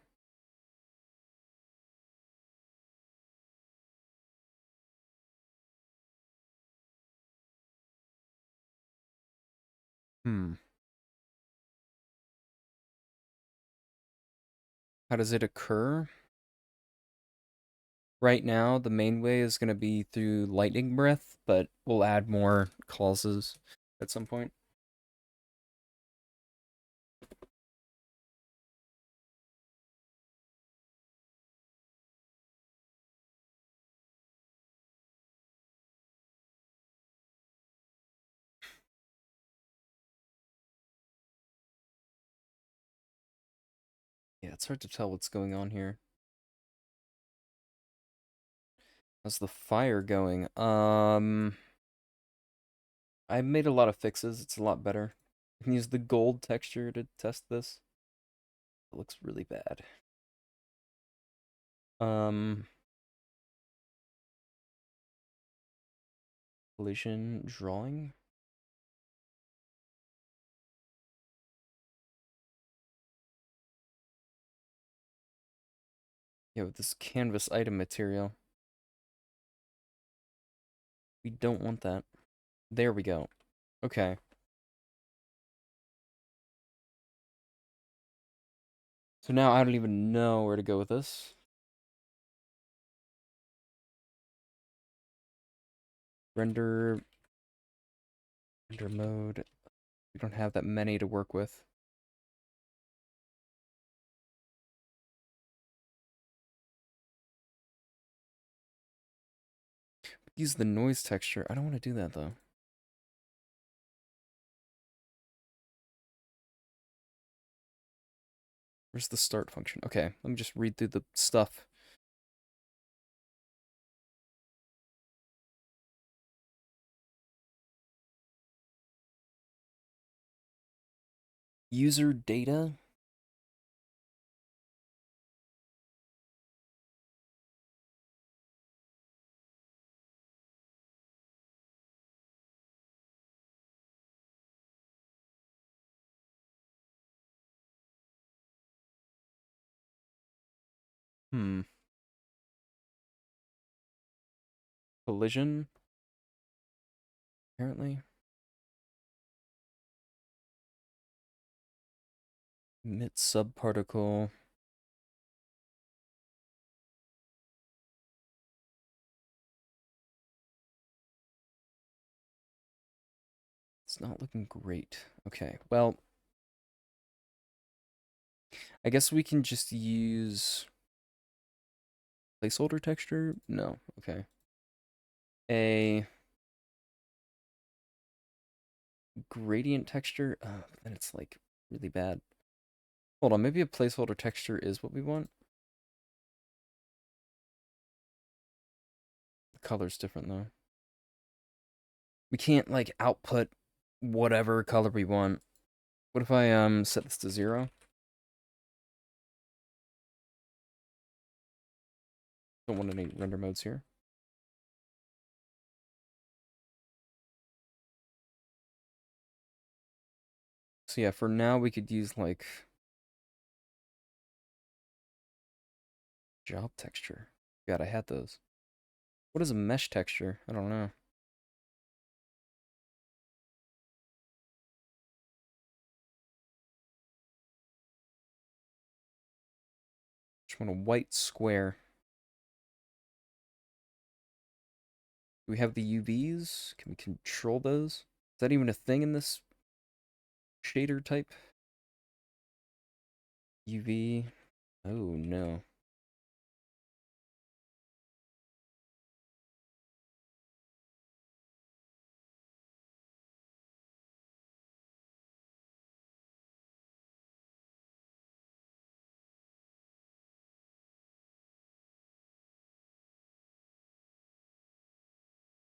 S1: How does it occur? Right now, the main way is going to be through lightning breath, but we'll add more clauses at some point. Yeah, it's hard to tell what's going on here. How's the fire going? I made a lot of fixes. It's a lot better. I can use the gold texture to test this. It looks really bad. Um, collision drawing. Yeah, with this canvas item material. We don't want that. There we go. Okay. So now I don't even know where to go with this. Render mode. We don't have that many to work with. Use the noise texture. I don't want to do that though. Where's the start function? Okay, let me just read through the stuff. User data. Collision. Apparently. Emit subparticle. It's not looking great. Okay, well, I guess we can just use placeholder texture? No, okay. A gradient texture? Then it's like really bad. Hold on, maybe a placeholder texture is what we want? The color's different though. We can't like output whatever color we want. What if I set this to 0? Don't want any render modes here. So yeah, for now we could use like job texture. God, I had those. What is a mesh texture? I don't know. Just want a white square. Do we have the UVs? Can we control those? Is that even a thing in this shader type? UV. Oh no.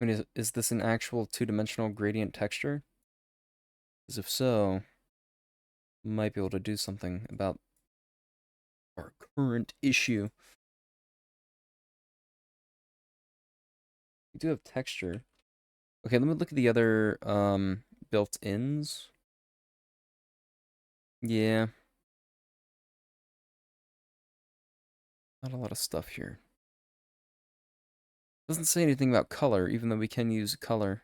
S1: I mean, is this an actual two-dimensional gradient texture? Because if so, might be able to do something about our current issue. We do have texture. Okay, let me look at the other built-ins. Yeah, not a lot of stuff here. Doesn't say anything about color, even though we can use color.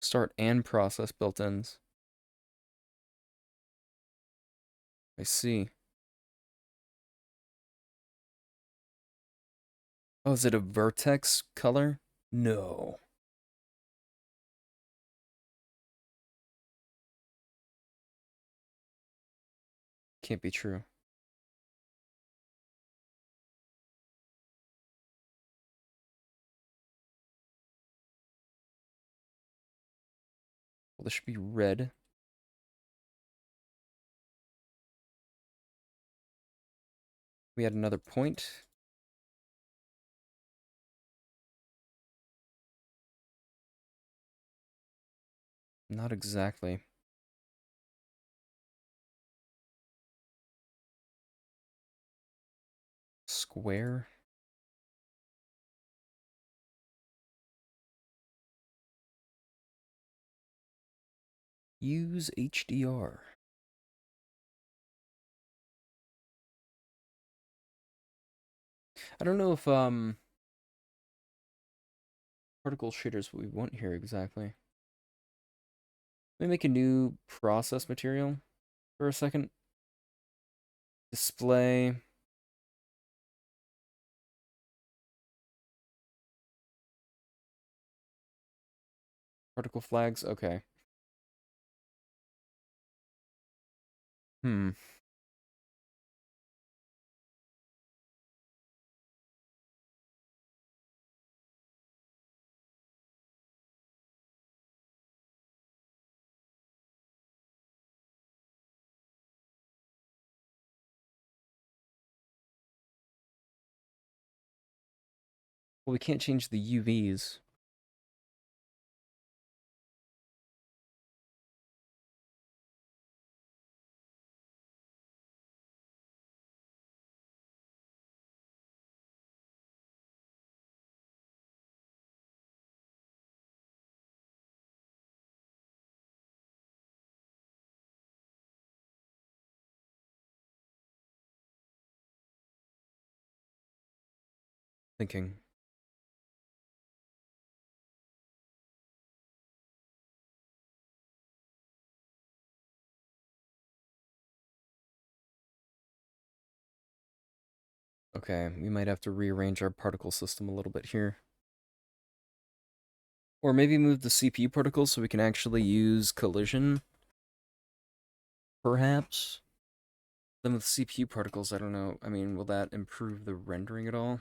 S1: Start and process built-ins. I see. Oh, is it a vertex color? No. Can't be true. Well, this should be red. We had another point. Not exactly. Square. Use HDR. I don't know if particle shaders what we want here exactly. Let me make a new process material for a second. Display. Particle flags. Okay. Hmm. Well, we can't change the UVs. Thinking. Okay, we might have to rearrange our particle system a little bit here. Or maybe move the CPU particles so we can actually use collision. Perhaps. Then with CPU particles, I don't know. I mean, will that improve the rendering at all?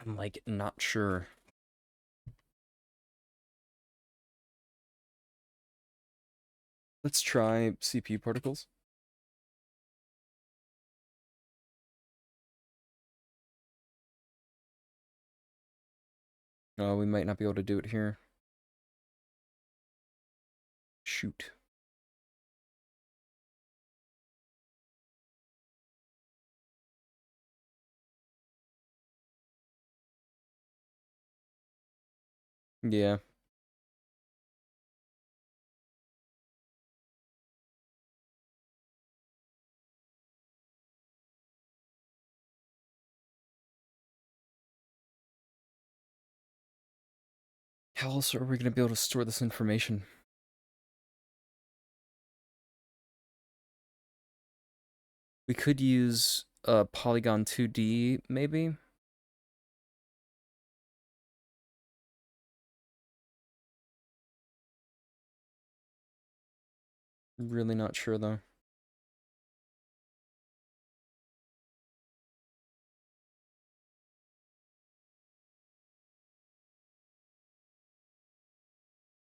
S1: I'm like not sure. Let's try CPU particles. Oh, we might not be able to do it here. Shoot. Yeah. How else are we going to be able to store this information? We could use Polygon 2D, maybe? Really not sure though.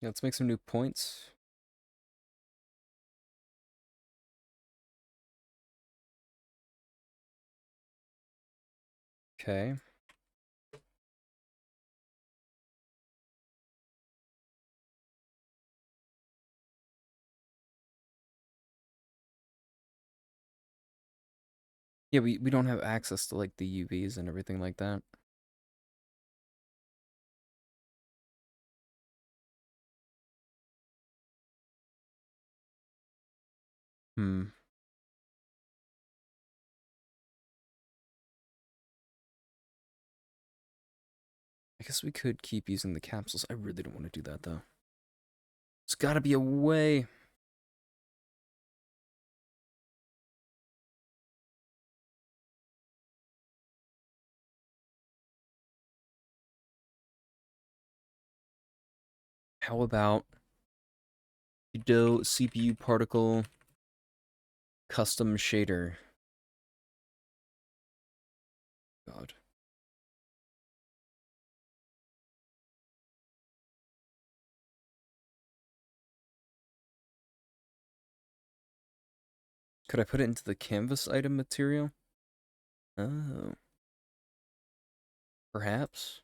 S1: Yeah, let's make some new points. Okay. Yeah, we don't have access to like the UVs and everything like that. Hmm. I guess we could keep using the capsules. I really don't want to do that though. There's gotta be a way. How about you do CPU particle custom shader? God. Could I put it into the canvas item material? Oh, perhaps.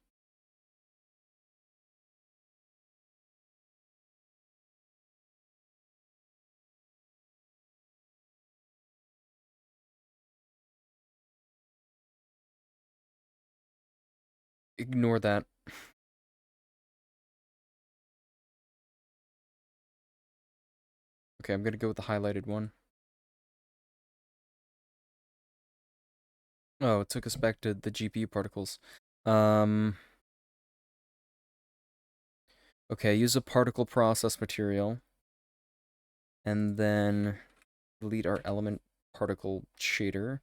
S1: Ignore that. Okay, I'm gonna go with the highlighted one. Oh, it took us back to the GPU particles. Um, okay, use a particle process material. And then delete our element particle shader.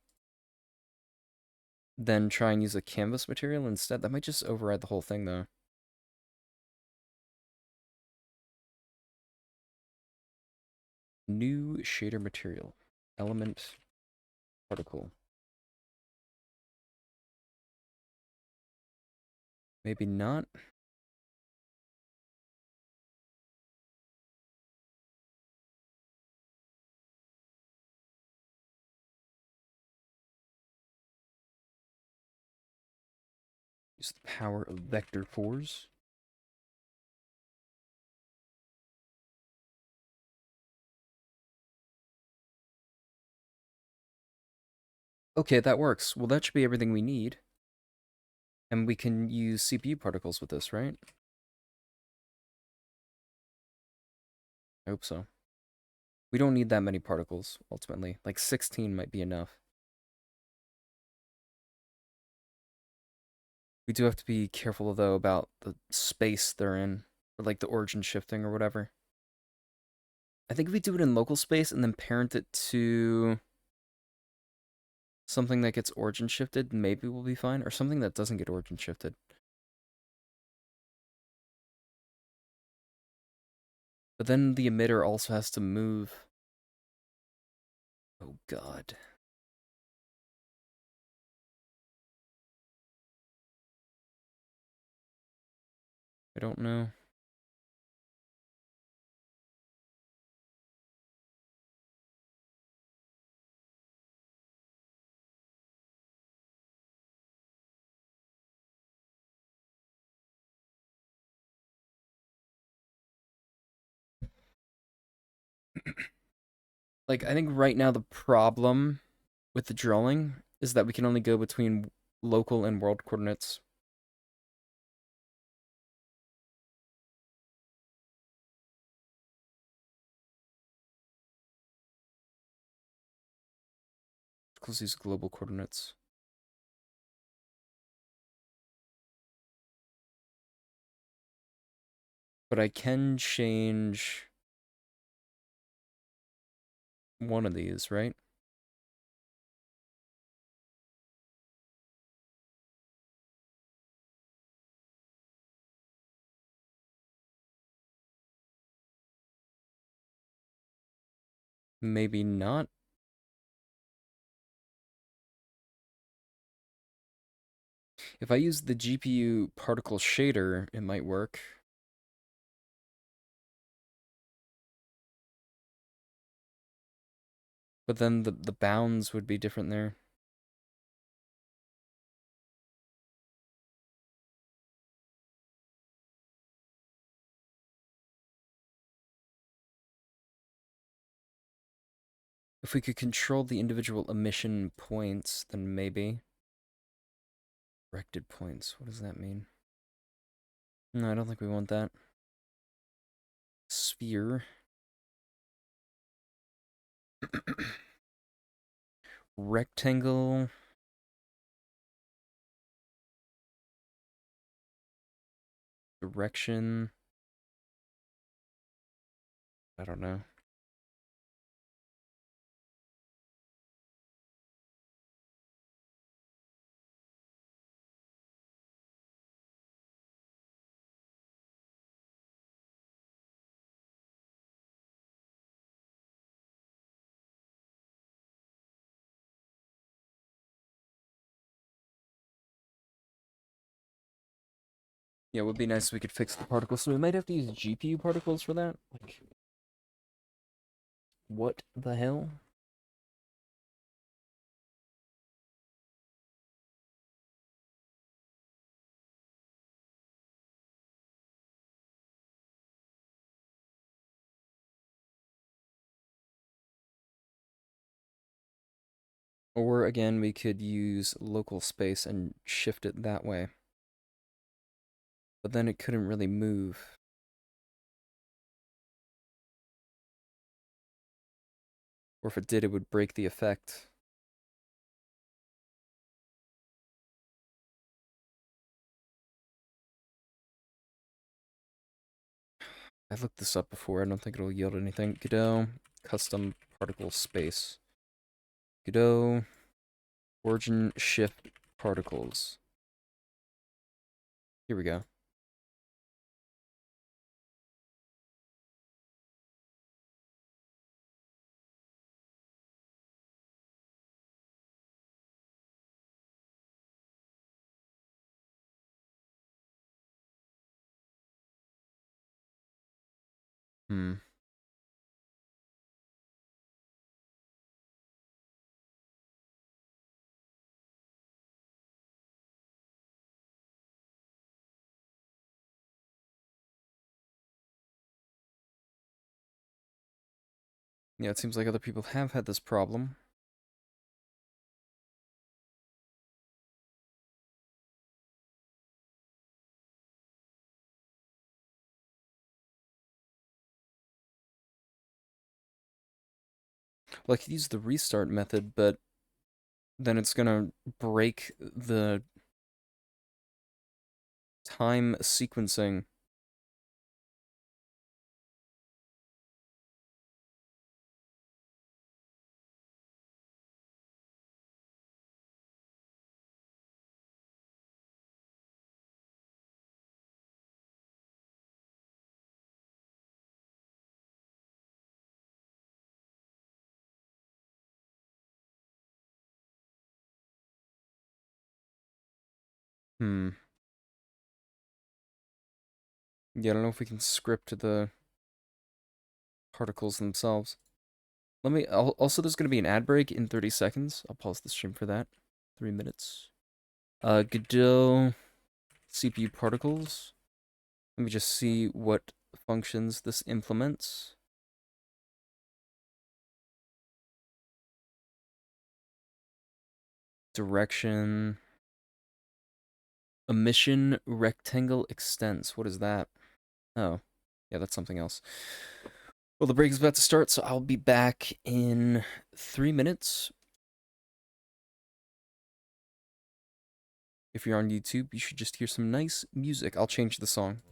S1: Then try and use a canvas material instead. That might just override the whole thing, though. New shader material. Element particle. Maybe not. Use the power of vector 4s. Okay, that works. Well, that should be everything we need. And we can use CPU particles with this, right? I hope so. We don't need that many particles, ultimately. Like 16 might be enough. We do have to be careful, though, about the space they're in. Or like the origin shifting or whatever. I think if we do it in local space and then parent it to something that gets origin shifted, maybe we'll be fine. Or something that doesn't get origin shifted. But then the emitter also has to move. Oh god. I don't know. Like, I think right now the problem with the drawing is that we can only go between local and world coordinates. Because these global coordinates. But I can change one of these, right? Maybe not. If I use the GPU particle shader, it might work. But then the bounds would be different there. If we could control the individual emission points, then maybe. Directed points, what does that mean? No, I don't think we want that. Sphere. Rectangle. Direction. I don't know. Yeah, it would be nice if we could fix the particles, so we might have to use GPU particles for that. Like, what the hell? Or again, we could use local space and shift it that way. But then it couldn't really move. Or if it did, it would break the effect. I looked this up before, I don't think it'll yield anything. Godot, custom particle space. Godot, origin shift particles. Here we go. Hmm. Yeah, it seems like other people have had this problem. Well, I could use the restart method, but then it's gonna break the time sequencing. Hmm. Yeah, I don't know if we can script the particles themselves. Also, there's gonna be an ad break in 30 seconds. I'll pause the stream for that. 3 minutes. Godot CPU particles. Let me just see what functions this implements. Direction. Emission rectangle extents. What is that? Oh, yeah, that's something else. Well, the break is about to start, so I'll be back in 3 minutes. If you're on YouTube, you should just hear some nice music. I'll change the song.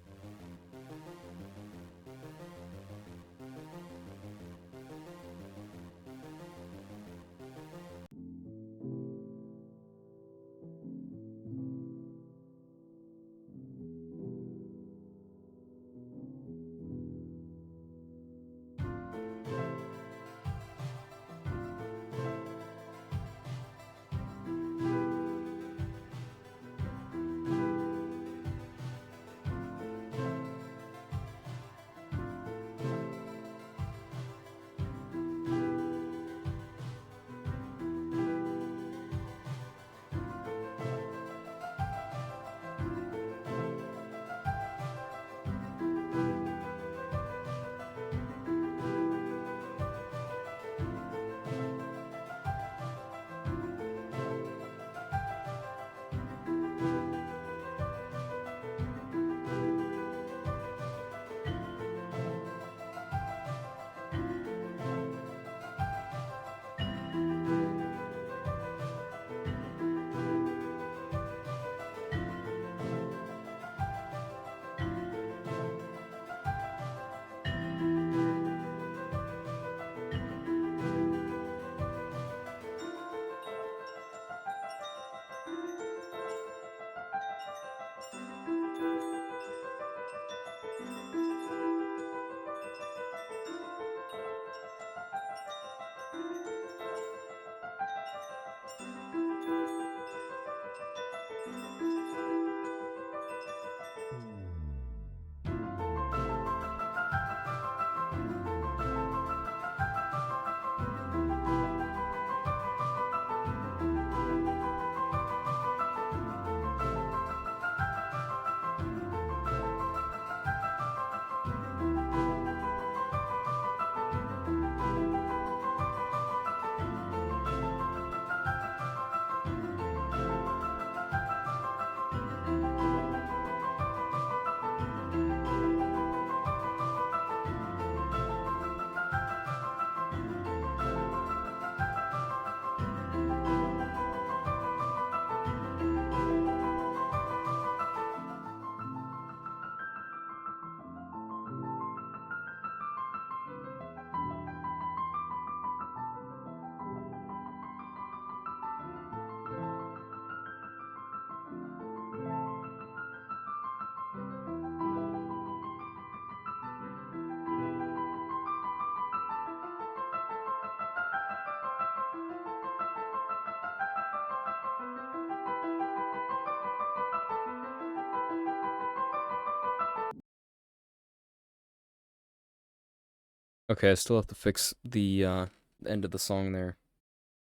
S1: Okay, I still have to fix the end of the song there.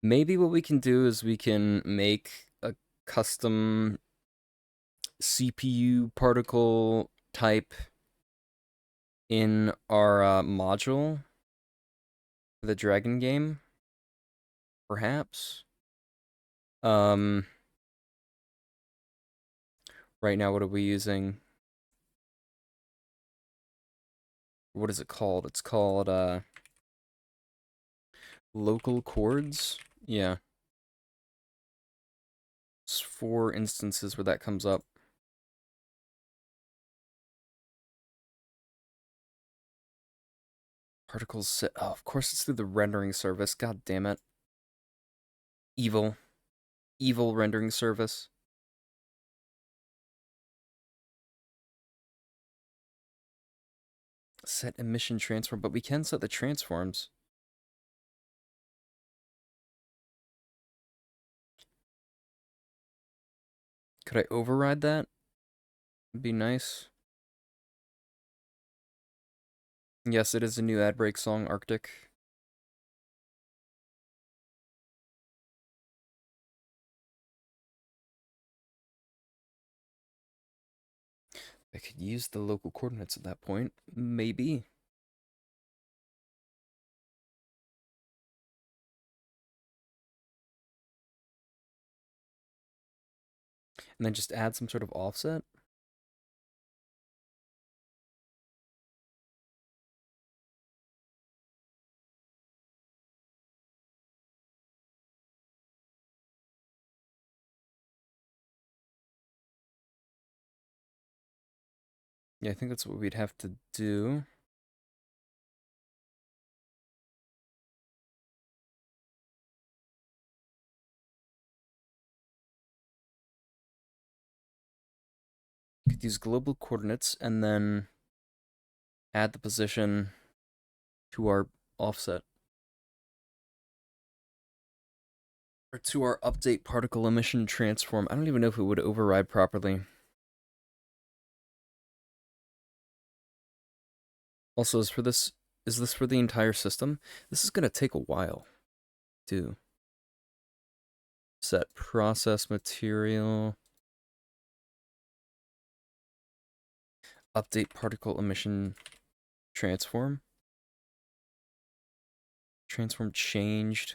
S1: Maybe what we can do is we can make a custom CPU particle type in our module for the dragon game, perhaps. Um, right now, what are we using? What is it called? It's called local chords. Yeah, it's 4 instances where that comes up. Particles set. Oh, of course it's through the rendering service. God damn it. Evil. Evil rendering service. Set emission transform, but we can set the transforms. Could I override that? It'd be nice. Yes, it is a new ad break song, Arctic. I could use the local coordinates at that point. Maybe. And then just add some sort of offset. Yeah, I think that's what we'd have to do. Could use global coordinates and then add the position to our offset. Or to our update particle emission transform. I don't even know if it would override properly. Also, is this for the entire system? This is gonna take a while. Do set process material. Update particle emission transform. Transform changed.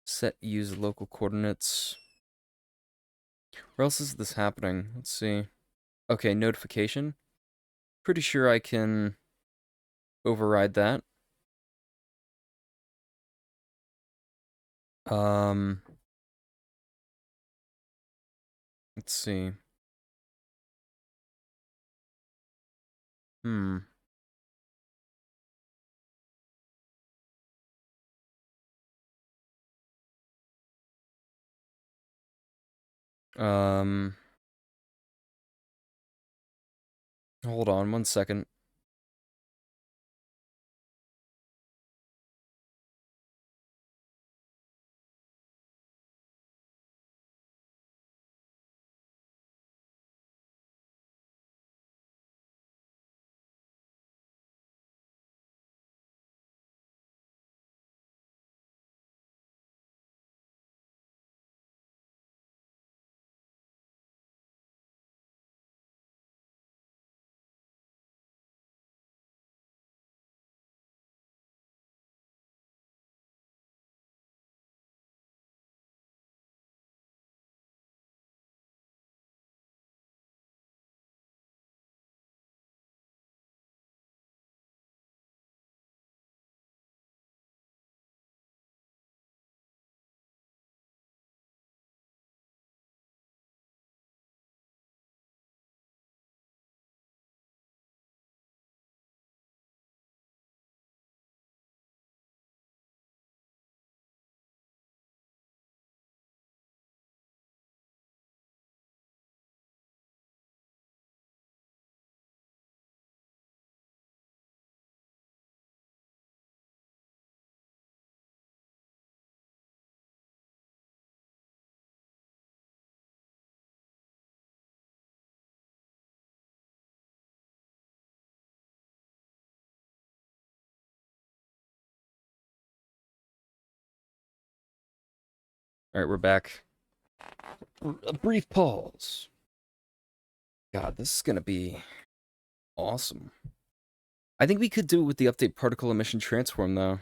S1: Set use local coordinates. Where else is this happening? Let's see. Okay, notification. Pretty sure I can override that. Um, let's see. Hmm. Um, hold on 1 second. All right, we're back. A brief pause. God, this is gonna be awesome. I think we could do it with the update particle emission transform, though.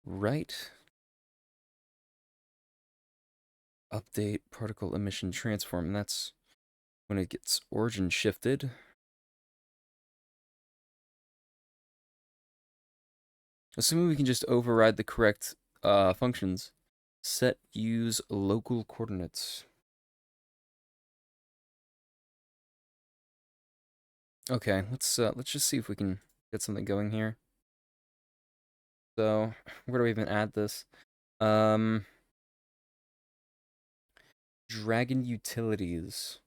S1: Right. Update particle emission transform. And that's when it gets origin shifted. Assuming we can just override the correct functions. Set use local coordinates. Okay, let's just see if we can get something going here. So, where do we even add this? Dragon utilities.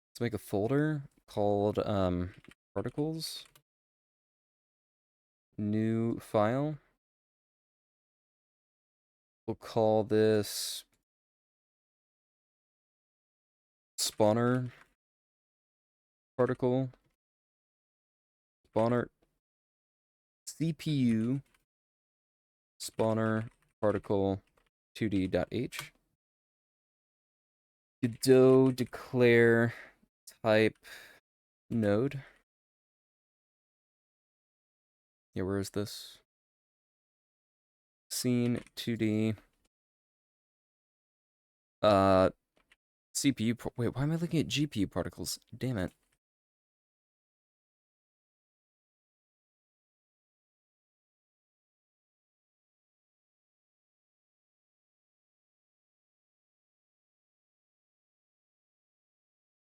S1: Let's make a folder called particles. New file. We'll call this spawner particle. Spawner CPU spawner particle 2d.h. Godot declare type node. Yeah, where is this? Scene 2D. CPU. Wait, why am I looking at GPU particles? Damn it.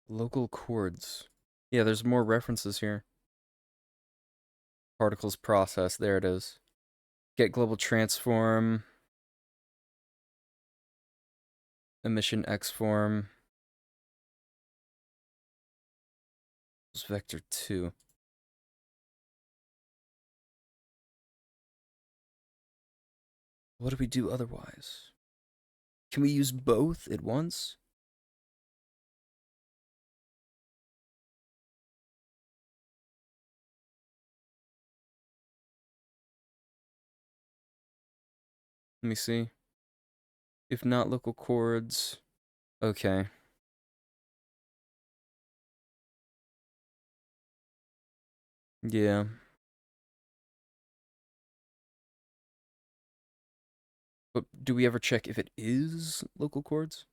S1: Local chords. Yeah, there's more references here. Particles process. There it is. Get global transform. Emission X form. Vector 2. What do we do otherwise? Can we use both at once? Let me see. If not local chords. Okay. Yeah. But do we ever check if it is local chords?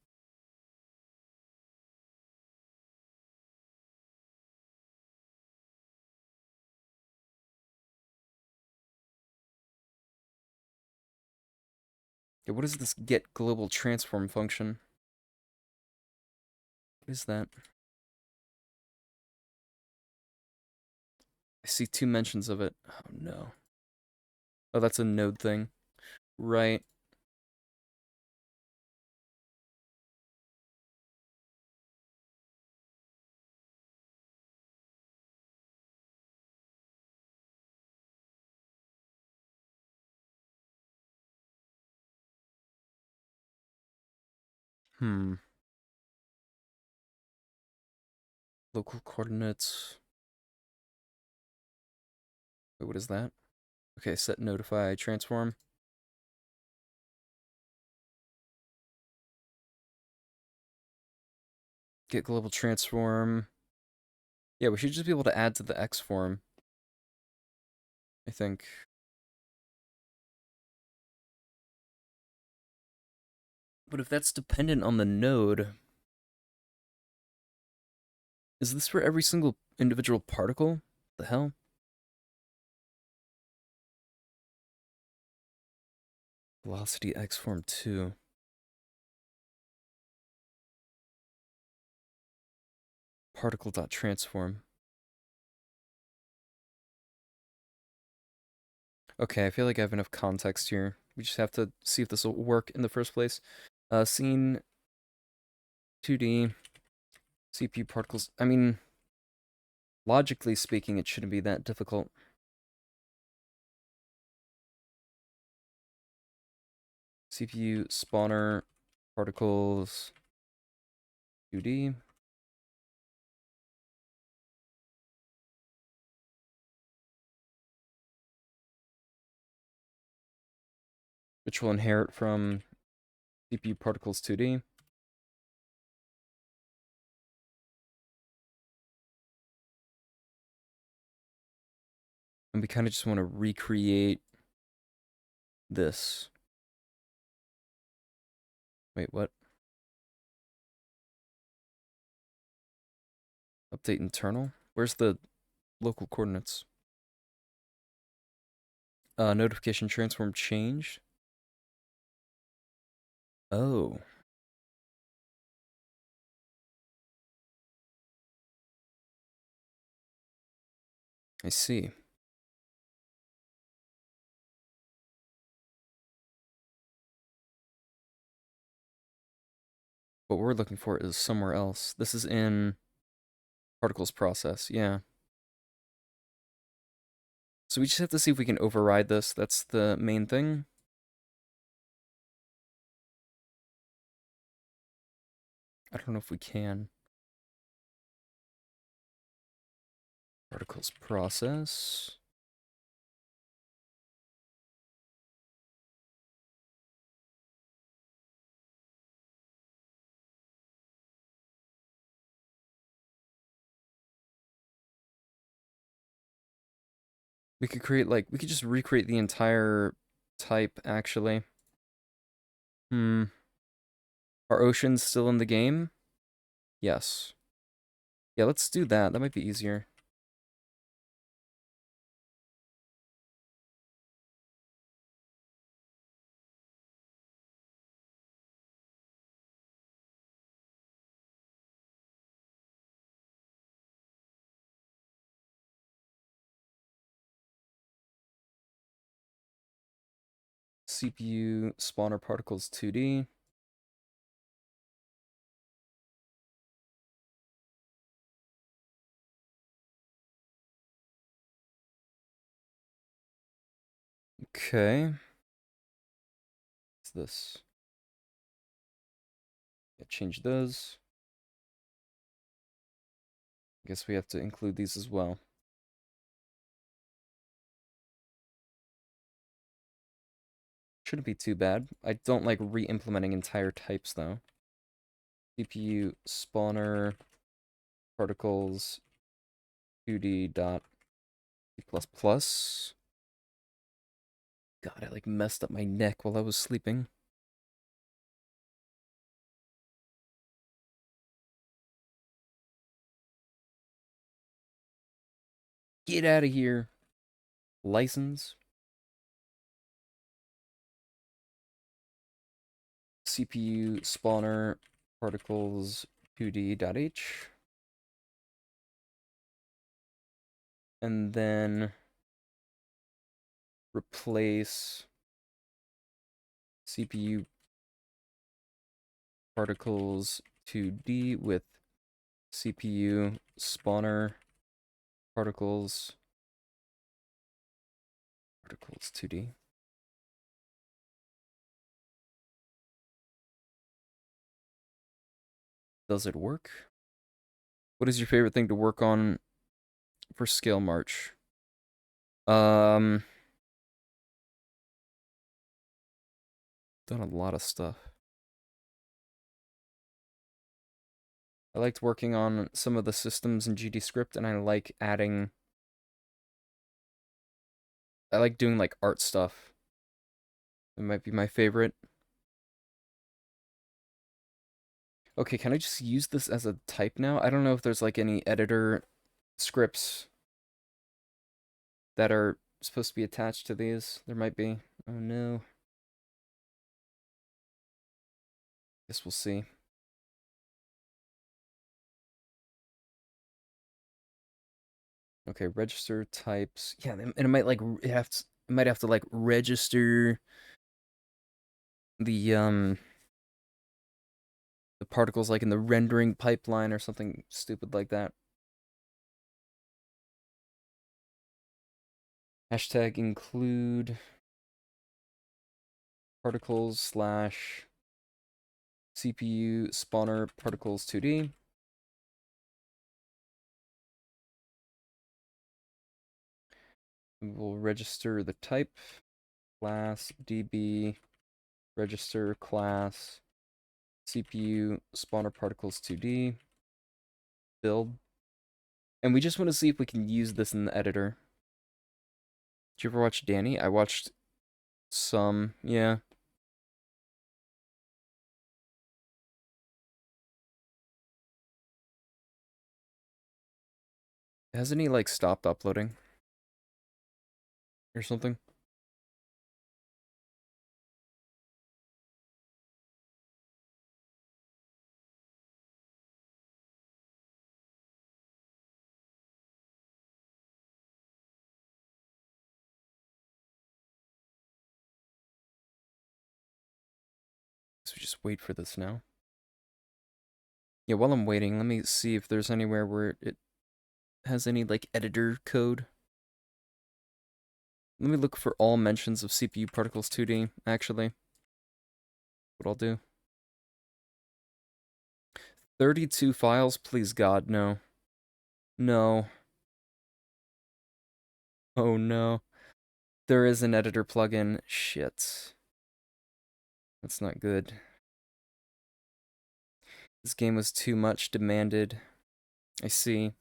S1: Yeah, what is this get global transform function? What is that? I see 2 mentions of it. Oh no. Oh, that's a node thing. Right. Local coordinates. Wait, what is that? Okay, set notify transform. Get global transform. Yeah, we should just be able to add to the X form, I think. But if that's dependent on the node, is this for every single individual particle? The hell? Velocity X form 2. Particle.transform. Okay, I feel like I have enough context here. We just have to see if this will work in the first place. Scene 2D CPU particles. I mean, logically speaking, it shouldn't be that difficult. CPU spawner particles 2D. which will inherit from CPU particles 2D. And we kind of just want to recreate this. Wait, what? Update internal? Where's the local coordinates? Notification transform changed. Oh. I see. What we're looking for is somewhere else. This is in particles process, yeah. So we just have to see if we can override this. That's the main thing. I don't know if we can. Particles process. We could create, like, we could just recreate the entire type, actually. Are oceans still in the game? Yes. Yeah, let's do that. That might be easier. CPU spawner particles 2D. Okay. What's this? Yeah, change those. I guess we have to include these as well. Shouldn't be too bad. I don't like re-implementing entire types, though. CPU spawner particles 2D dot C++. God, I like messed up my neck while I was sleeping. Get out of here. License. CPU spawner particles 2D.h. And then replace CPU particles 2D with CPU spawner particles 2D. Does it work? What is your favorite thing to work on for Scalemarch? Done a lot of stuff. I liked working on some of the systems in GDScript, and I like doing like art stuff. It might be my favorite. Okay, can I just use this as a type now? I don't know if there's like any editor scripts that are supposed to be attached to these. There might be. Oh no. Guess we'll see. Okay, register types. Yeah, and it might like it might have to like register the particles like in the rendering pipeline or something stupid like that. Hashtag include particles slash CPU spawner particles 2D. We will register the type class db register class, CPU spawner particles 2D, build. And we just want to see if we can use this in the editor. Did you ever watch Danny? I watched some, yeah. Hasn't he, like, stopped uploading? Or something? So we just wait for this now. Yeah, while I'm waiting, let me see if there's anywhere where it has any, like, editor code. Let me look for all mentions of CPU particles 2D, actually. What I'll do. 32 files? Please God, no. No. Oh no. There is an editor plugin. Shit. That's not good. This game was too much demanded. I see.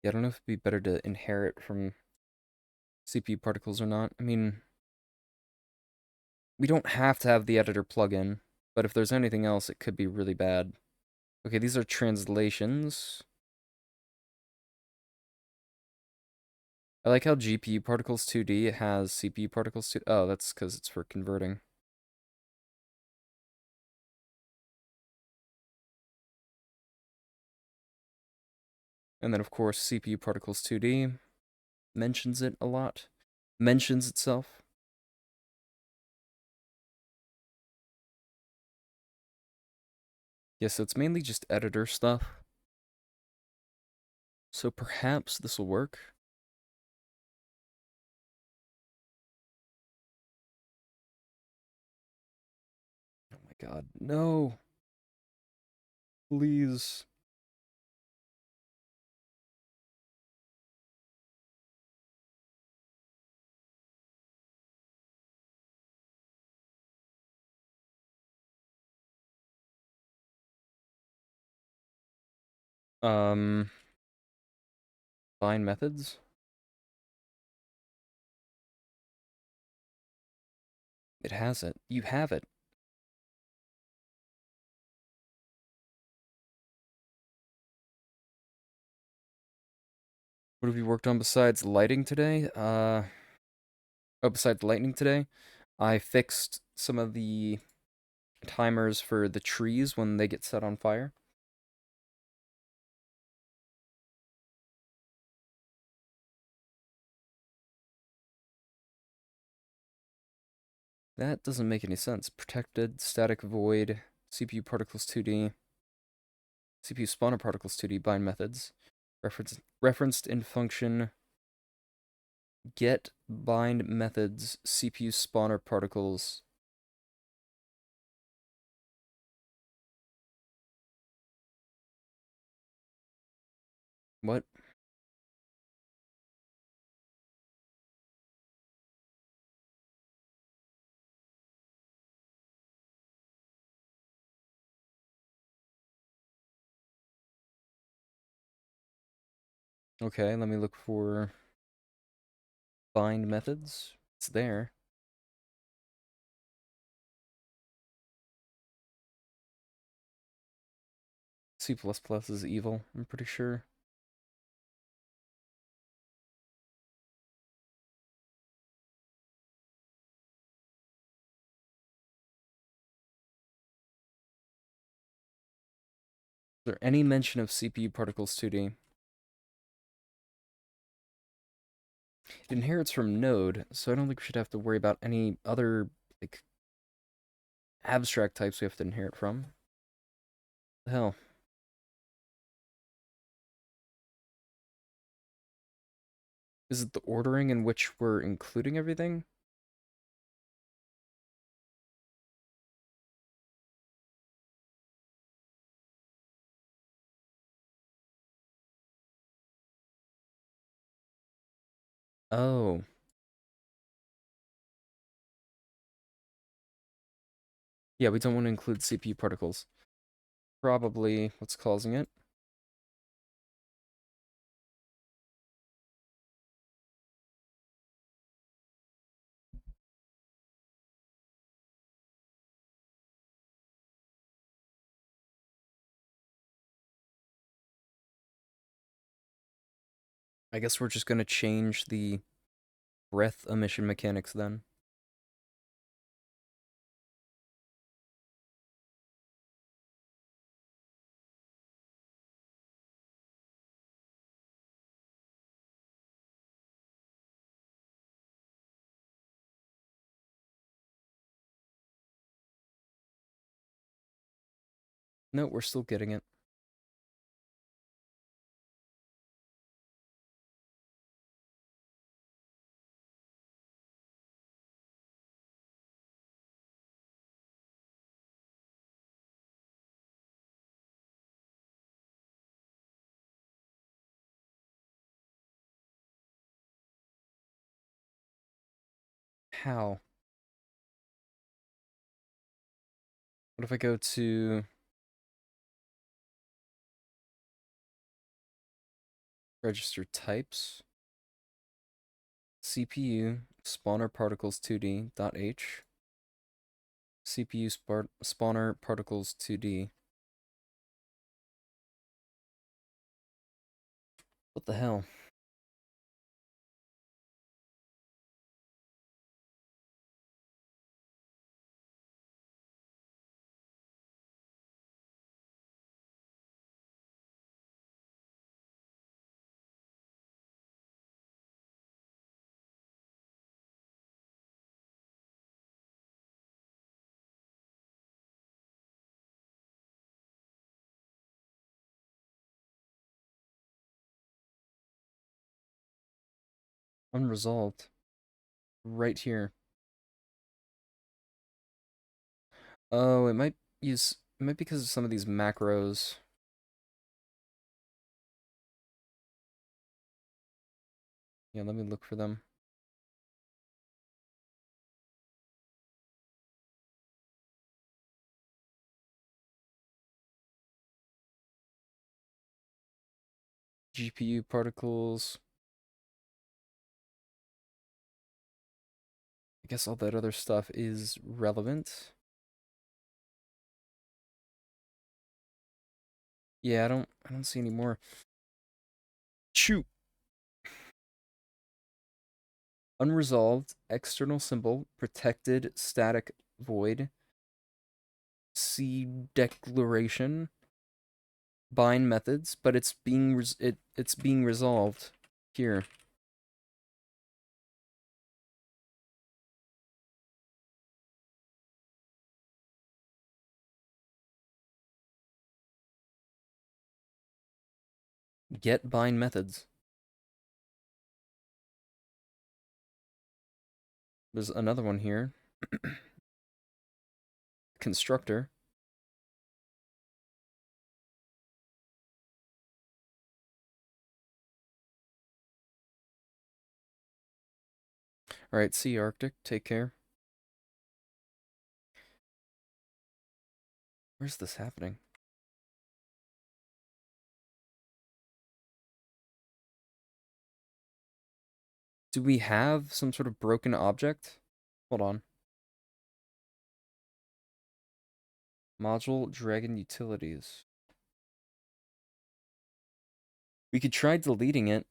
S1: Yeah, I don't know if it'd be better to inherit from CPU particles or not. I mean, we don't have to have the editor plugin, but if there's anything else, it could be really bad. Okay, these are translations. I like how GPU particles 2D has CPU particles 2D. Oh, that's because it's for converting. And then, of course, CPU particles 2D mentions it a lot. Mentions itself. Yeah, so it's mainly just editor stuff. So perhaps this will work. Oh my god, no! Please. Um, Find methods? It has it. You have it. What have you worked on besides lighting today? Oh, besides lightning today? I fixed some of the timers for the trees when they get set on fire. That doesn't make any sense. Protected, static void, CPU particles 2D, CPU spawner particles 2D bind methods, referenced in function get bind methods, CPU spawner particles. What? Okay, let me look for bind methods. It's there. C++ is evil, I'm pretty sure. Is there any mention of CPU particles 2D? It inherits from node, so I don't think we should have to worry about any other, like, abstract types we have to inherit from. The hell? Is it the ordering in which we're including everything? Oh. Yeah, we don't want to include CPU particles. Probably what's causing it. I guess we're just gonna change the breath emission mechanics then. No, we're still getting it. How? What if I go to register types, CPU spawner particles 2D dot H, CPU spawner particles 2D. What the hell? Unresolved. Right here. Oh, it might be because of some of these macros. Yeah, let me look for them. GPU particles. I guess all that other stuff is relevant. Yeah, I don't see any more. Shoot. Unresolved, external symbol, protected, static, void, C declaration, bind methods, but it's being resolved here. Get bind methods. There's another one here. Constructor. All right, see Arctic. Take care. Where's this happening? Do we have some sort of broken object? Hold on. Module Dragon Utilities. We could try deleting it.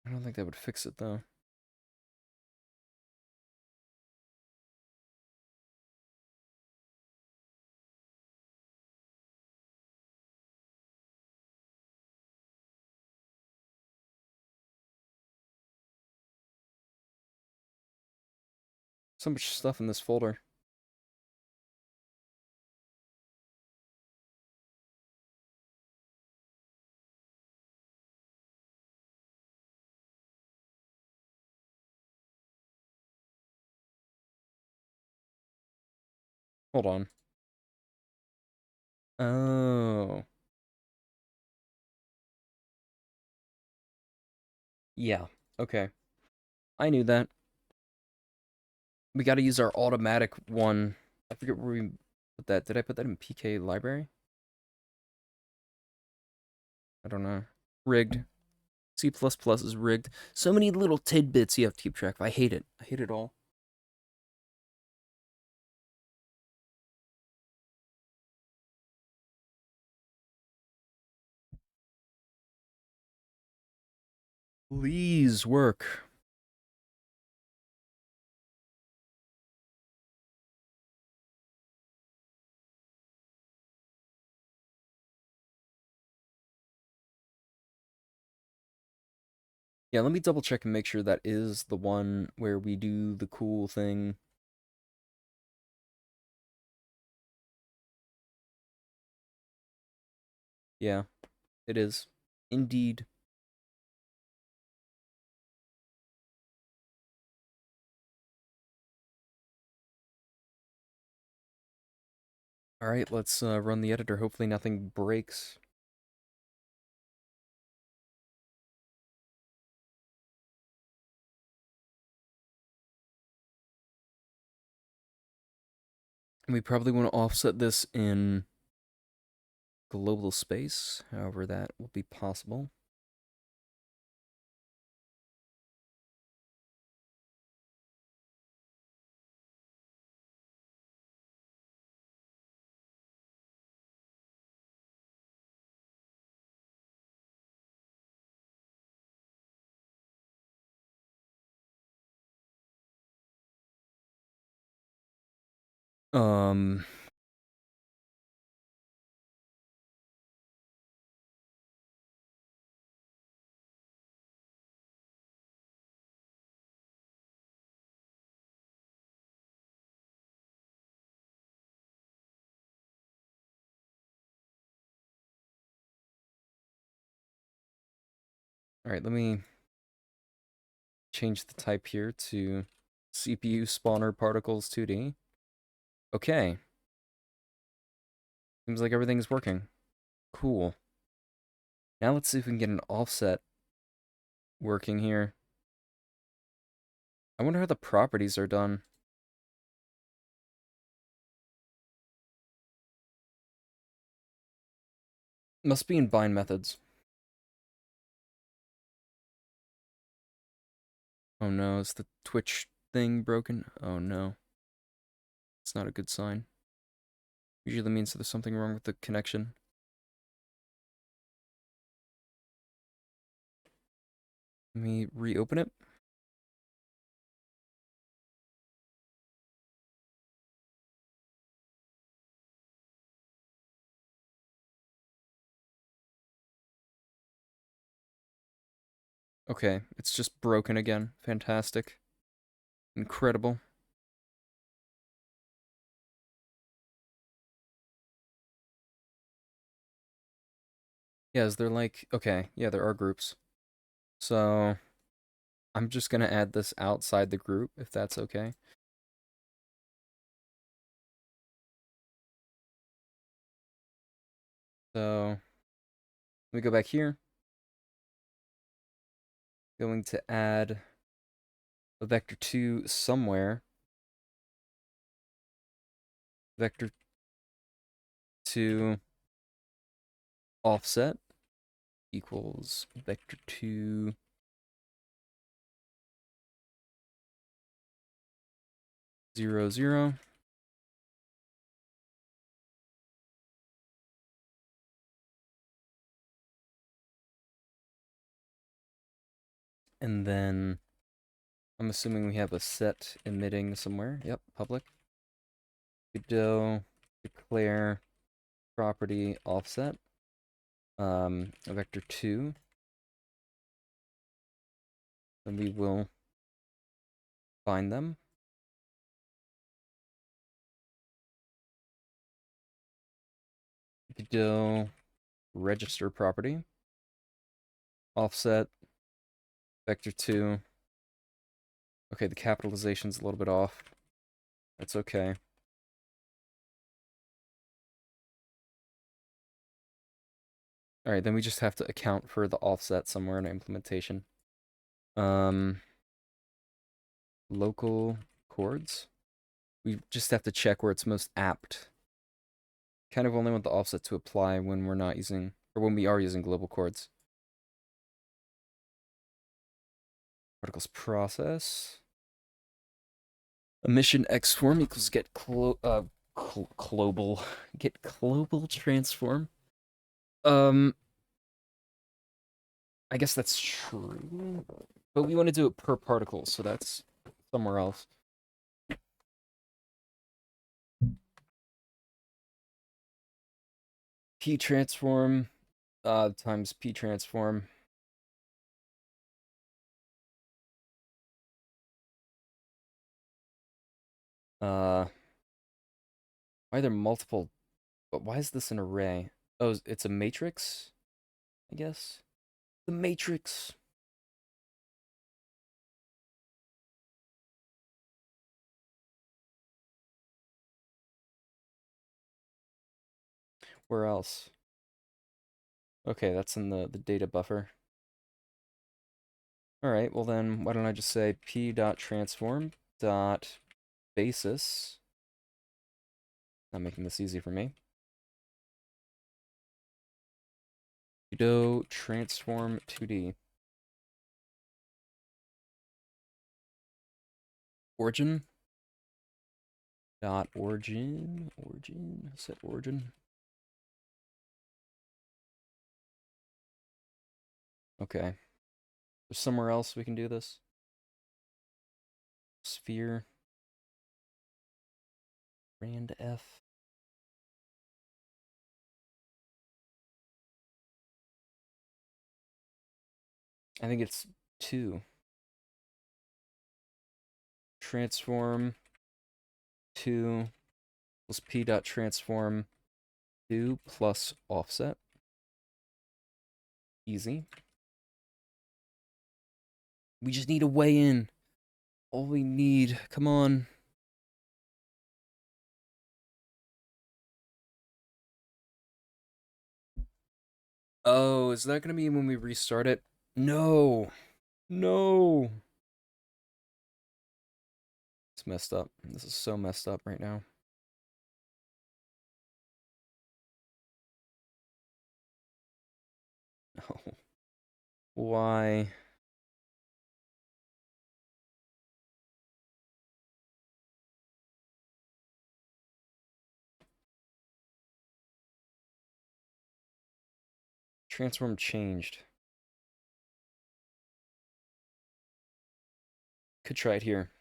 S1: I don't think that would fix it though. So much stuff in this folder. Hold on. Oh. Yeah. Okay. I knew that. We got to use our automatic one. I forget where we put that. Did I put that in PK library? I don't know. Rigged. C++ is rigged. So many little tidbits you have to keep track of. I hate it. I hate it all. Please work. Yeah, let me double check and make sure that is the one where we do the cool thing. Yeah, it is. Indeed. All right, let's run the editor. Hopefully nothing breaks. And we probably want to offset this in global space, however that will be possible. Um, all right, let me change the type here to CPU spawner particles 2D. Okay, seems like everything's working. Cool. Now let's see if we can get an offset working here. I wonder how the properties are done. Must be in bind methods. Oh no, is the Twitch thing broken? Oh no. It's not a good sign. Usually means there's something wrong with the connection. Let me reopen it. Okay, it's just broken again. Fantastic. Incredible. Yeah, is there like... Okay, yeah, there are groups. So, I'm just gonna add this outside the group, if that's okay. So, let me go back here. Going to add a vector 2 somewhere. Vector 2 offset equals vector 2 0 0. And then I'm assuming we have a set emitting somewhere. Yep, public. Go declare property offset. A vector 2. Then we will find them. Go register property. Offset vector 2. Okay, the capitalization's a little bit off. That's okay. All right, then we just have to account for the offset somewhere in our implementation. Um, local chords. We just have to check where it's most apt. Kind of only want the offset to apply when we're not using, or when we are using global chords. Particles process. Emission X form equals global get global transform. I guess that's true, but we want to do it per particle, so that's somewhere else. P transform times P transform. Why are there multiple? But why is this an array? Oh, it's a matrix, I guess. The matrix. Where else? Okay, that's in the data buffer. All right, well then, why don't I just say p dot transform dot basis. Not making this easy for me. Pseudo transform 2D. Origin dot origin set origin. Okay. There's somewhere else we can do this. Sphere. Rand F. I think it's 2. Transform 2 plus p dot transform 2 plus offset. Easy. We just need a way in. All we need. Come on. Oh, is that gonna be when we restart it? No. No. It's messed up. This is so messed up right now. No. Why? Transform changed. Could try it here.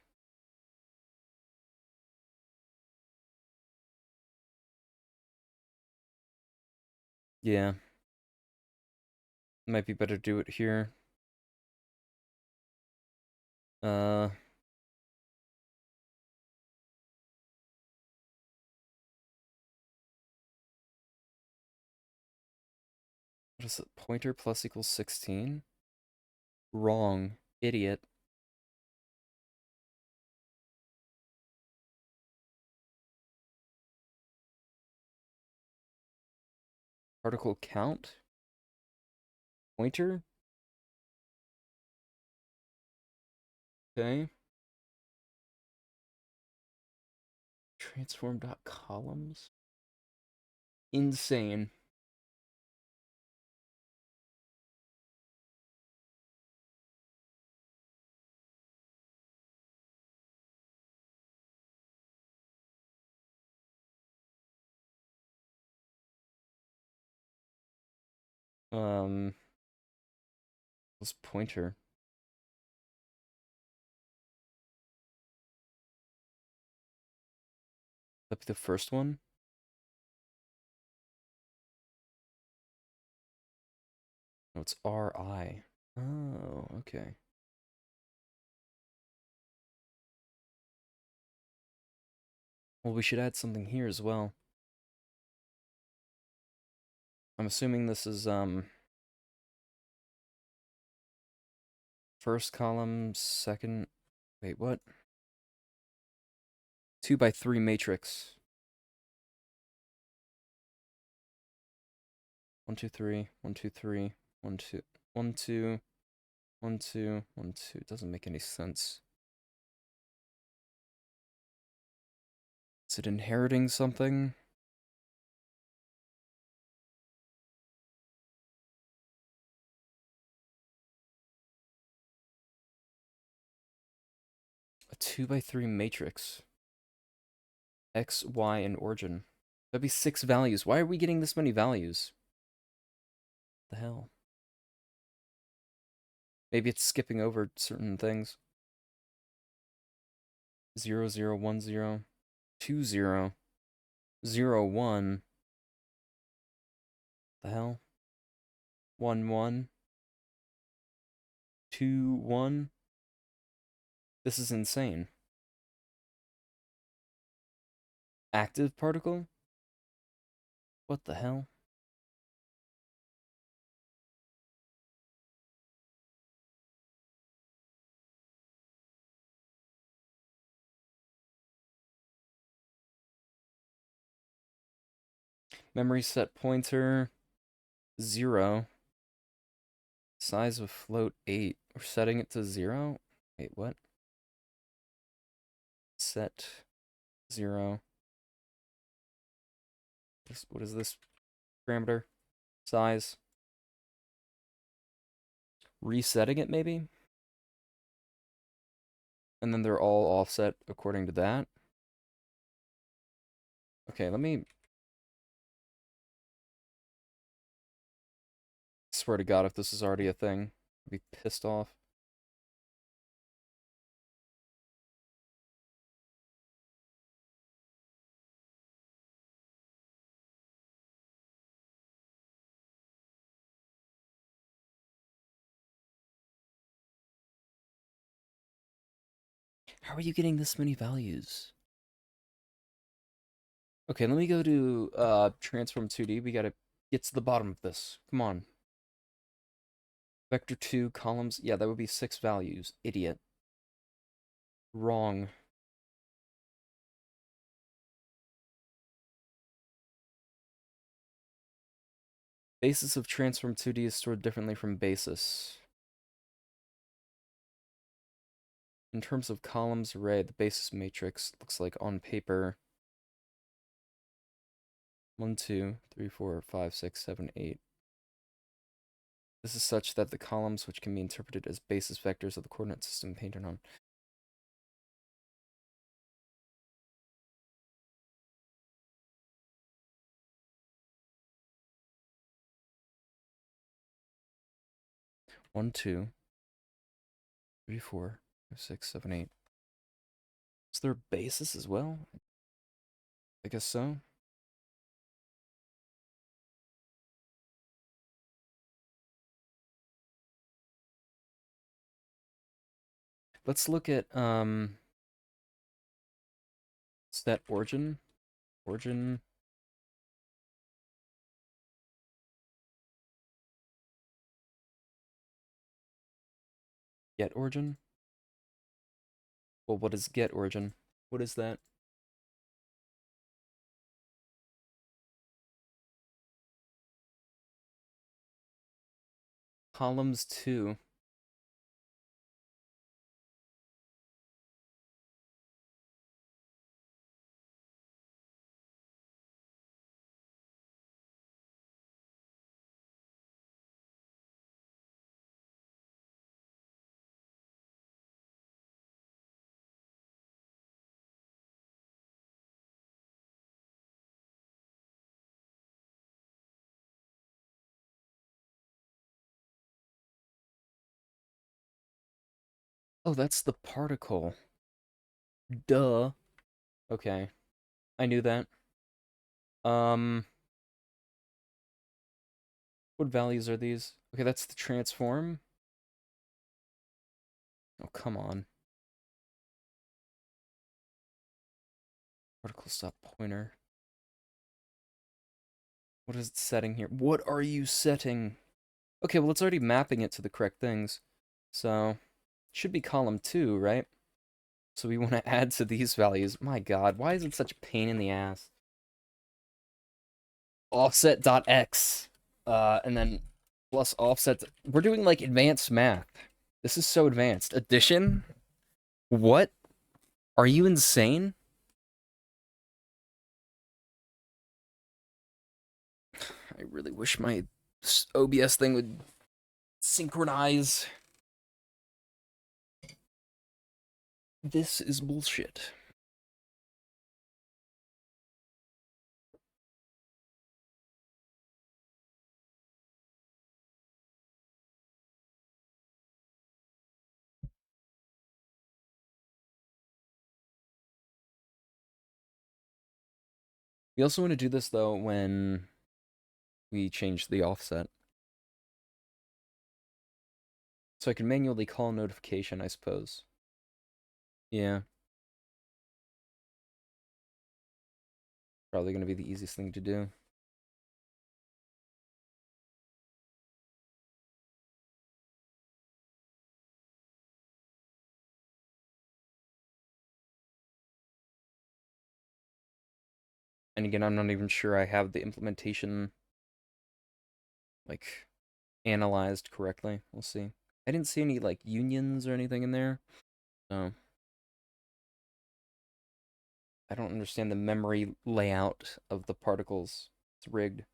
S1: Yeah. Might be better to do it here. Uh, what is it? Pointer plus equals 16? Wrong. Idiot. Particle count? Pointer? Okay. Transform dot columns? Insane. What's pointer? That'd be the first one? No, it's RI. Oh, okay. Well, we should add something here as well. I'm assuming this is, first column, second... Wait, what? 2 by 3 matrix. 1, 2, 3, 1, 2, 3, 1, 2, 1, 2. 1, 2, 1, 2. It doesn't make any sense. Is it inheriting something? A 2x3 matrix. X, Y, and origin. That'd be 6 values. Why are we getting this many values? The hell? Maybe it's skipping over certain things. 0, 0, 1, 0, 2, 0, 0, 1. The hell? 1, 1, 2, 1. This is insane. Active particle? What the hell? Memory set pointer 0. Size of float 8. We're setting it to 0? Wait, what? Set 0. What is this parameter? Size. Resetting it, maybe? And then they're all offset according to that. Okay, let me... Swear to God, if this is already a thing, I'd be pissed off. How are you getting this many values? Okay, let me go to Transform 2D. We gotta get to the bottom of this. Come on. Vector 2, columns. Yeah, that would be 6 values. Idiot. Wrong. Basis of Transform 2D is stored differently from basis. In terms of columns array, the basis matrix looks like on paper 1, 2, 3, 4, 5, 6, 7, 8. This is such that the columns, which can be interpreted as basis vectors of the coordinate system painted on. One, 2, 3, 4, 5, 6, 7, 8. Is there a basis as well? I guess so. Let's look at is that origin? Origin. Get origin? Well, what is get origin? What is that? Columns 2. Oh, that's the particle. Duh. Okay. I knew that. What values are these? Okay, that's the transform. Oh, come on. Particle stop pointer. What is it setting here? What are you setting? Okay, well, it's already mapping it to the correct things. So, it should be column 2, right? So we want to add to these values. My God, why is it such a pain in the ass? Offset.x. And then plus offset. We're doing like advanced math. This is so advanced. Addition? What? Are you insane? I really wish my OBS thing would synchronize. This is bullshit. We also want to do this, though, when we change the offset. So I can manually call notification, I suppose. Yeah. Probably going to be the easiest thing to do. And again, I'm not even sure I have the implementation, like, analyzed correctly. We'll see. I didn't see any, like, unions or anything in there. So I don't understand the memory layout of the particles. It's rigged.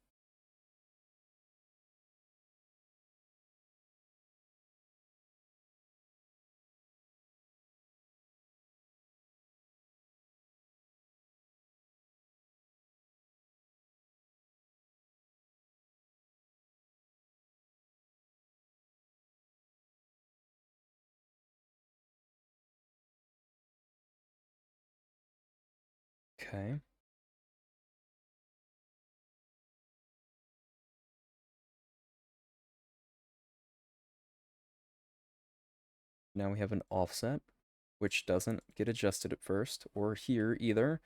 S1: Okay. Now we have an offset, which doesn't get adjusted at first, or here either.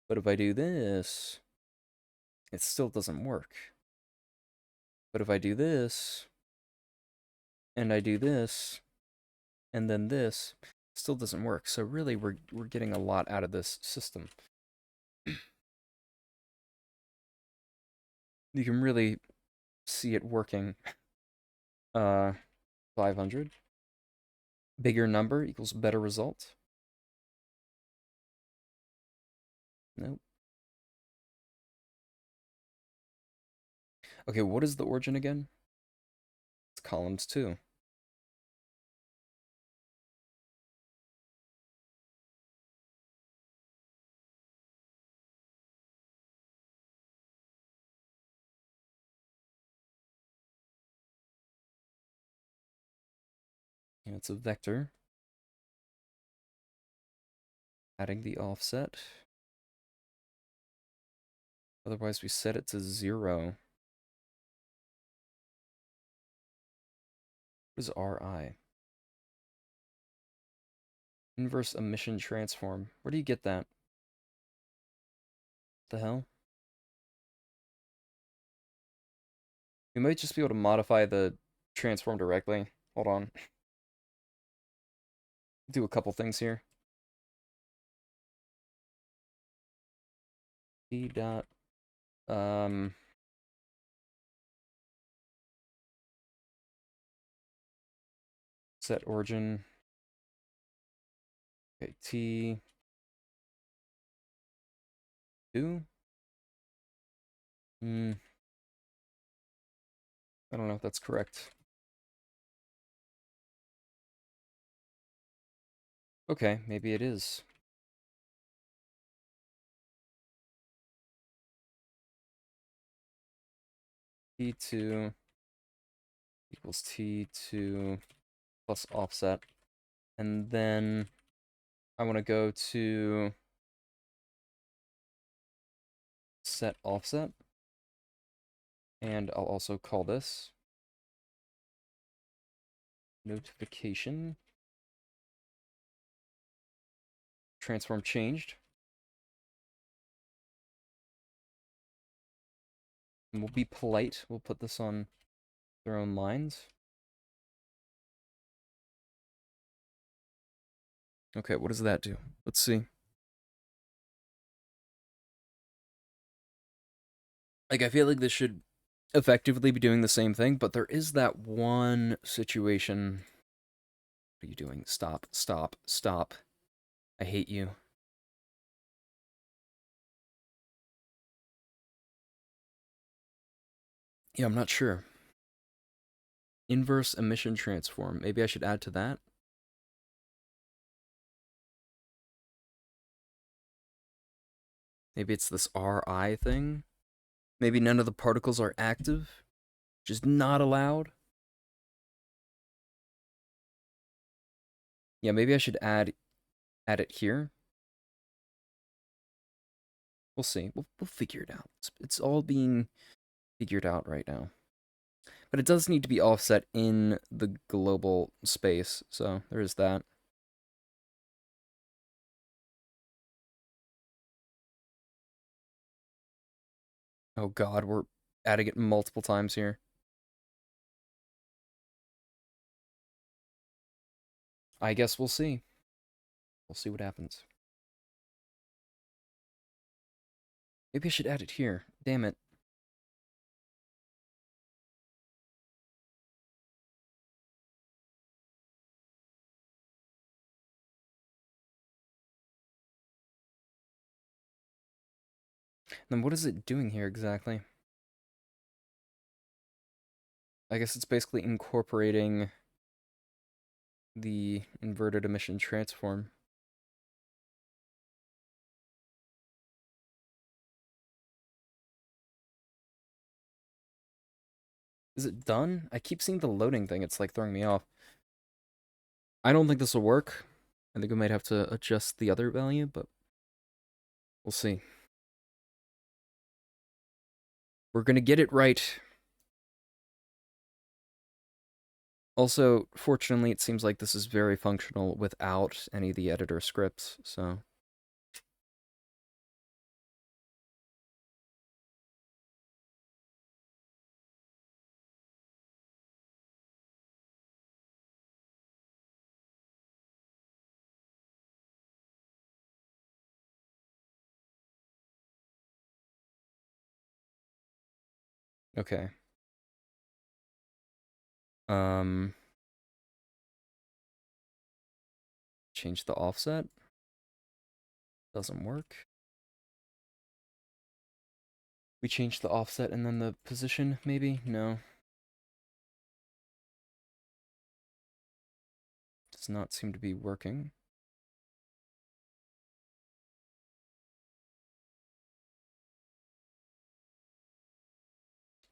S1: But if I do this, it still doesn't work. But if I do this, and I do this, and then this, still doesn't work. So really, we're getting a lot out of this system. You can really see it working. 500. Bigger number equals better result. Nope. Okay, what is the origin again? It's columns 2. And it's a vector. Adding the offset. Otherwise, we set it to 0. What is Ri? Inverse emission transform. Where do you get that? What the hell? We might just be able to modify the transform directly. Hold on. Do a couple things here. E dot set origin. Okay, T2. I don't know if that's correct. Okay, maybe it is. T2 equals T2 plus offset. And then I want to go to set offset. And I'll also call this notification. Transform changed. And we'll be polite. We'll put this on their own lines. Okay, what does that do? Let's see. Like, I feel like this should effectively be doing the same thing, but there is that one situation What are you doing? Stop, stop, stop. I hate you. Yeah, I'm not sure. Inverse emission transform. Maybe I should add to that? Maybe it's this RI thing? Maybe none of the particles are active? Just not allowed? Yeah, maybe I should add it here. We'll see. We'll figure it out. It's all being figured out right now. But it does need to be offset in the global space, so there is that. Oh god, we're adding it multiple times here. I guess we'll see. We'll see what happens. Maybe I should add it here. Damn it. Then what is it doing here exactly? I guess it's basically incorporating the inverted emission transform. Is it done? I keep seeing the loading thing. It's like throwing me off. I don't think this will work. I think we might have to adjust the other value, but we'll see. We're gonna get it right. Also, fortunately, it seems like this is very functional without any of the editor scripts, so... Okay. Um... Change the offset? Doesn't work. We change the offset and then the position, maybe? No. Does not seem to be working.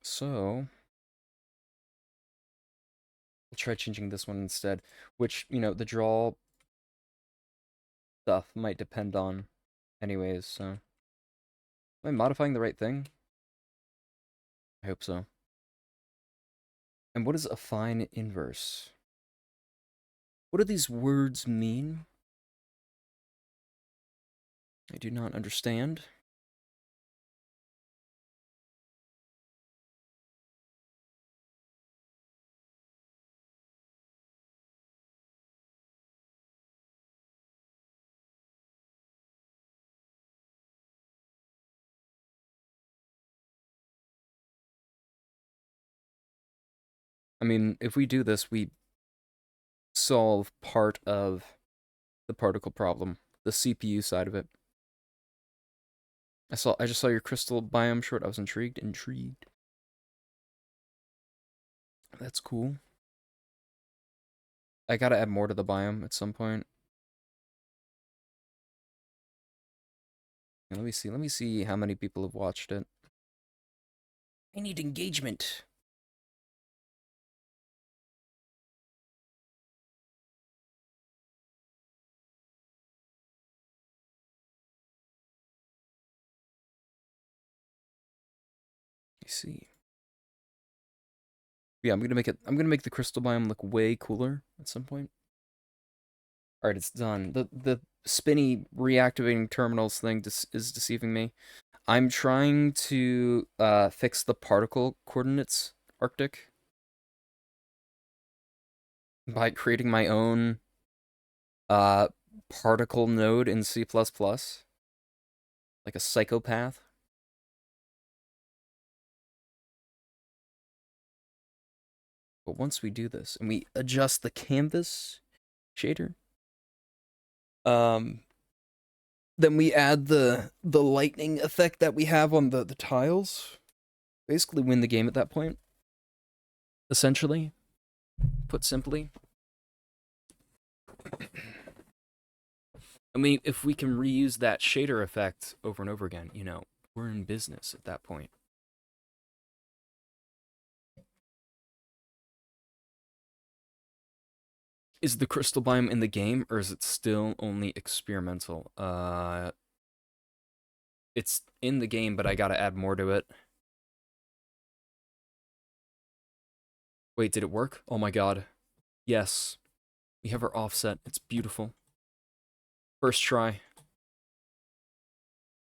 S1: So... we'll try changing this one instead, which, you know, the draw stuff might depend on anyways, so... Am I modifying the right thing? I hope so. And what is affine inverse? What do these words mean? I do not understand. I mean, if we do this, we solve part of the particle problem, the CPU side of it. I just saw your crystal biome short. I was intrigued. Intrigued. That's cool. I gotta add more to the biome at some point. And let me see how many people have watched it. I need engagement. Let me see. Yeah, I'm gonna make the crystal biome look way cooler at some point. Alright, it's done. The spinny reactivating terminals thing is deceiving me. I'm trying to fix the particle coordinates Arctic by creating my own uh particle node in C++, like a psychopath. But once we do this and we adjust the canvas, shader. Um, then we add the lightning effect that we have on the tiles. Basically win the game at that point. Essentially, put simply. I mean, if we can reuse that shader effect over and over again, you know, we're in business at that point. Is the crystal biome in the game, or is it still only experimental? It's in the game, but I gotta add more to it. Wait, did it work? Oh my god. Yes. We have our offset. It's beautiful. First try.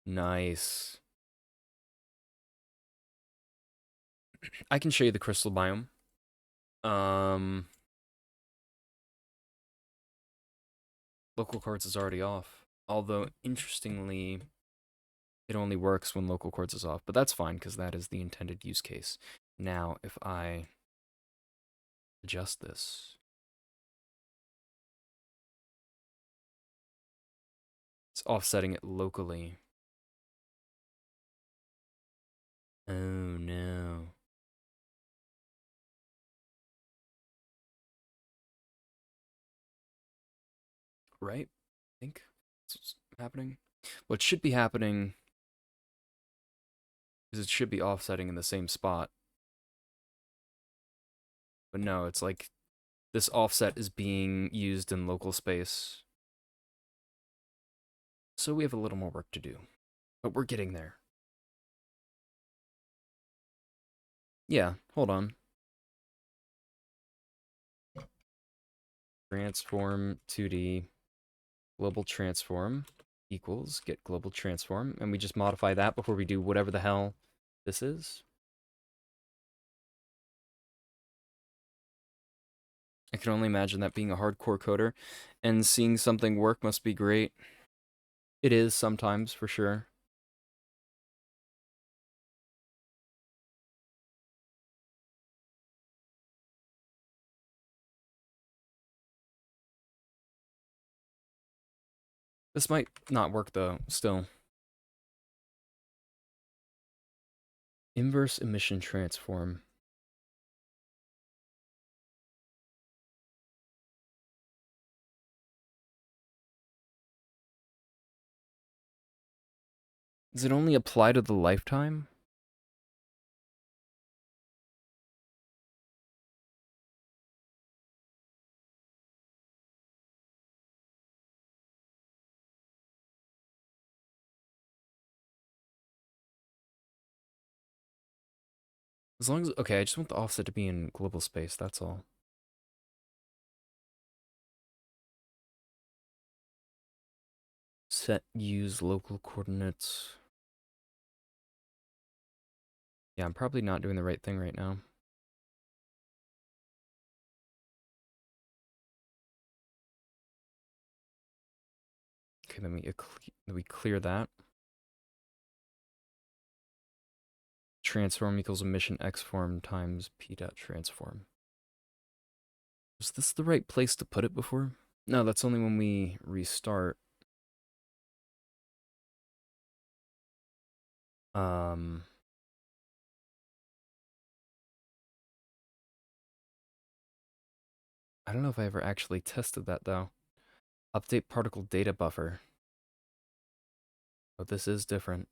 S1: Nice. I can show you the crystal biome. Local cards is already off. Although, interestingly, it only works when local cards is off. But that's fine, because that is the intended use case. Now, if I adjust this, it's offsetting it locally. Oh no. Right? I think that's what's happening. What should be happening is it should be offsetting in the same spot. But no, it's like this offset is being used in local space. So we have a little more work to do. But we're getting there. Yeah, hold on. Transform 2D global transform equals get global transform, and we just modify that before we do whatever the hell this is. I can only imagine that being a hardcore coder and seeing something work must be great. It is sometimes, for sure. This might not work though, still. Inverse emission transform. Does it only apply to the lifetime? As long as, okay, I just want the offset to be in global space, that's all. Set use local coordinates. Yeah, I'm probably not doing the right thing right now. Okay, then we clear that. Transform equals emission x form times p dot transform. Was this the right place to put it before? No, that's only when we restart. I don't know if I ever actually tested that though. Update particle data buffer. But this is different.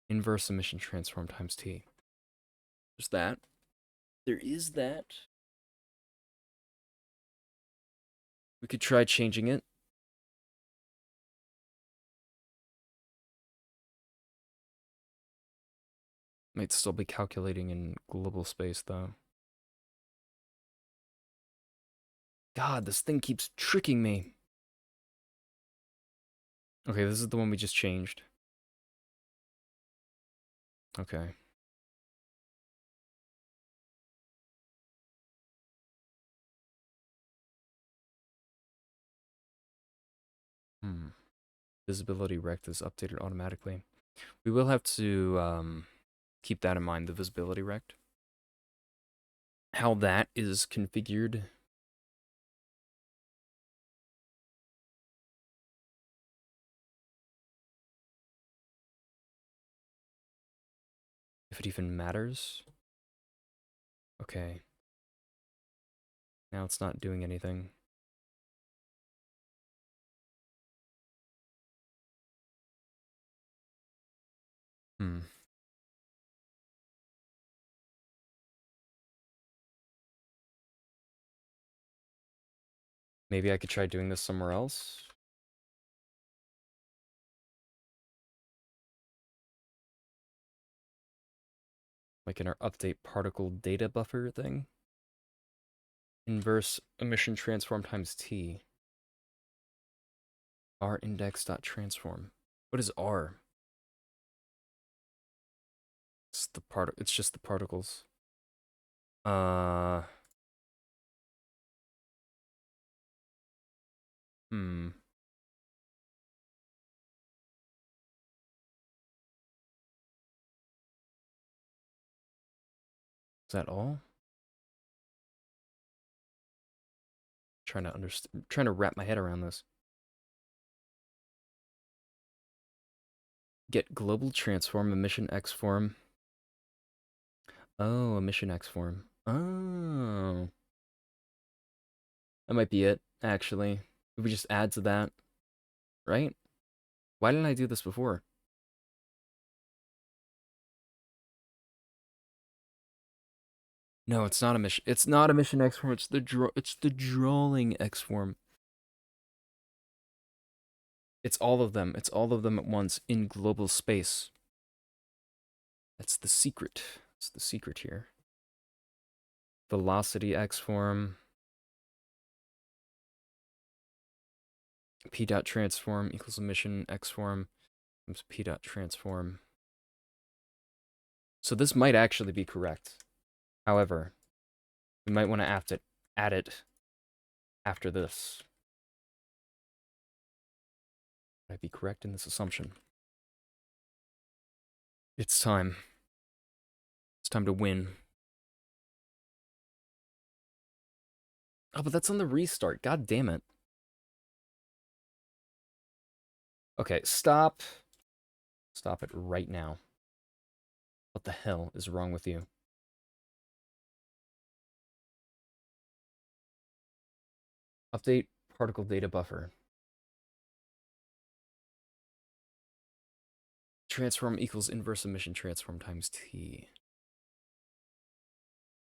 S1: Inverse emission transform times t. There's that. There is that. We could try changing it. Might still be calculating in global space though. God, this thing keeps tricking me. Okay, this is the one we just changed. Okay. Visibility rect is updated automatically. We will have to keep that in mind, the visibility rect. how that is configured. If it even matters. Okay. Now it's not doing anything. Maybe I could try doing this somewhere else. Like in our update particle data buffer thing. Inverse emission transform times t. R index.transform. What is R? It's just the particles. Hmm. Is that all? Trying to understand, trying to wrap my head around this. Get global transform emission X form. Oh, emission X form. Oh. That might be it, actually. If we just add to that, right? Why didn't I do this before? No, it's not emission. It's not emission X form. It's the drawing X form. It's all of them. It's all of them at once in global space. That's the secret. It's the secret here. Velocity X form. P dot transform equals emission X form times P dot transform. So this might actually be correct. However, we might want to have to add it after this. Would I be correct in this assumption? It's time. It's time to win. Oh, but that's on the restart. God damn it. Okay, stop. Stop it right now. What the hell is wrong with you? Update particle data buffer. Transform equals inverse emission transform times t.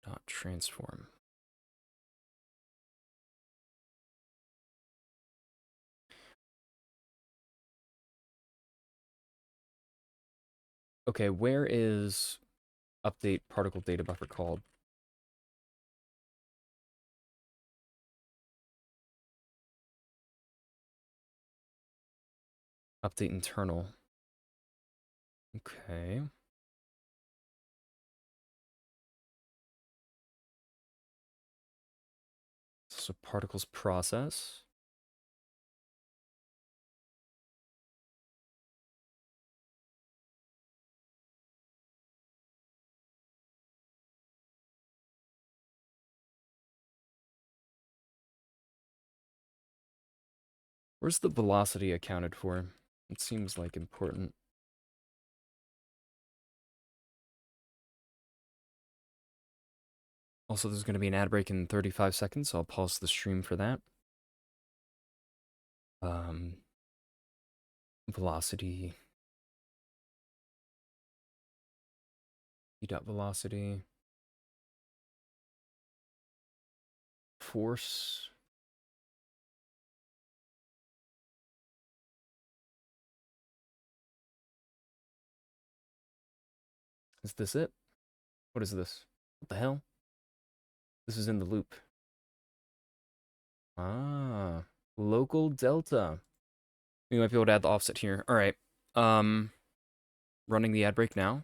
S1: Dot transform. Okay, where is update particle data buffer called? Update internal. Okay. So particles process. Where's the velocity accounted for? It seems like important. Also, there's going to be an ad break in 35 seconds, so I'll pause the stream for that. Velocity. E dot velocity. Force. Is this it? What is this? What the hell? This is in the loop. Ah, local delta. We might be able to add the offset here. All right. Running the ad break now.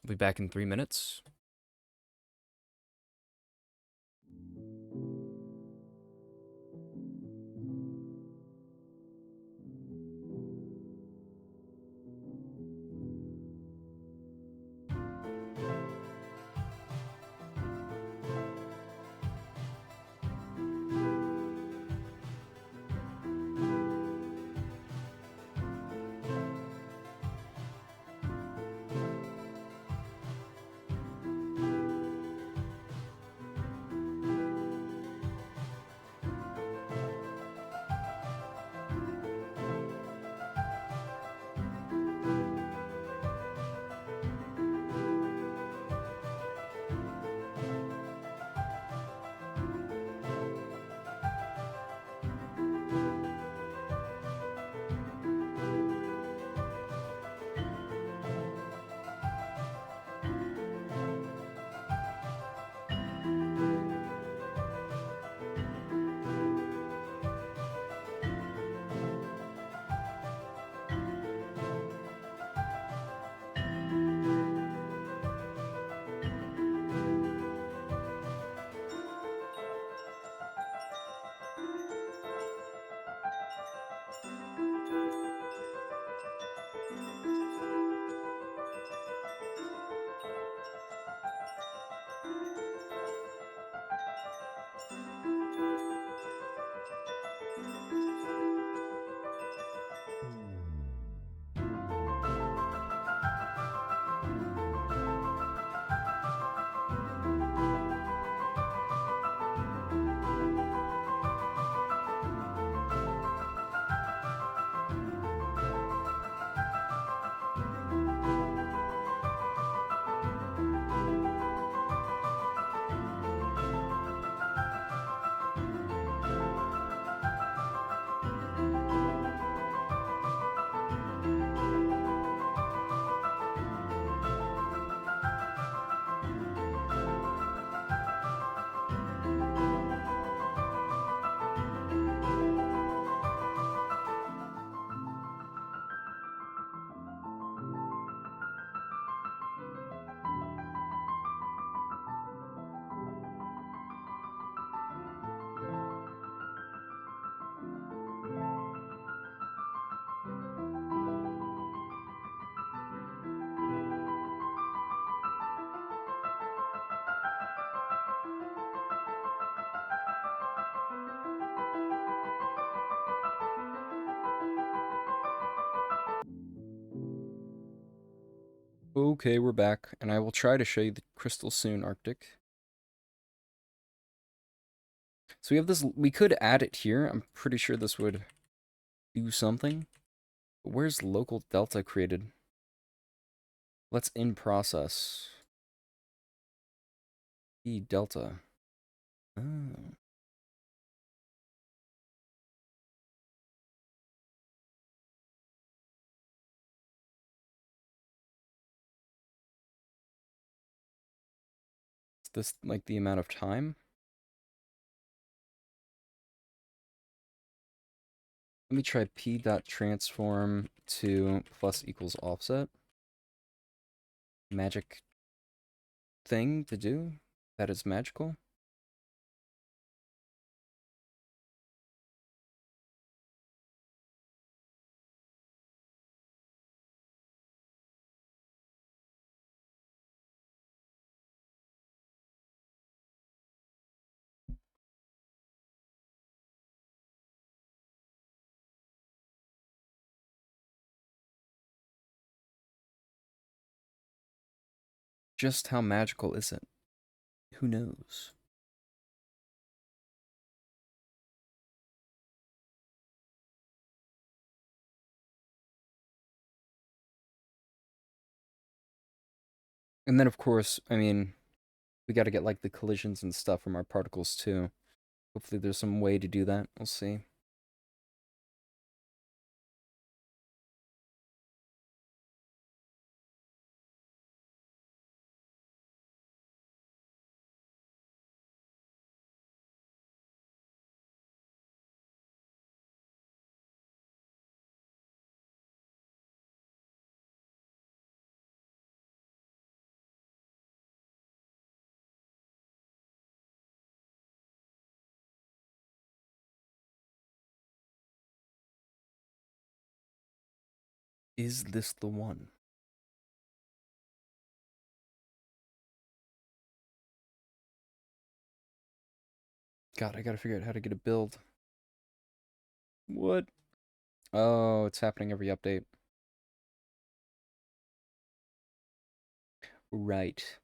S1: I'll be back in 3 minutes. Okay, we're back, and I will try to show you the crystal soon, Arctic. So we have this, we could add it here. I'm pretty sure this would do something. But where's local delta created? Let's in process. E delta. Oh. Is this like the amount of time? Let me try p dot transform to plus equals offset. Magic thing to do that is magical. Just how magical is it? Who knows? And then, of course, I mean, we got to get like the collisions and stuff from our particles too. Hopefully, there's some way to do that. We'll see. Is this the one? God, I gotta figure out how to get a build. What? Oh, it's happening every update. Right.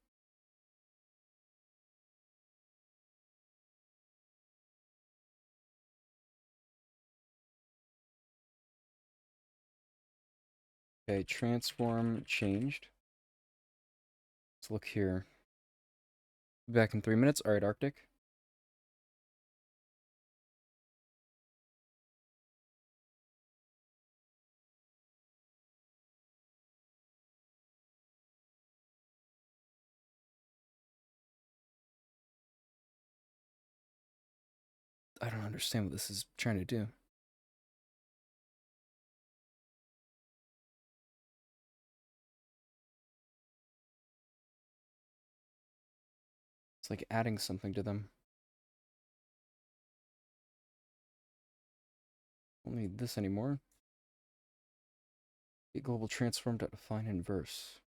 S1: Okay, transform changed. Let's look here. Back in 3 minutes. All right, Arctic. I don't understand what this is trying to do. It's like adding something to them. Don't need this anymore. Get global transform to define inverse.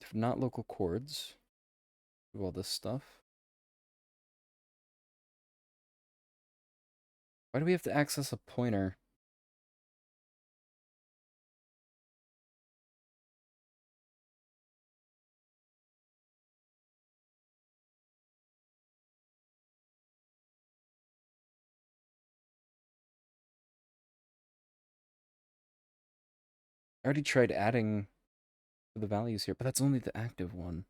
S1: If not local chords, do all this stuff. Why do we have to access a pointer? I already tried adding the values here, but that's only the active one.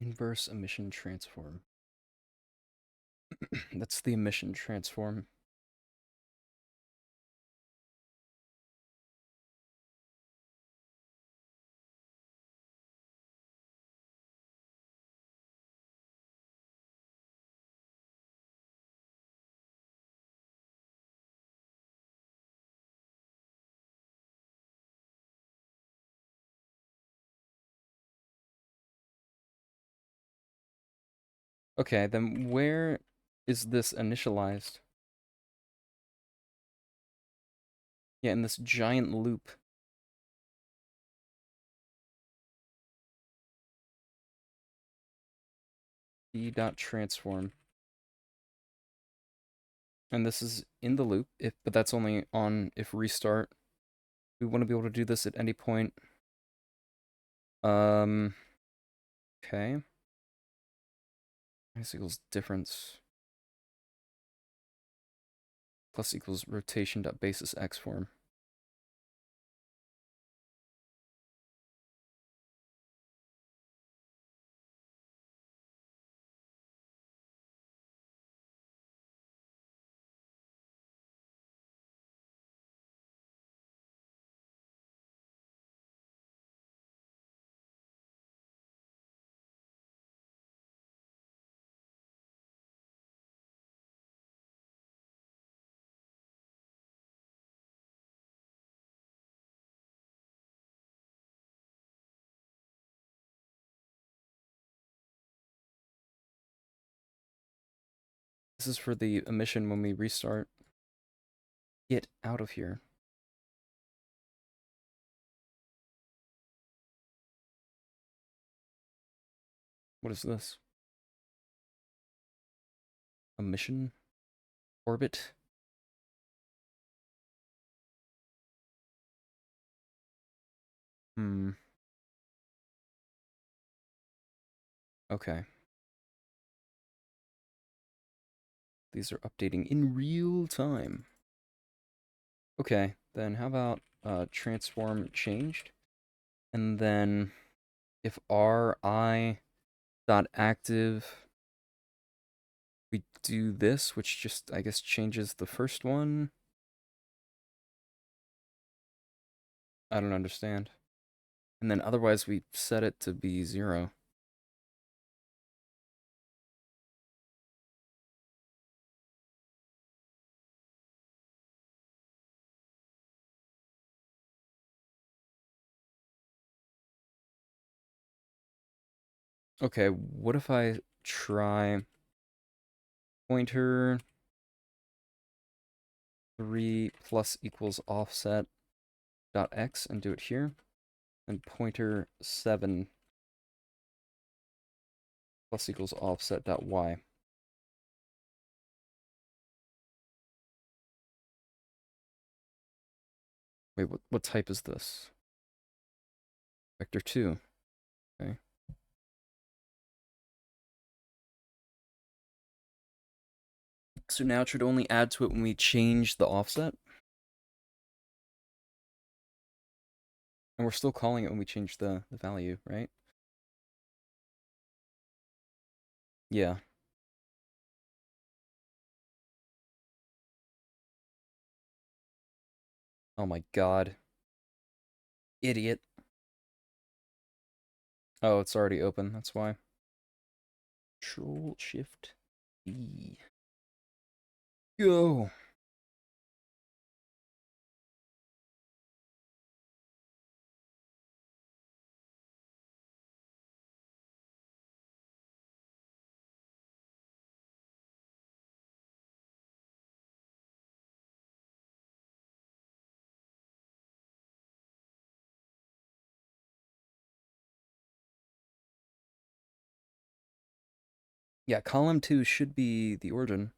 S1: Inverse emission transform. That's the emission transform. Okay, then where is this initialized? Yeah, in this giant loop. B.transform. And this is in the loop, but that's only on if restart. We want to be able to do this at any point. Um, okay. Minus equals difference. Plus equals rotation dot basis x form. This is for the emission when we restart. Get out of here. What is this? Emission? Orbit? Hmm. Okay. These are updating in real time. Okay, then how about transform changed? And then if ri dot active, we do this, which just, I guess, changes the first one. I don't understand. And then otherwise we set it to be 0. Okay, what if I try pointer 3 plus equals offset dot x and do it here, and pointer 7 plus equals offset dot y. Wait, what type is this? Vector 2. Okay. So now it should only add to it when we change the offset. And we're still calling it when we change the value, right? Yeah. Oh my god. Idiot. Oh, it's already open, that's why. Control Shift E. Go! Yeah, column 2 should be the origin.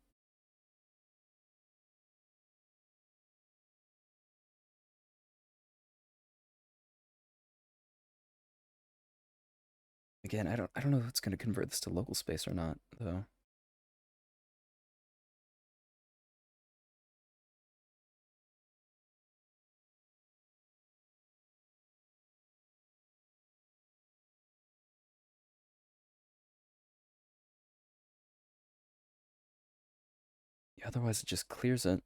S1: Again, I don't know if it's gonna convert this to local space or not, though. Yeah, otherwise it just clears it.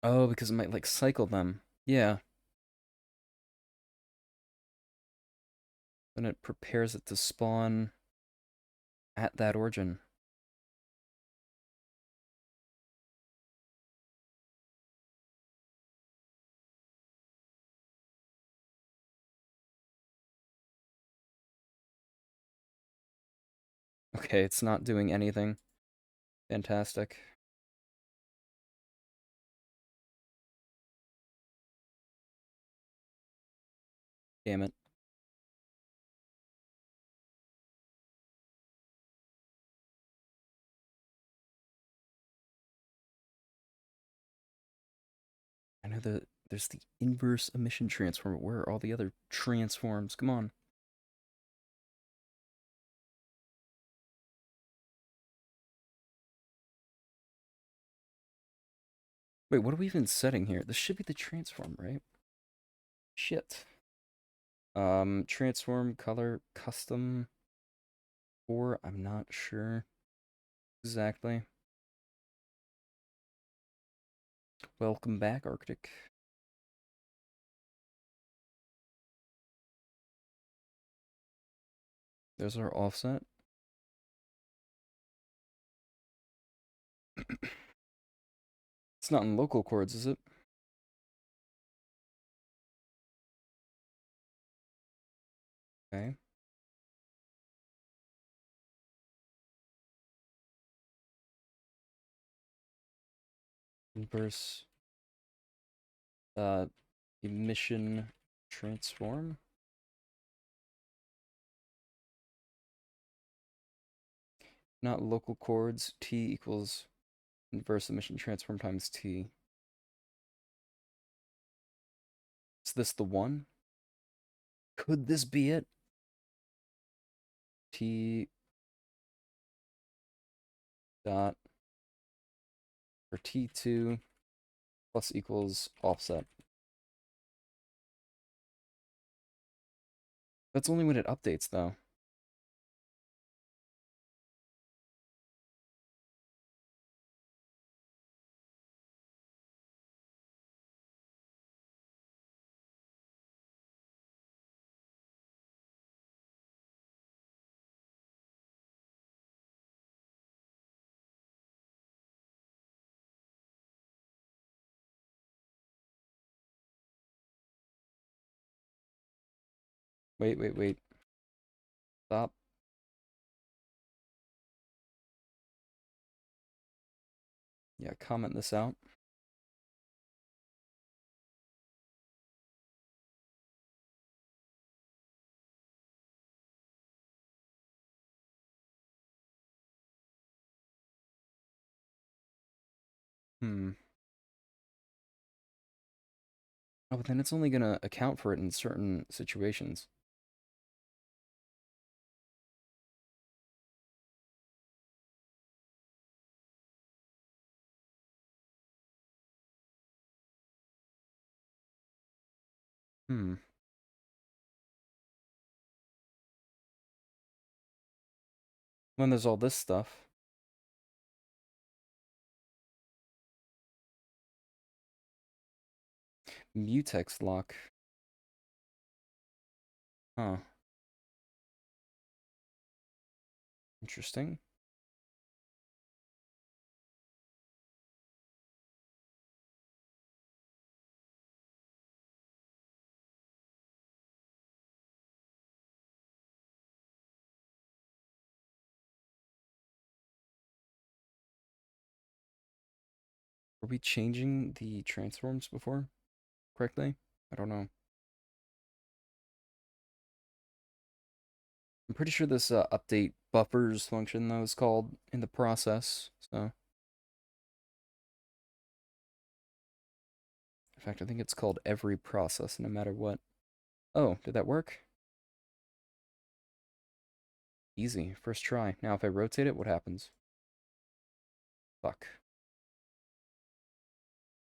S1: Oh, because it might like cycle them. Yeah. Then it prepares it to spawn at that origin. Okay, it's not doing anything. Fantastic. Damn it. I know there's the inverse emission transform. Where are all the other transforms? Come on. Wait, what are we even setting here? This should be the transform, right? Shit. Transform, color, custom, or I'm not sure exactly. Welcome back, Arctic. There's our offset. It's not in local chords, is it? Okay. Inverse emission transform. Not local chords. T equals inverse emission transform times T. Is this the one? Could this be it? T dot or T2 plus equals offset. That's only when it updates, though. Wait. Stop. Yeah, comment this out. Hmm. Oh, but then it's only gonna account for it in certain situations. Hmm. When there's all this stuff. Mutex lock. Huh. Interesting. Were we changing the transforms before correctly? I don't know. I'm pretty sure this update buffers function though is called in the process. So, in fact, I think it's called every process, no matter what. Oh, did that work? Easy. First try. Now, if I rotate it, what happens? Fuck.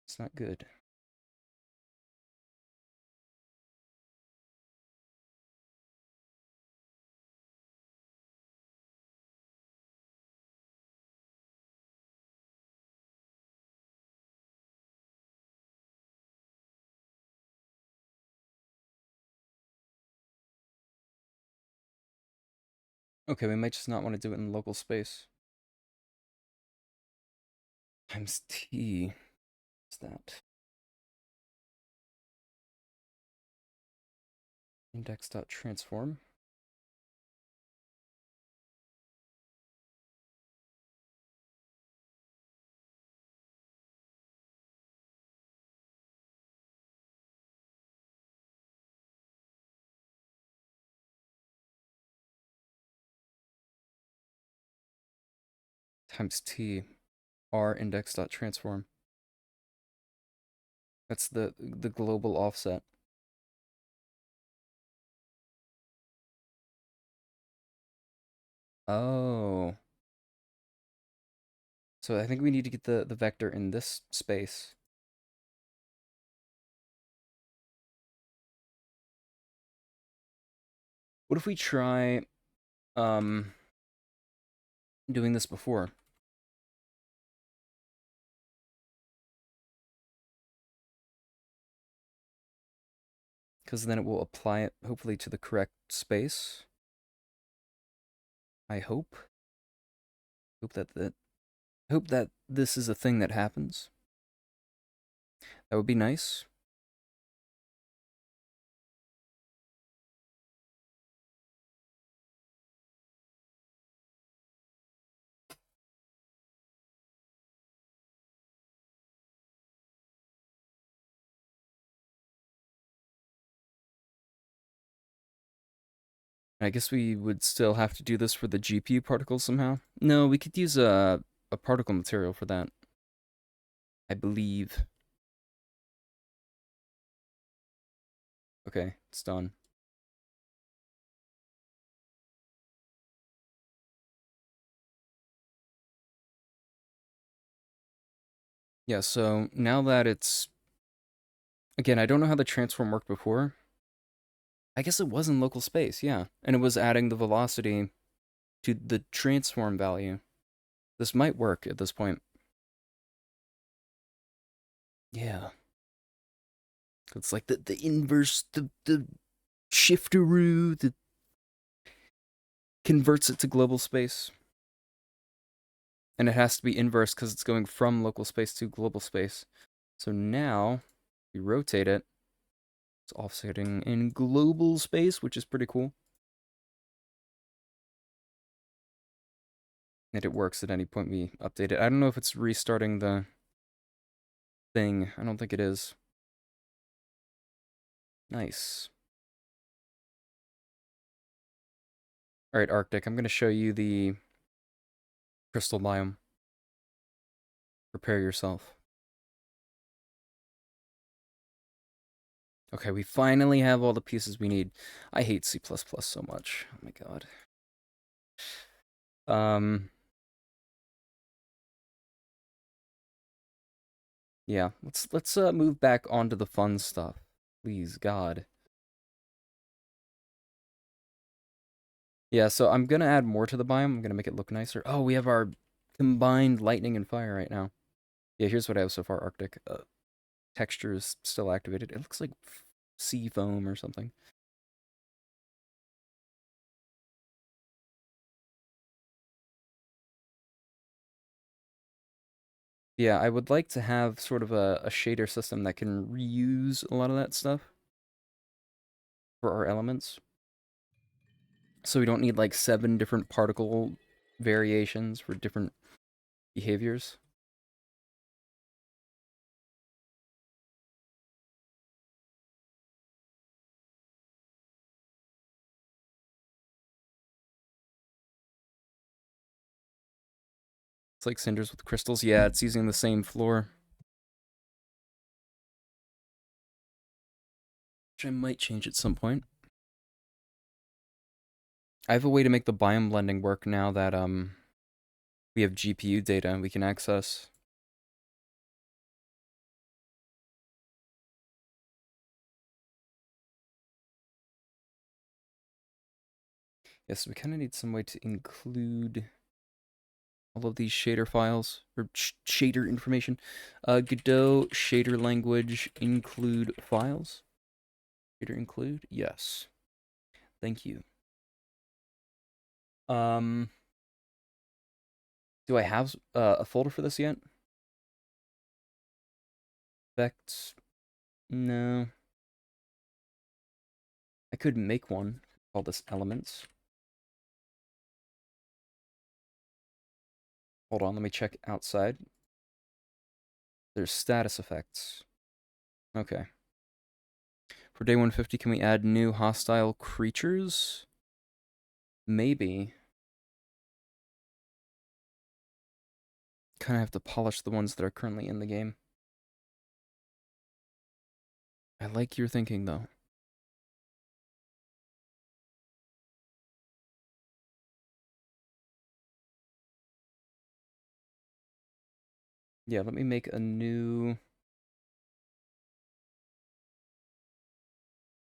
S1: It's not good. Okay, we might just not want to do it in local space. Times T. What's that? Index.transform. times t r index.transform. That's the global offset. Oh. So I think we need to get the vector in this space. What if we try doing this before? Because then it will apply it hopefully to the correct space. I hope. Hope that this is a thing that happens. That would be nice. I guess we would still have to do this for the GPU particles somehow. No, we could use a particle material for that. I believe. Okay, it's done. Yeah, so now that it's... Again, I don't know how the transform worked before. I guess it was in local space, yeah. And it was adding the velocity to the transform value. This might work at this point. Yeah. It's like the inverse, the shifteroo that converts it to global space. And it has to be inverse because it's going from local space to global space. So now, we rotate it. It's offsetting in global space, which is pretty cool. And it works at any point we update it. I don't know if it's restarting the thing. I don't think it is. Nice. Alright, Arctic, I'm going to show you the crystal biome. Prepare yourself. Okay, we finally have all the pieces we need. I hate C++ so much. Oh my god. Yeah, let's move back onto the fun stuff. Please, God. Yeah, so I'm gonna add more to the biome. I'm gonna make it look nicer. Oh, we have our combined lightning and fire right now. Yeah, here's what I have so far, Arctic. Texture is still activated. It looks like sea foam or something. Yeah, I would like to have sort of a shader system that can reuse a lot of that stuff for our elements. So we don't need like 7 different particle variations for different behaviors. It's like cinders with crystals. Yeah, it's using the same floor. Which I might change at some point. I have a way to make the biome blending work now that we have GPU data we can access. Yes, we kind of need some way to include all of these shader files, or shader information. Godot shader language include files. Shader include? Yes. Thank you. Do I have a folder for this yet? Effects? No. I could make one. Call this elements. Hold on, let me check outside. There's status effects. Okay. For day 150, can we add new hostile creatures? Maybe. kind of have to polish the ones that are currently in the game. I like your thinking, though. Yeah, let me make a new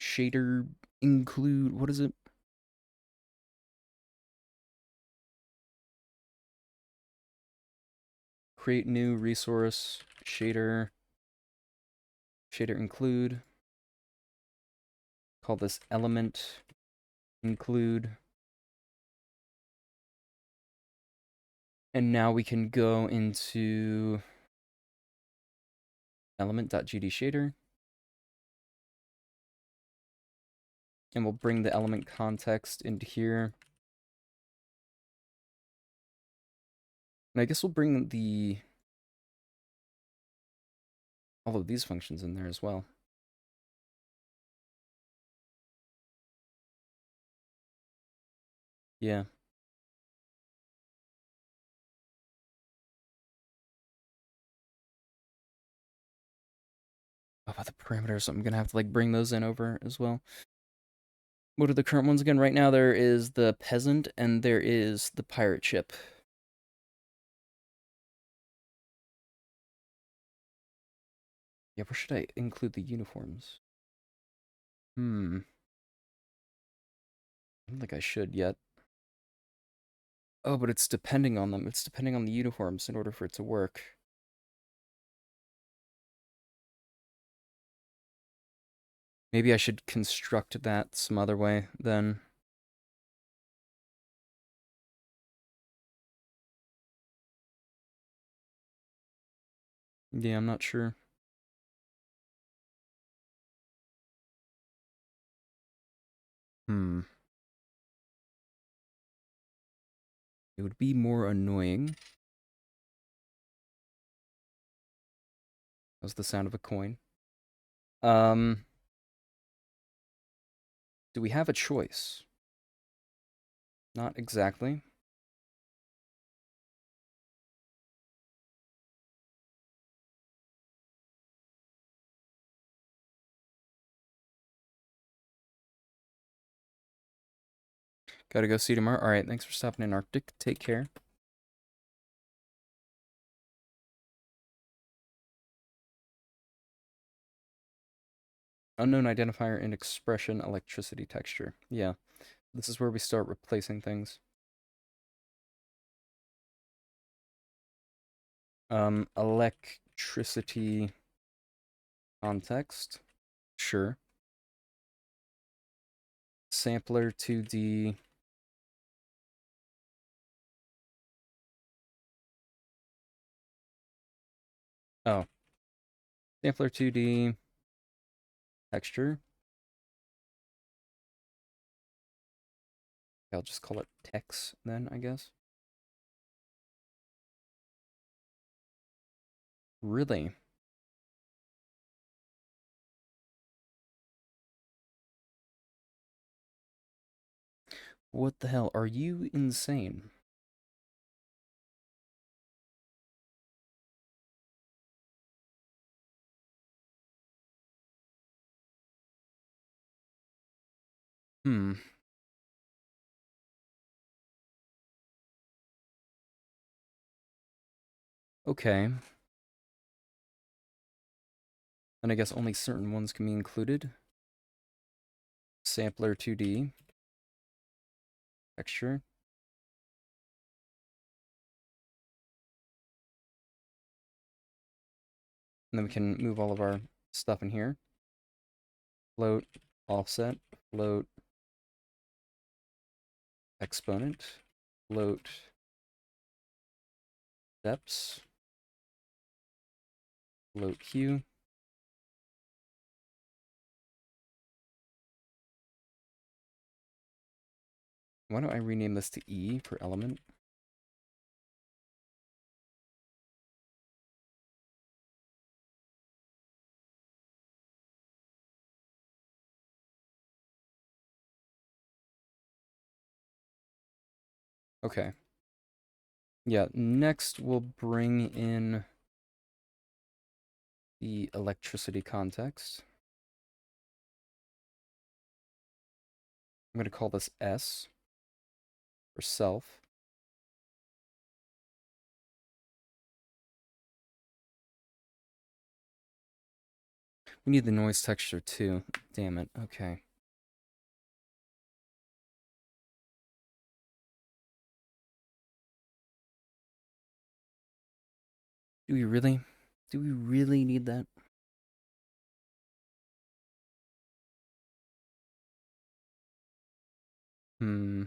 S1: shader include. What is it? Create new resource shader include. Call this element include. And now we can go into element.gd shader. And we'll bring the element context into here. And I guess we'll bring all of these functions in there as well. Yeah. Oh, about the parameters, I'm gonna have to like bring those in over as well. What are the current ones again? Right now there is the peasant and there is the pirate ship. Yeah, where should I include the uniforms? I don't think I should yet. Oh, but it's depending on them. It's depending on the uniforms in order for it to work. Maybe I should construct that some other way then. Yeah, I'm not sure. It would be more annoying. That was the sound of a coin. Do we have a choice? Not exactly. Gotta go see tomorrow. Alright, thanks for stopping in, Arctic. Take care. Unknown identifier in expression, electricity texture. Yeah, this is where we start replacing things. Electricity context. Sure. Sampler 2D. Oh. Sampler 2D. Texture. I'll just call it text then, I guess. Really? What the hell? Are you insane? Hmm. Okay. And I guess only certain ones can be included. Sampler 2D. Texture. And then we can move all of our stuff in here. Float, offset, float, exponent, float, steps, float hue. Why don't I rename this to E for element? Okay. Yeah, next we'll bring in the electricity context. I'm going to call this S for self. We need the noise texture too. Damn it. Okay. Do we really? Do we really need that? Hmm.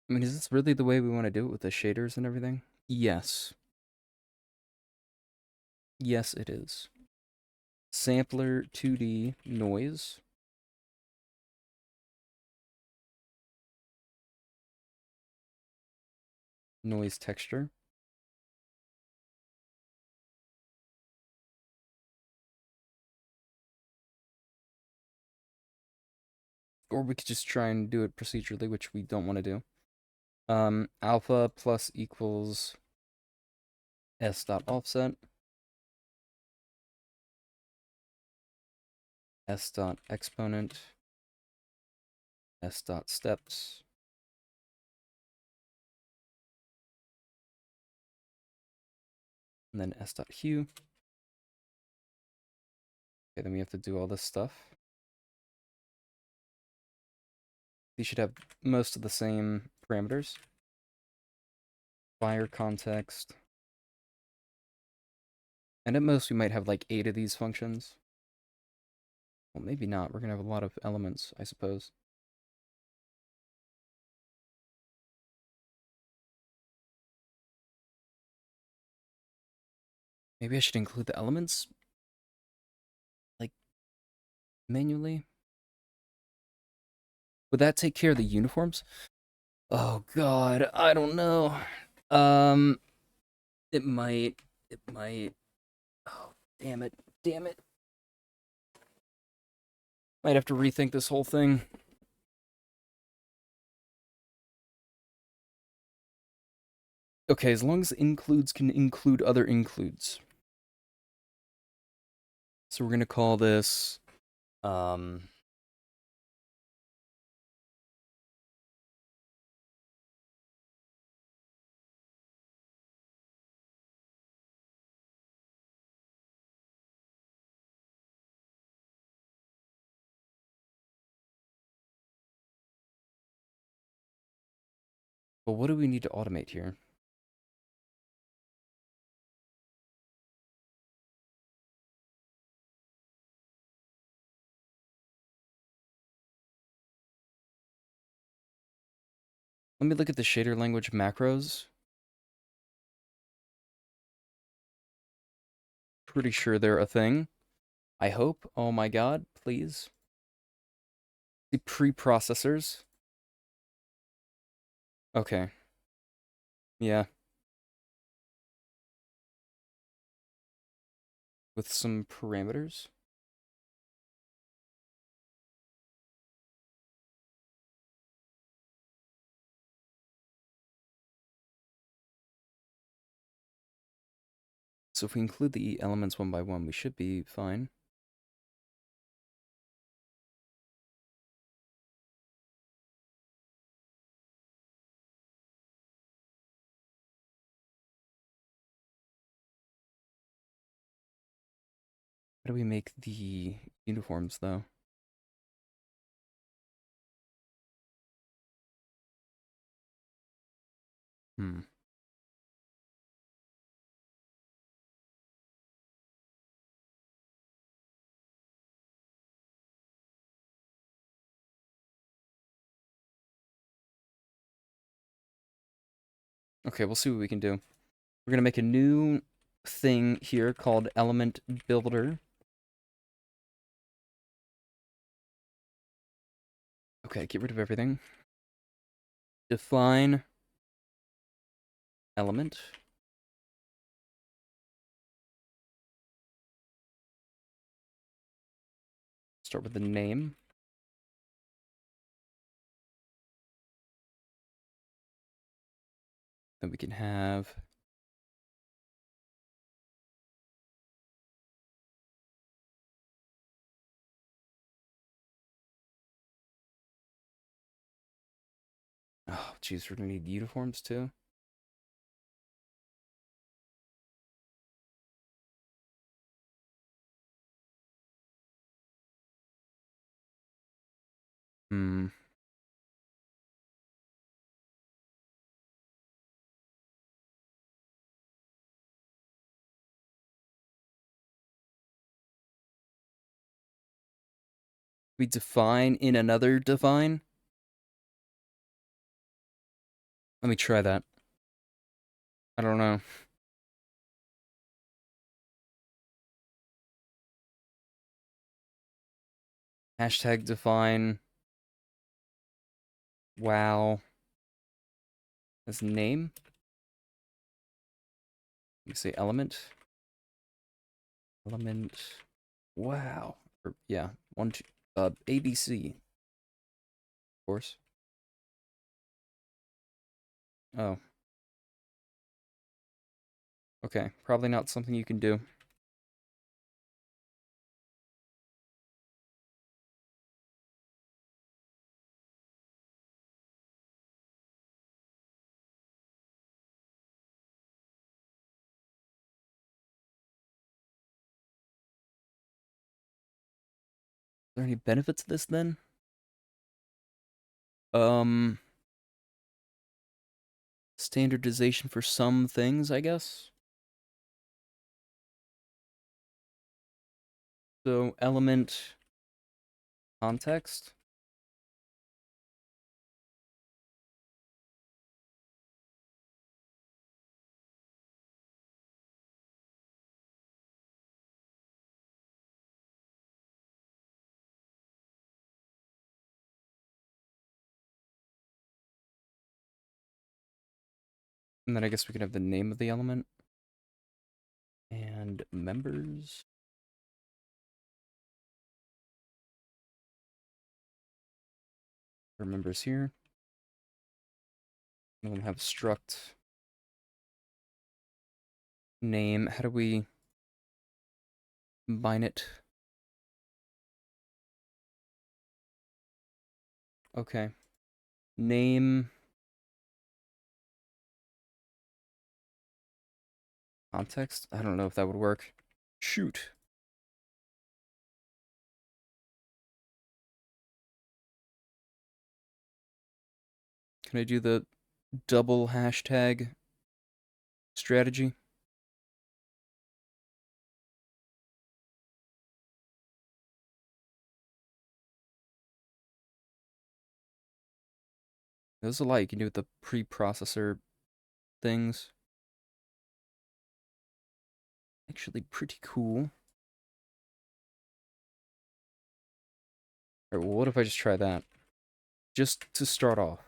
S1: I mean, is this really the way we want to do it with the shaders and everything? Yes. Yes, it is. Sampler 2D noise. Noise texture. Or we could just try and do it procedurally, which we don't want to do. Alpha plus equals s dot offset, s dot exponent, s dot steps, and then s dot hue. Okay, then we have to do all this stuff. These should have most of the same parameters. Fire context. And at most we might have like 8 of these functions. Well, maybe not. We're going to have a lot of elements, I suppose. Maybe I should include the elements, like, manually. Would that take care of the uniforms? Oh god, I don't know. Um, it might. It might. Oh, damn it. Damn it. Might have to rethink this whole thing. Okay, as long as includes can include other includes. So we're gonna call this, um... But what do we need to automate here? Let me look at the shader language macros. Pretty sure they're a thing. I hope. Oh my god, please. The preprocessors. Okay. Yeah. With some parameters. So if we include the elements one by one, we should be fine. How do we make the uniforms, though? Hmm. Okay, we'll see what we can do. We're gonna make a new thing here called element builder. Okay, get rid of everything. Define element. Start with the name. Then we can have oh, geez, we're gonna need uniforms too. Hmm. We define in another define. Let me try that. I don't know. Hashtag define. Wow. As name. Let me say element. Element. Wow. Or, yeah. One, two. ABC. Of course. Oh. Okay. Probably not something you can do. Is there any benefit to this then? Um. Standardization for some things, I guess. So element context. And then I guess we can have the name of the element. And members. For members here. And then have struct name. How do we combine it? Okay. Name context. I don't know if that would work. Shoot. Can I do the double hashtag strategy? There's a lot you can do with the preprocessor things. Actually pretty cool. Alright, well, what if I just try that? Just to start off.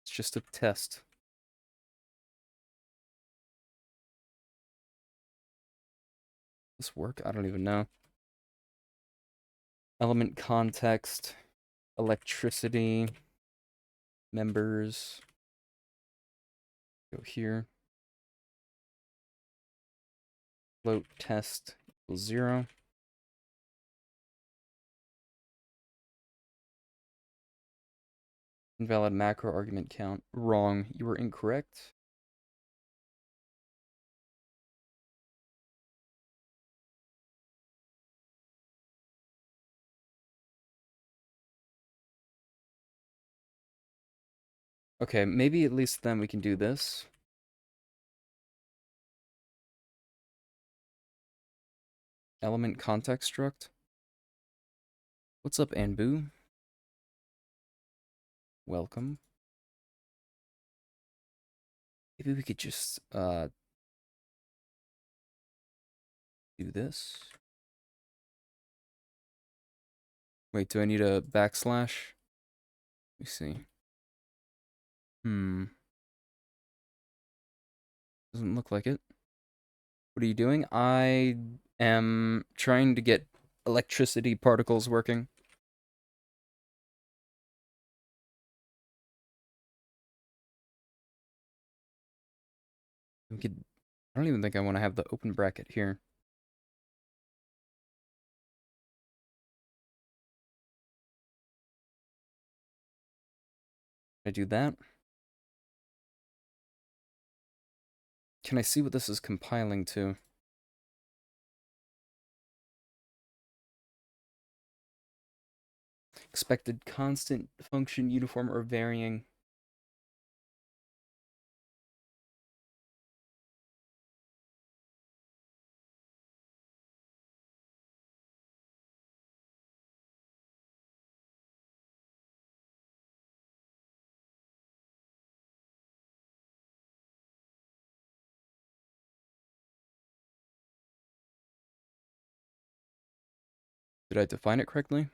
S1: It's just a test. This work? I don't even know. Element context, electricity, members. Go here. Float test equals 0. Invalid macro argument count. Wrong. You were incorrect. Okay, maybe at least then we can do this. Element context struct. What's up, Anbu? Welcome. Maybe we could just do this. Wait, do I need a backslash? Let me see. Doesn't look like it. What are you doing? I am trying to get electricity particles working. We could. I don't even think I want to have the open bracket here. I do that. Can I see what this is compiling to? Expected constant function, uniform, or varying. Did I define it correctly?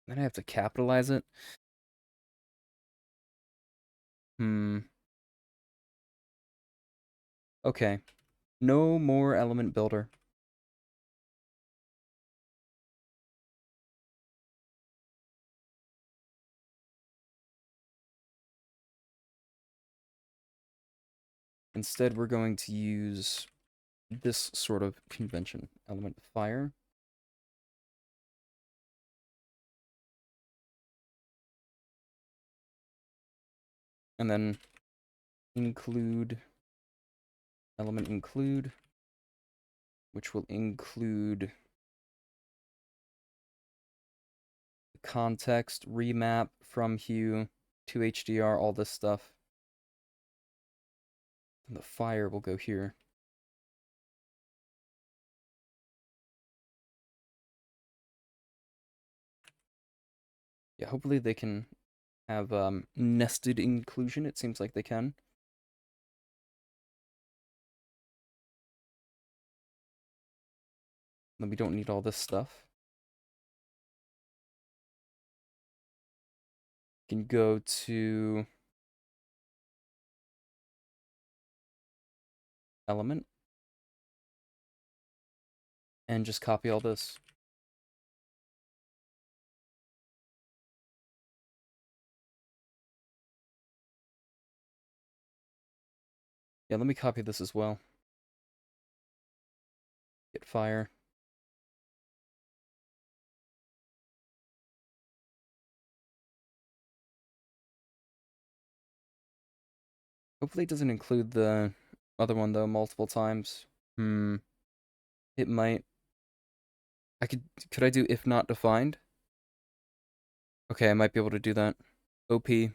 S1: Then I have to capitalize it. Okay. No more element builder. Instead, we're going to use this sort of convention. Element fire. And then include element include, which will include the context, remap, from hue, to HDR, all this stuff. And the fire will go here. Yeah, hopefully they can have nested inclusion. It seems like they can. Then we don't need all this stuff. We can go to element and just copy all this. Yeah, let me copy this as well. Get fire. Hopefully it doesn't include the other one though multiple times. It might. Could I do if not defined? Okay, I might be able to do that. OP. Is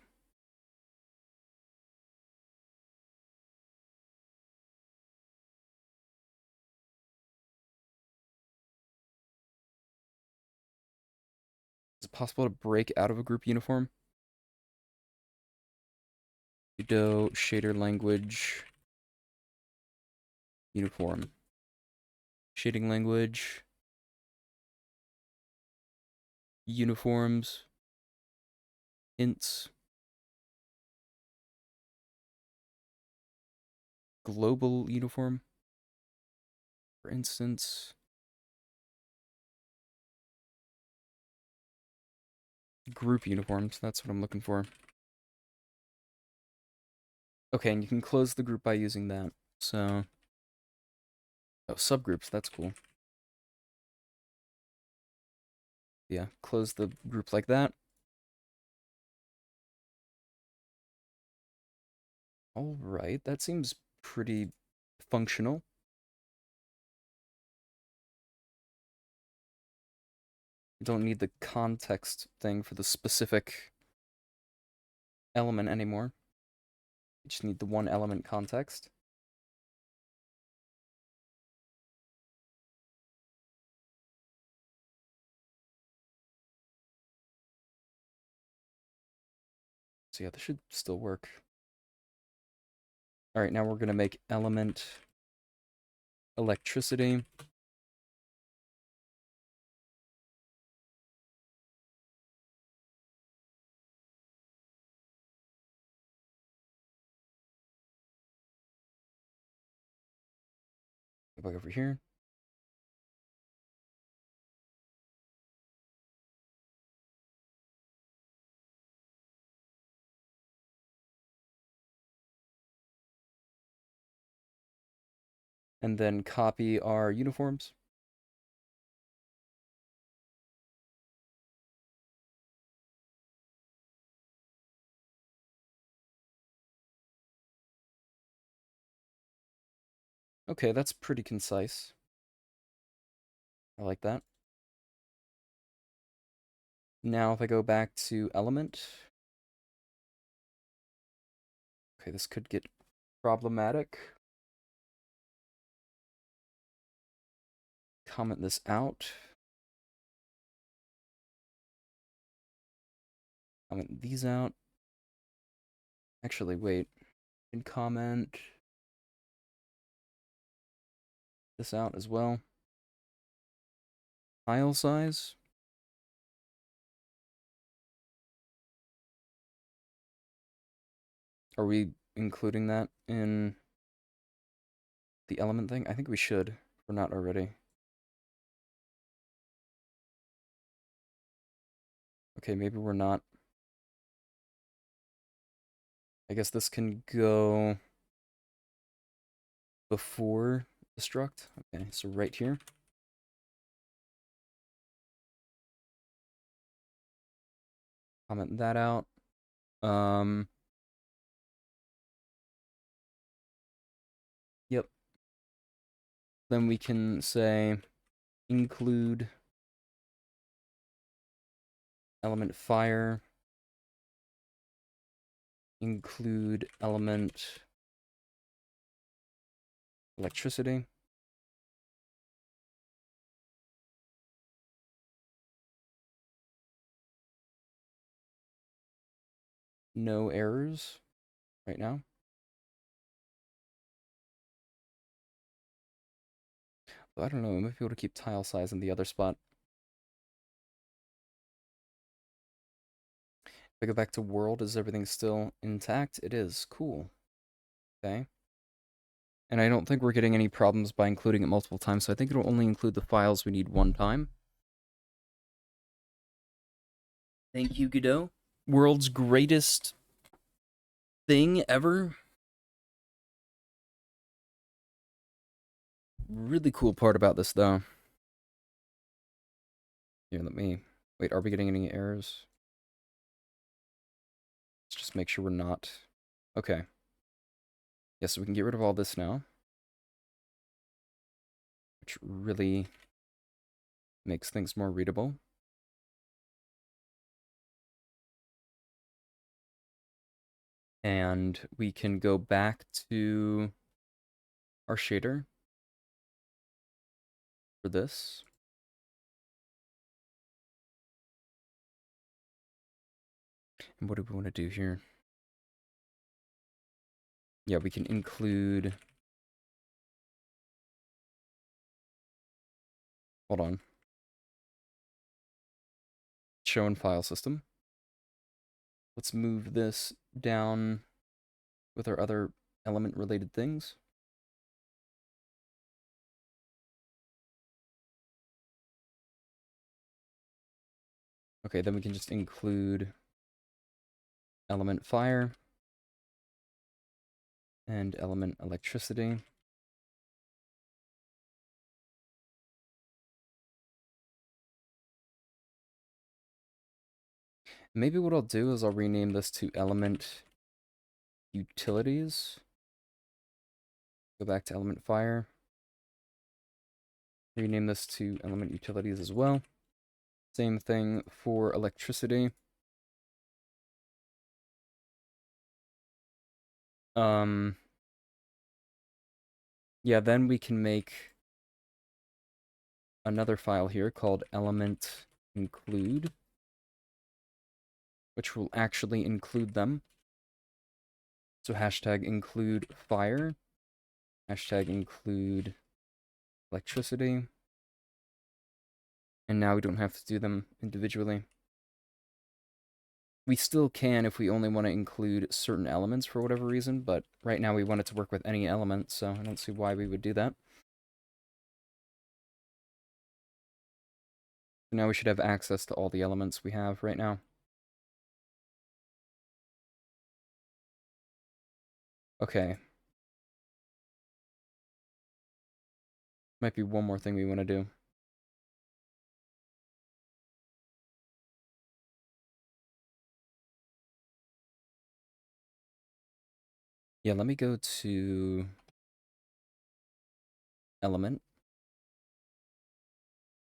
S1: it possible to break out of a group uniform? Sudo shader language uniform. Shading language. Uniforms. Ints. Global uniform. For instance. Group uniforms. That's what I'm looking for. Okay, and you can close the group by using that. So. Oh, subgroups. That's cool. Yeah, close the group like that. Alright, that seems pretty functional. You don't need the context thing for the specific element anymore. You just need the one element context. So yeah, this should still work. Alright, now we're going to make element electricity. back over here. And then copy our uniforms. Okay, that's pretty concise. I like that. Now if I go back to element. Okay, this could get problematic. Comment this out. Comment these out. Actually, wait. And comment this out as well. File size. Are we including that in the element thing? I think we should. If we're not already. Okay, maybe we're not. I guess this can go before the struct. Okay, so right here. Comment that out. Yep. Then we can say include element fire, include element electricity. No errors right now. But I don't know, we might be able to keep tile size in the other spot. If I go back to world, is everything still intact? It is. Cool. Okay. And I don't think we're getting any problems by including it multiple times, so I think it'll only include the files we need one time. Thank you, Godot. World's greatest thing ever. Really cool part about this, though. Here, let me... Wait, are we getting any errors? Let's just make sure we're not... Okay. Yeah, so we can get rid of all this now. Which really makes things more readable. And we can go back to our shader for this. And what do we want to do here? Yeah, we can include... Hold on. Show in file system. Let's move this down with our other element-related things. Okay, then we can just include element fire and element electricity. Maybe what I'll do is I'll rename this to element utilities. Go back to element fire. Rename this to element utilities as well. Same thing for electricity. Yeah, then we can make another file here called element include, which will actually include them. So hashtag include fire, hashtag include electricity, and now we don't have to do them individually. We still can if we only want to include certain elements for whatever reason, but right now we want it to work with any element, so I don't see why we would do that. Now we should have access to all the elements we have right now. Okay. Might be one more thing we want to do. Yeah, let me go to element.gd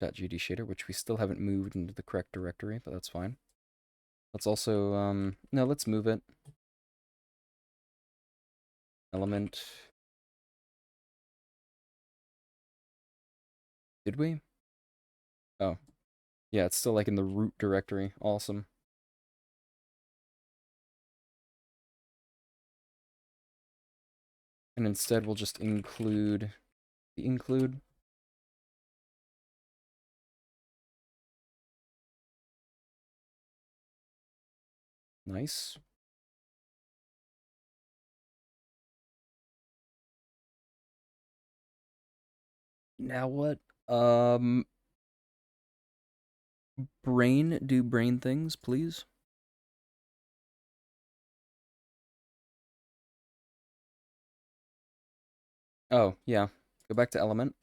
S1: shader, which we still haven't moved into the correct directory, but that's fine. Let's also, no, let's move it. Element. Did we? Oh. Yeah, it's still like in the root directory. Awesome. And instead we'll just include the include. Nice. Now what? Brain, do brain things, please. Oh, yeah. Go back to element.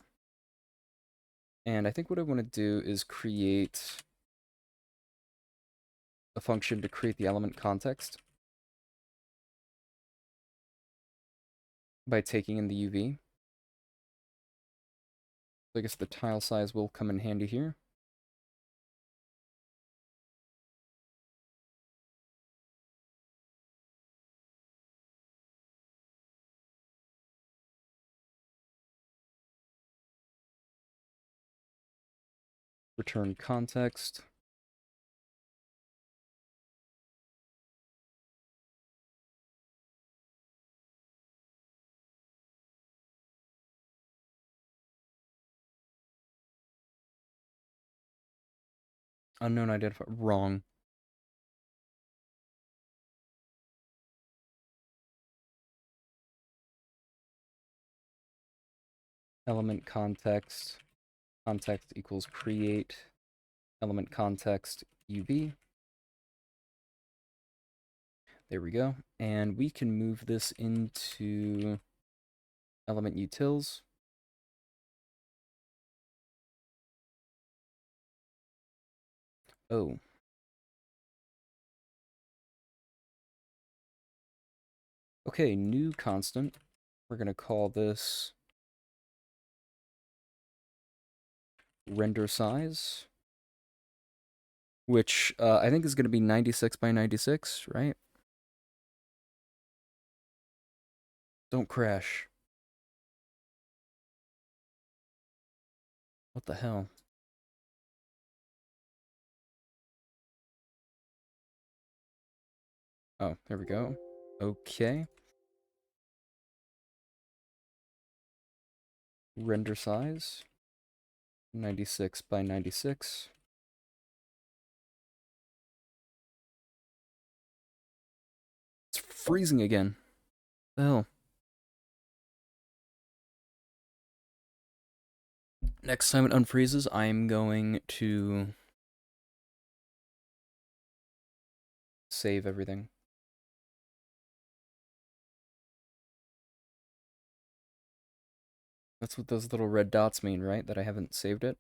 S1: And I think what I want to do is create a function to create the element context by taking in the UV. So I guess the tile size will come in handy here. Return context. Unknown identifier. Wrong. Element context. Context equals create element context UV. There we go. And we can move this into element utils. Oh. Okay, new constant. We're going to call this render size, which I think is going to be 96 by 96, right? Don't crash. What the hell? Oh, there we go. Okay. Render size, 96 by 96. It's freezing again. The hell? Next time it unfreezes, I'm going to save everything. That's what those little red dots mean, right? That I haven't saved it?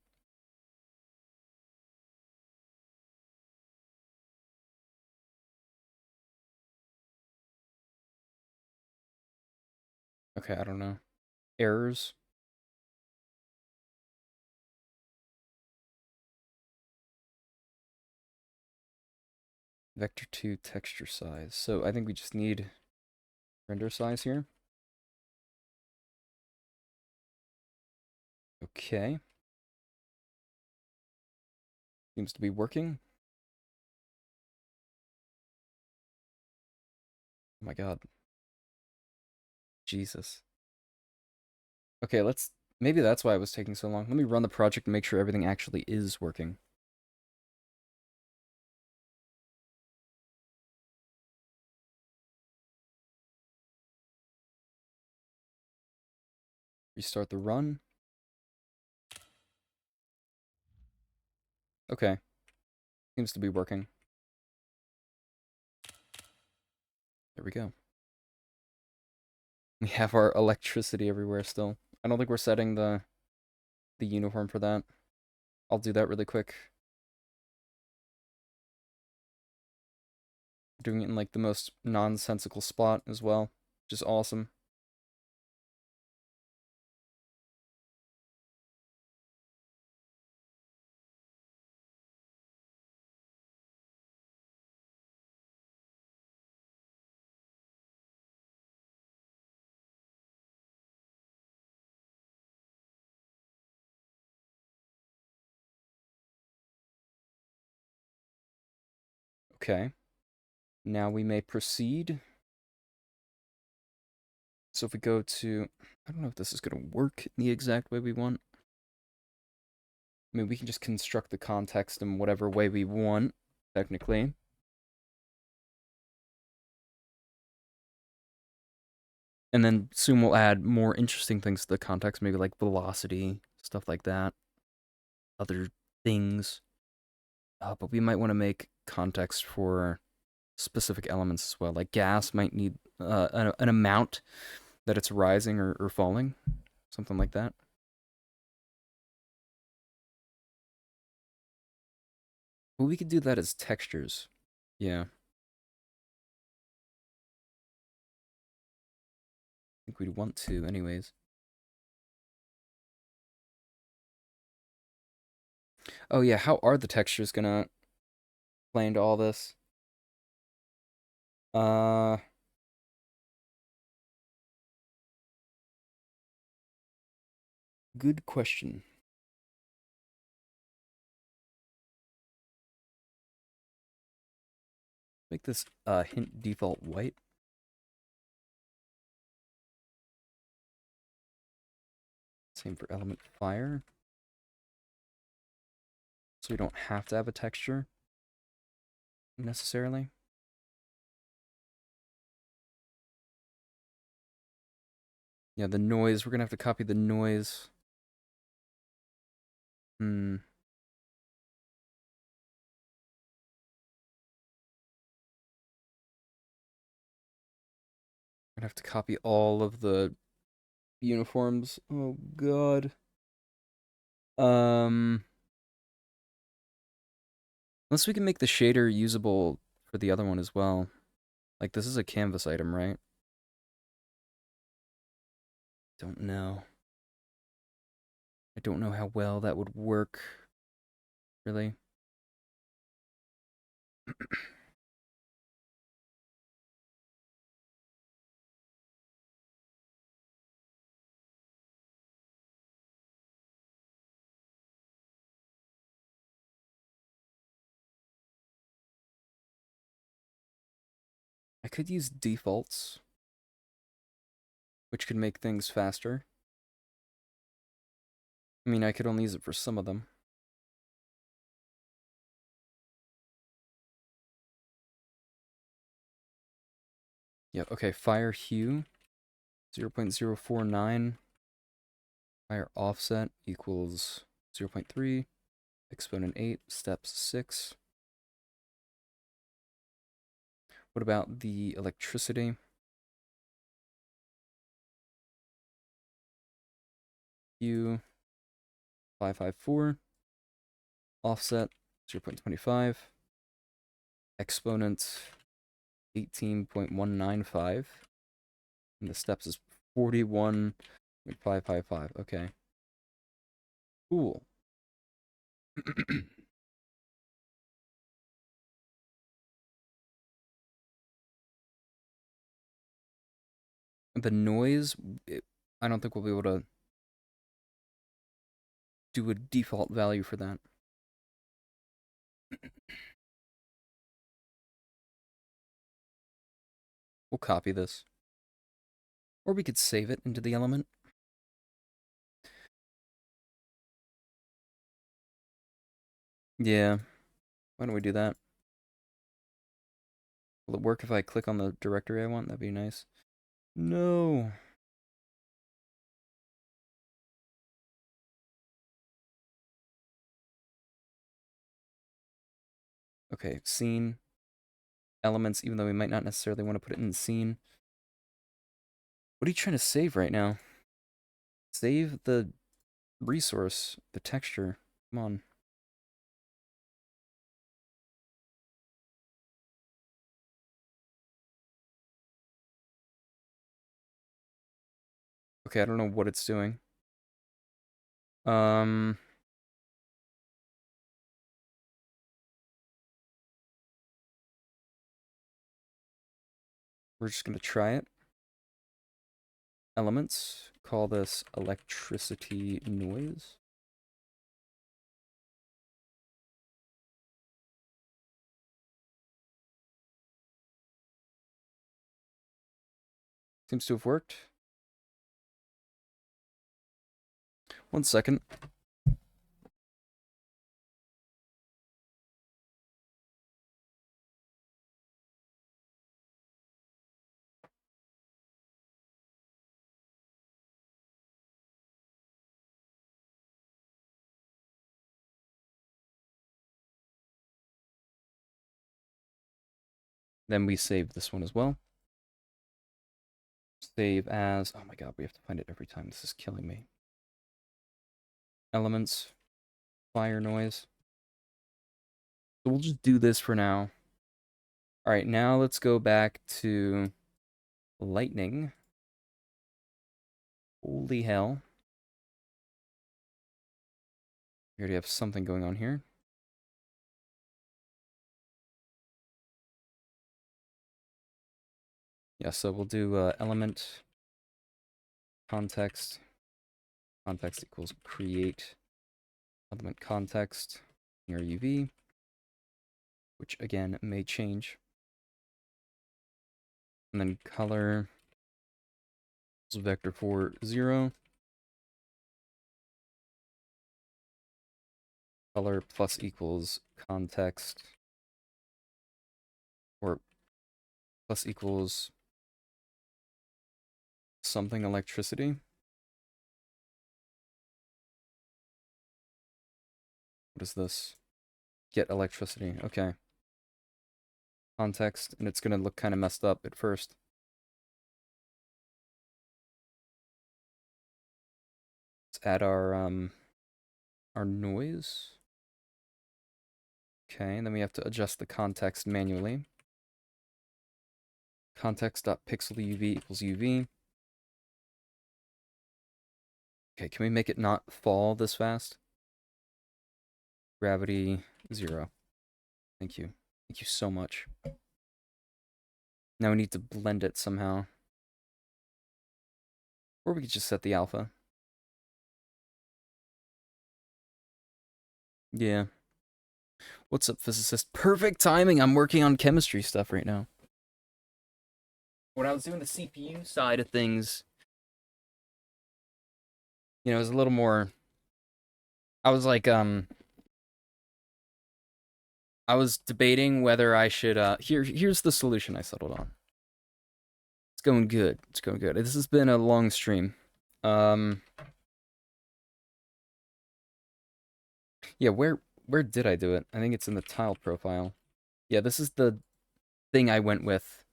S1: Okay, I don't know. Errors? Vector 2 texture size. So I think we just need render size here. Okay. Seems to be working. Oh my god. Jesus. Okay, maybe that's why it was taking so long. Let me run the project and make sure everything actually is working. Restart the run. Okay. Seems to be working. There we go. We have our electricity everywhere still. I don't think we're setting the uniform for that. I'll do that really quick. Doing it in like the most nonsensical spot as well. Just awesome. Okay. Now we may proceed. So if we go to, I don't know if this is going to work in the exact way we want. I mean, we can just construct the context in whatever way we want, technically. And then soon we'll add more interesting things to the context, maybe like velocity, stuff like that. Other things. But we might want to make context for specific elements as well. Like gas might need an amount that it's rising or falling, something like that. But we could do that as textures. Yeah, I think we'd want to, anyways. Oh yeah, how are the textures gonna play into all this? Uh, Good question. Make this hint default white. Same for element fire. So we don't have to have a texture necessarily. Yeah, the noise, we're gonna have to copy the noise. Hmm. We're gonna have to copy all of the uniforms. Oh god. Um, Unless we can make the shader usable for the other one as well. Like this is a canvas item, right? Don't know. I don't know how well that would work, really. I could use defaults, which could make things faster. I mean, I could only use it for some of them. Yep, okay, fire hue, 0.049. Fire offset equals 0.3. Exponent 8, steps 6. What about the electricity? Hue, 554. Offset, 0.25. Exponent, 18.195. And the steps is 41.555. Okay. Cool. The noise, I don't think we'll be able to do a default value for that. We'll copy this. Or we could save it into the element. Yeah. Why don't we do that? Will it work if I click on the directory I want? That'd be nice. No. Okay, scene, elements, even though we might not necessarily want to put it in the scene. What are you trying to save right now? Save the resource, the texture. Come on. Okay, I don't know what it's doing. Um, we're just gonna try it. Elements. Call this electricity noise. Seems to have worked. 1 second. Then we save this one as well. Save as... Oh my god, we have to find it every time. This is killing me. Elements. Fire noise. So we'll just do this for now. Alright, now let's go back to lightning. Holy hell. We already have something going on here. Yeah, so we'll do element context. Context equals create element context near UV, which again may change. And then color is vector 4, 0. Color plus equals context, or plus equals something electricity. What is this? Get electricity. Okay. Context, and it's gonna look kind of messed up at first. Let's add our noise. Okay, and then we have to adjust the context manually. Context.pixel UV equals UV. Okay, can we make it not fall this fast? Gravity 0. Thank you. Thank you so much. Now we need to blend it somehow. Or we could just set the alpha. Yeah. What's up, physicist? Perfect timing. I'm working on chemistry stuff right now. When I was doing the CPU side of things, it was a little more... I was like, I was debating whether I should, here's the solution I settled on. It's going good. It's going good. This has been a long stream. Yeah, where did I do it? I think it's in the tile profile. Yeah, this is the thing I went with.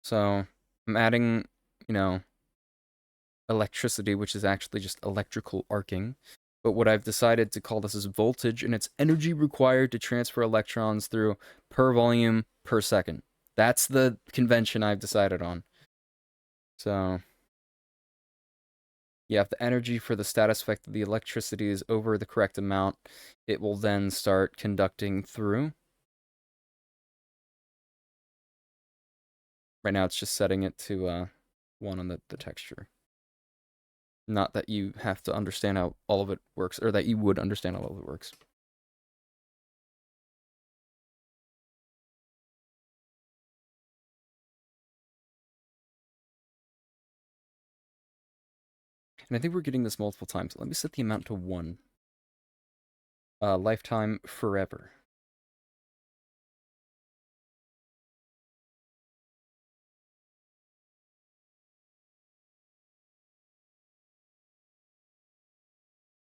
S1: So, I'm adding, electricity, which is actually just electrical arcing. But what I've decided to call this is voltage, and it's energy required to transfer electrons through per volume per second. That's the convention I've decided on. So, yeah, if the energy for the status effect of the electricity is over the correct amount, it will then start conducting through. Right now, it's just setting it to 1 on the texture. Not that you have to understand how all of it works, or that you would understand how all of it works. And I think we're getting this multiple times. Let me set the amount to 1. Lifetime forever.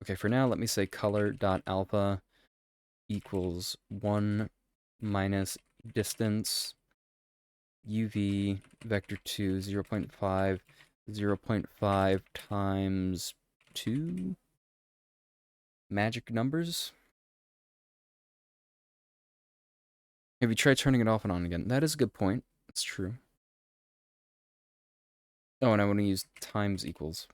S1: Okay, for now, let me say color.alpha equals 1 minus distance UV vector 2 0.5 0.5 times 2 magic numbers. Have you tried turning it off and on again? That is a good point. That's true. Oh, and I want to use times equals.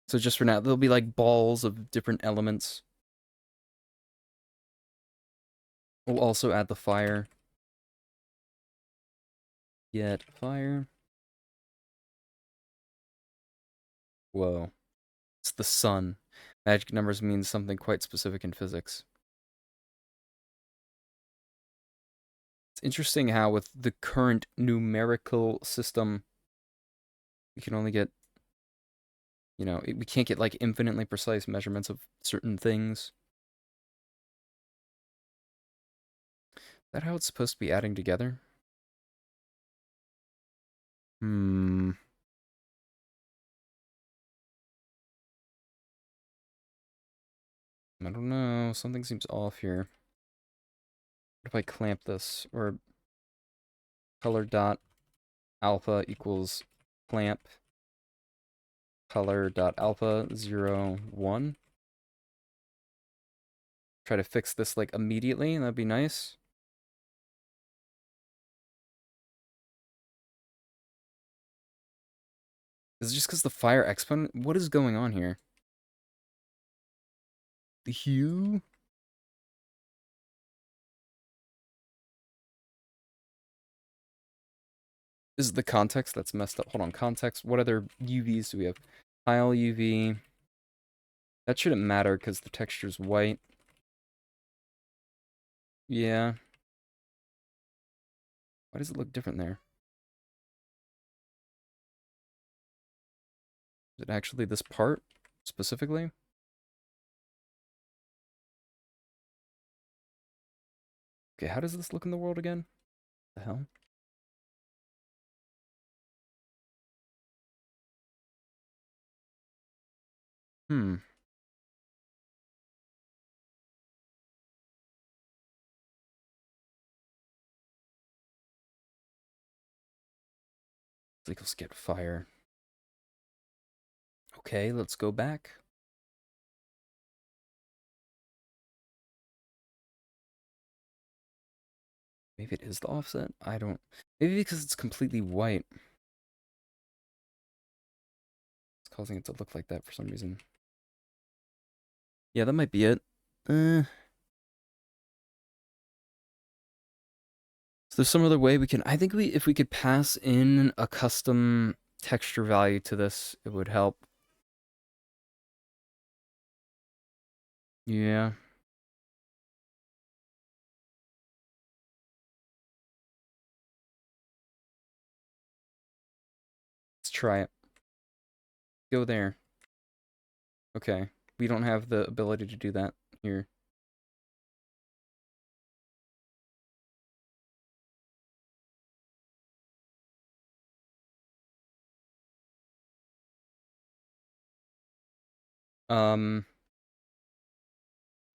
S1: So just for now, there'll be like balls of different elements. We'll also add the fire. Get fire. Whoa. It's the sun. Magic numbers means something quite specific in physics. It's interesting how with the current numerical system, we can only get, we can't get like infinitely precise measurements of certain things. Is that how it's supposed to be adding together? Hmm. I don't know. Something seems off here. What if I clamp this? Or color dot alpha equals clamp color dot alpha 0, 1. Try to fix this like immediately. That'd be nice. Is it just because the fire exponent? What is going on here? The hue? Is it the context that's messed up? Hold on, context. What other UVs do we have? Tile UV. That shouldn't matter because the texture's white. Yeah. Why does it look different there? Is it actually this part specifically? Okay, how does this look in the world again? The hell? Hmm. Equals get fire. Okay, let's go back. Maybe it is the offset? I don't... Maybe because it's completely white. It's causing it to look like that for some reason. Yeah, that might be it. So there's some other way we can... I think if we could pass in a custom texture value to this, it would help. Yeah. Let's try it. Go there. Okay. We don't have the ability to do that here.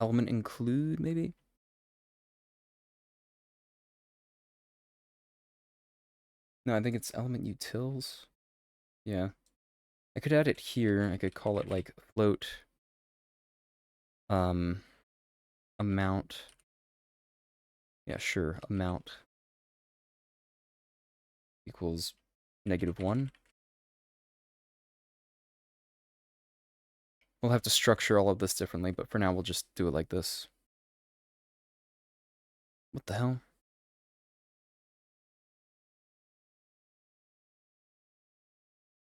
S1: Element include, maybe? No, I think it's element utils. Yeah. I could add it here. I could call it like float amount. Yeah, sure. Amount equals -1. We'll have to structure all of this differently, but for now we'll just do it like this. What the hell?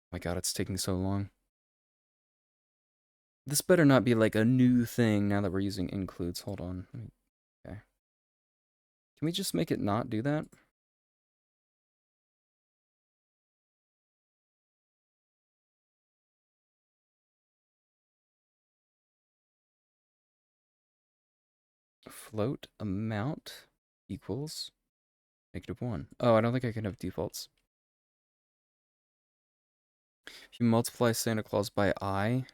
S1: Oh my god, it's taking so long. This better not be like a new thing now that we're using includes. Hold on. Okay. Can we just make it not do that? Float amount equals -1. Oh, I don't think I can have defaults. If you multiply Santa Claus by I,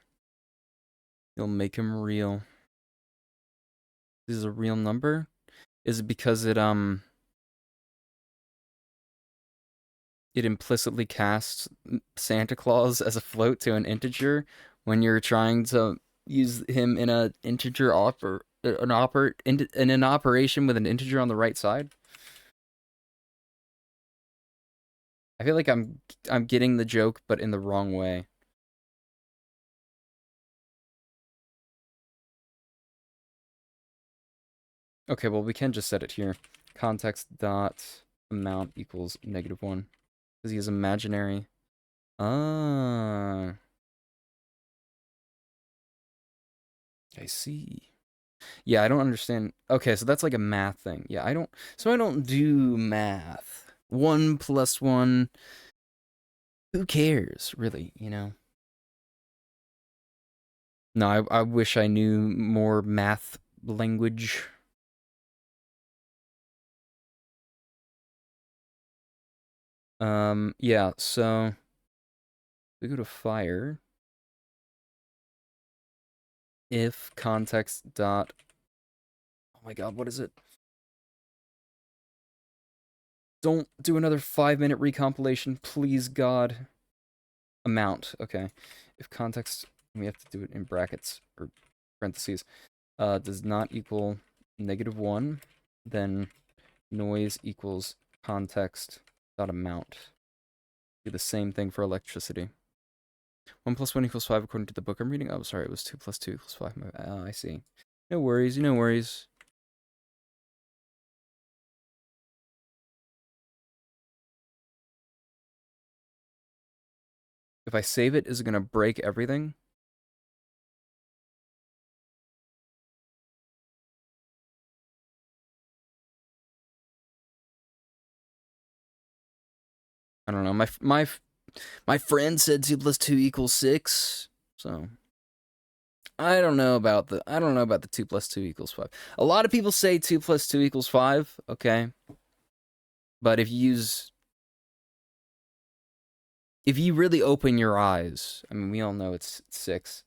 S1: you'll make him real. This is a real number? Is it because it implicitly casts Santa Claus as a float to an integer when you're trying to use him in a integer in an operation with an integer on the right side? I feel like I'm getting the joke, but in the wrong way. Okay, well we can just set it here. Context dot amount equals -1 because he's imaginary. Ah, I see. Yeah, I don't understand. Okay, so that's like a math thing. Yeah, I don't do math. 1 plus 1. Who cares, really, you know? No, I wish I knew more math language. Yeah, so we go to fire. If context dot, oh my god, what is it? Don't do another 5-minute recompilation, please, God. Amount, okay. If context, we have to do it in brackets or parentheses, does not equal -1, then noise equals context dot amount. Do the same thing for electricity. 1 plus 1 equals 5 according to the book I'm reading. Oh, sorry, it was 2 plus 2 equals 5. I see. No worries, no worries. If I save it, is it going to break everything? I don't know. My friend said 2 plus 2 equals 6, so I don't know about the 2 plus 2 equals 5. A lot of people say 2 plus 2 equals 5, okay? But if you really open your eyes, I mean, we all know it's 6.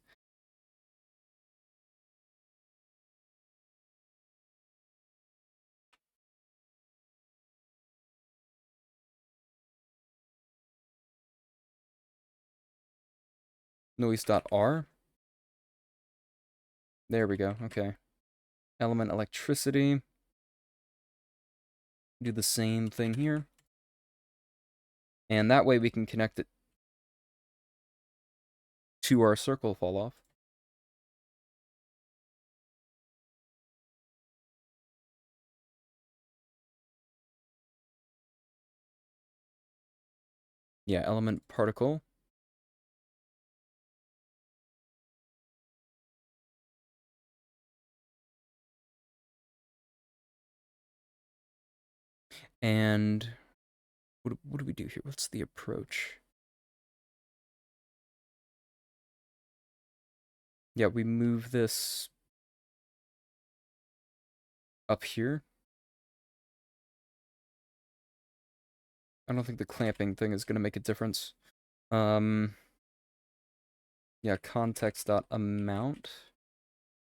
S1: Noise.r. There we go. Okay. Element electricity. Do the same thing here. And that way we can connect it to our circle fall off. Yeah, element particle. And what do we do here? What's the approach? Yeah, we move this up here. I don't think the clamping thing is going to make a difference. Yeah, context dot amount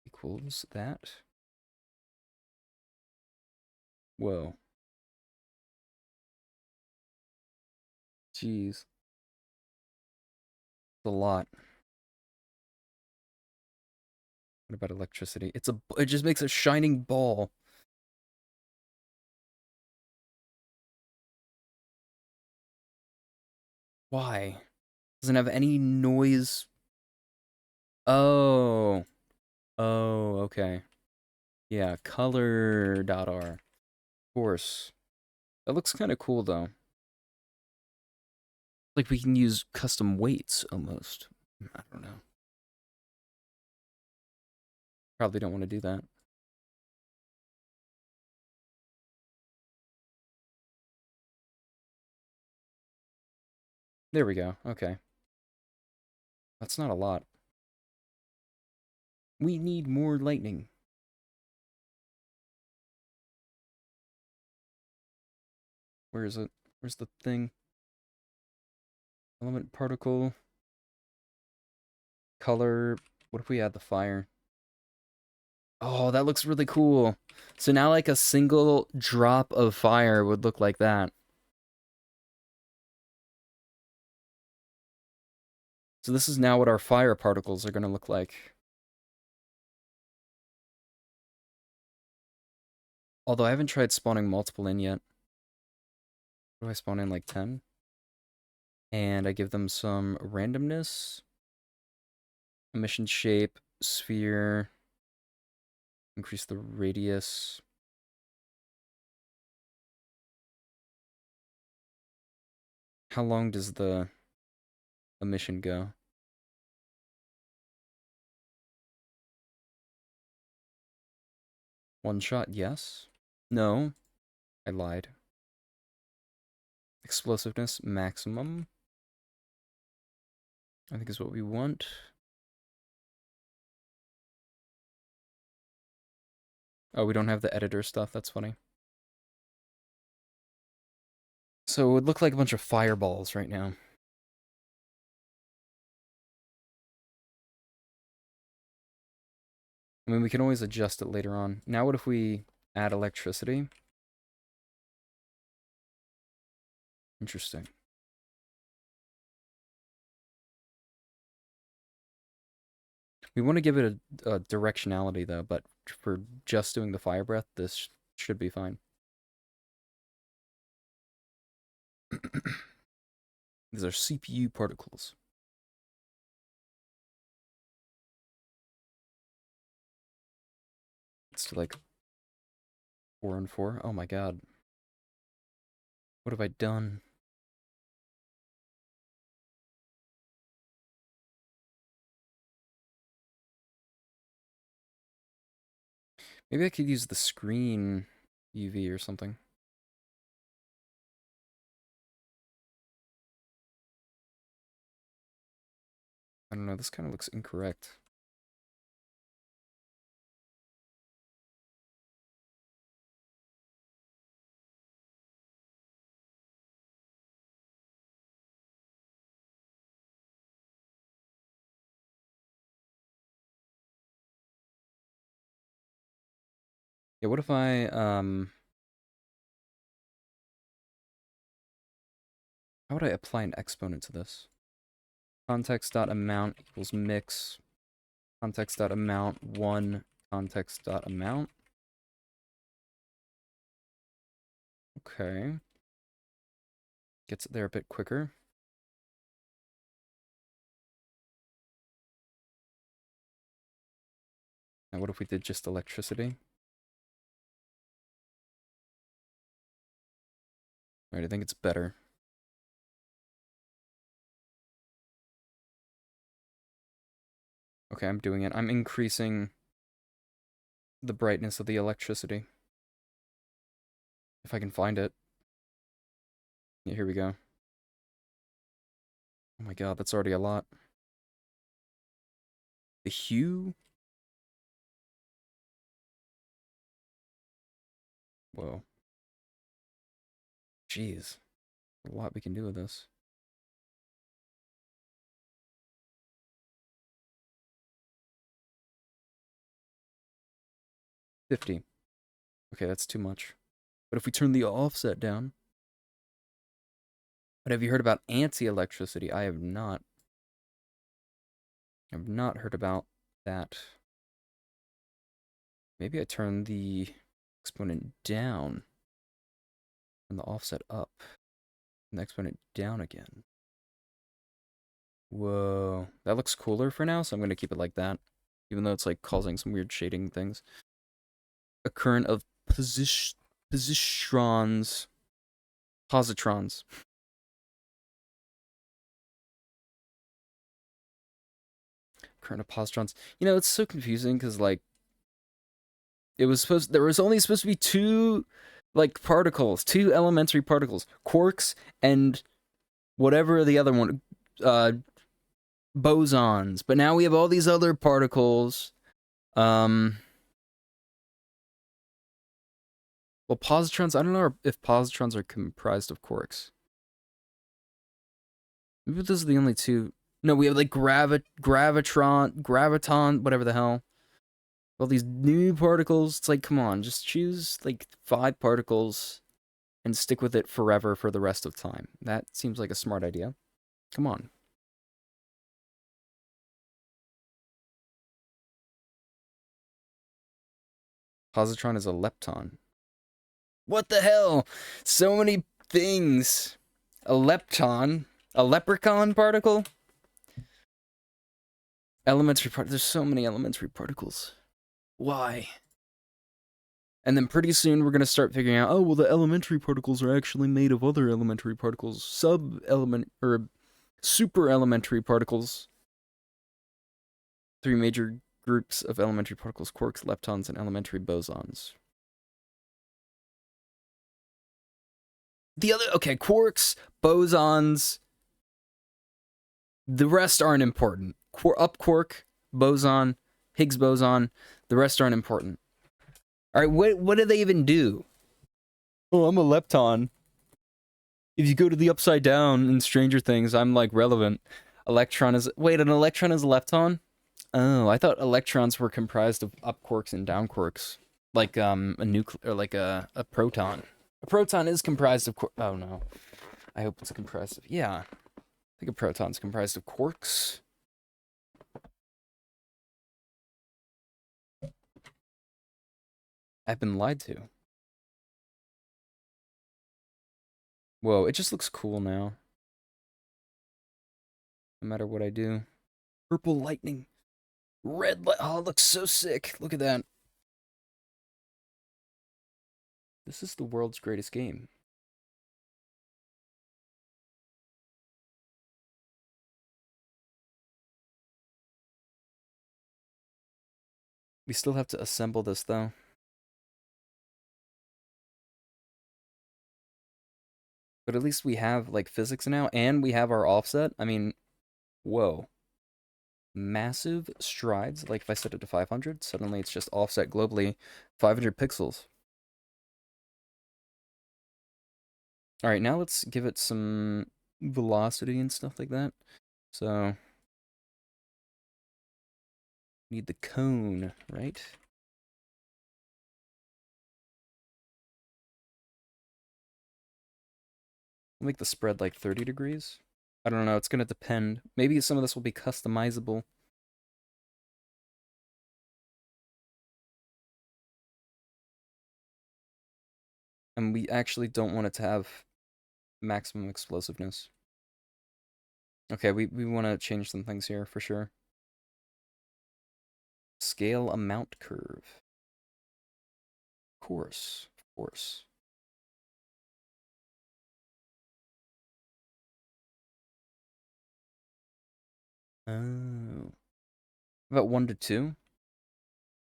S1: equals that. Whoa. Jeez. It's a lot. What about electricity? It just makes a shining ball. Why? Doesn't have any noise. Oh. Oh, okay. Yeah, color.r. Of course. That looks kind of cool, though. Like we can use custom weights, almost. I don't know. Probably don't want to do that. There we go. Okay. That's not a lot. We need more lightning. Where is it? Where's the thing? Element particle. Color. What if we add the fire? Oh, that looks really cool. So now like a single drop of fire would look like that. So this is now what our fire particles are going to look like. Although I haven't tried spawning multiple in yet. What do I spawn in, like 10? And I give them some randomness. Emission shape, sphere. Increase the radius. How long does the emission go? One shot, yes. No, I lied. Explosiveness, maximum. I think is what we want. Oh, we don't have the editor stuff, that's funny. So it would look like a bunch of fireballs right now. I mean, we can always adjust it later on. Now what if we add electricity? Interesting. We want to give it a directionality, though, but for just doing the fire breath, this should be fine. These are CPU particles. It's like 4 and 4. Oh my god. What have I done? Maybe I could use the screen UV or something. I don't know, this kind of looks incorrect. Yeah, what if I, how would I apply an exponent to this? Context.amount equals mix. Context.amount 1 context.amount. Okay. Gets it there a bit quicker. Now what if we did just electricity? Alright, I think it's better. Okay, I'm doing it. I'm increasing the brightness of the electricity. If I can find it. Yeah, here we go. Oh my god, that's already a lot. The hue? Whoa. Jeez. A lot we can do with this. $50. Okay, that's too much. But if we turn the offset down... But have you heard about anti-electricity? I have not. I've not heard about that. Maybe I turn the exponent down and the offset up and the exponent down again. Whoa, that looks cooler for now, so I'm going to keep it like that, even though it's like causing some weird shading things. A current of positrons. Current of positrons. You know, it's so confusing because like there was only supposed to be two like particles, two elementary particles, quarks and whatever the other one, bosons. But now we have all these other particles. Well, positrons, I don't know if positrons are comprised of quarks. Maybe those are the only two. No, we have like graviton, whatever the hell. All these new particles, it's like, come on, just choose like 5 particles and stick with it forever for the rest of time. That seems like a smart idea. Come on. Positron is a lepton. What the hell? So many things. A lepton? A leprechaun particle? Elementary part. There's so many elementary particles. Why? And then pretty soon we're going to start figuring out, oh, well, the elementary particles are actually made of other elementary particles. Sub-element, or super elementary particles. 3 major groups of elementary particles: quarks, leptons, and elementary bosons. Okay, quarks, bosons. The rest aren't important. Up quark, boson, Higgs boson. The rest aren't important. All right, what do they even do? Oh, I'm a lepton. If you go to the upside down in Stranger Things, I'm like relevant. Electron is wait, an electron is a lepton? Oh, I thought electrons were comprised of up quarks and down quarks, like a nuclear, or like a proton. A proton is comprised of oh no, I hope it's comprised of yeah. I think a proton's comprised of quarks. I've been lied to. Whoa, it just looks cool now. No matter what I do. Purple lightning. Red light. Oh, it looks so sick. Look at that. This is the world's greatest game. We still have to assemble this, though. But at least we have, like, physics now, and we have our offset. I mean, whoa. Massive strides. Like, if I set it to 500, suddenly it's just offset globally 500 pixels. Alright, now let's give it some velocity and stuff like that. So, need the cone, right? I'll make the spread like 30 degrees. I don't know, it's gonna depend. Maybe some of this will be customizable. And we actually don't want it to have maximum explosiveness. Okay, we want to change some things here for sure. Scale amount curve. Of course, of course. Oh. About 1 to 2?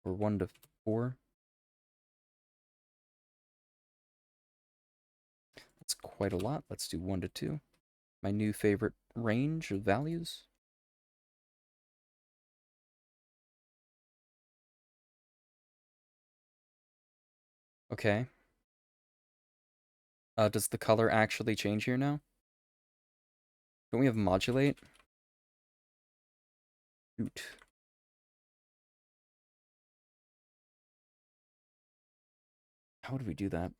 S1: Or 1 to 4? That's quite a lot. Let's do 1 to 2. My new favorite range of values. Okay. Does the color actually change here now? Don't we have modulate? Shoot. How would we do that?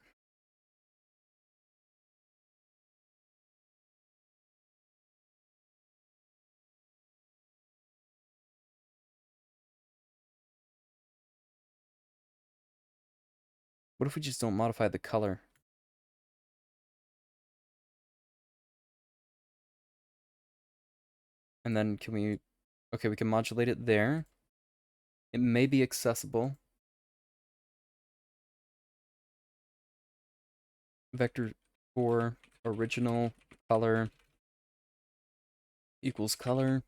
S1: What if we just don't modify the color? And then can we... Okay, we can modulate it there. It may be accessible. Vector 4 original color equals color.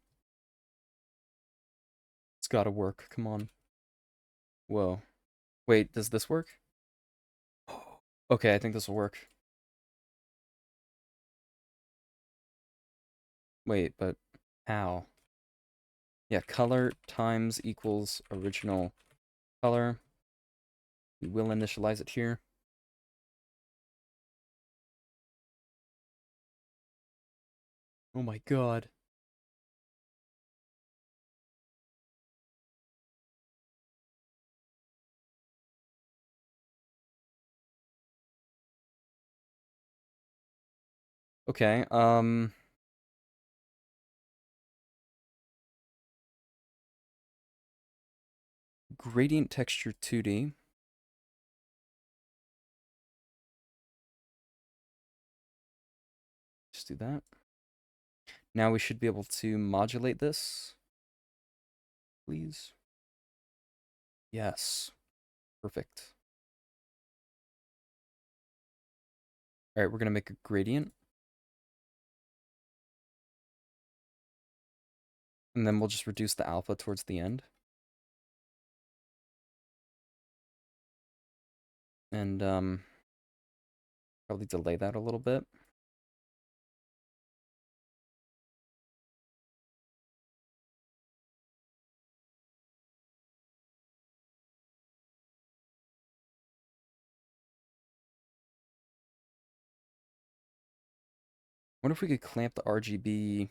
S1: It's gotta work. Come on. Whoa. Wait, does this work? Okay, I think this will work. Wait, but how? Yeah, color times equals original color. We will initialize it here. Oh my god. Okay, gradient texture 2D. Just do that. Now we should be able to modulate this. Please. Yes. Perfect. All right, we're gonna make a gradient. And then we'll just reduce the alpha towards the end. And probably delay that a little bit. Wonder if we could clamp the RGB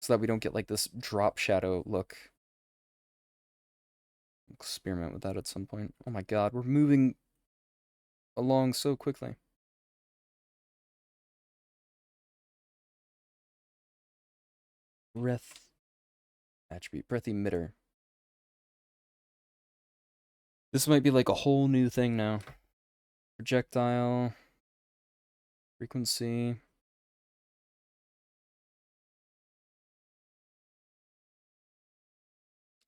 S1: so that we don't get like this drop shadow look. Experiment with that at some point. Oh my god, we're moving along so quickly. Breath attribute, breath emitter. This might be like a whole new thing now. Projectile, frequency.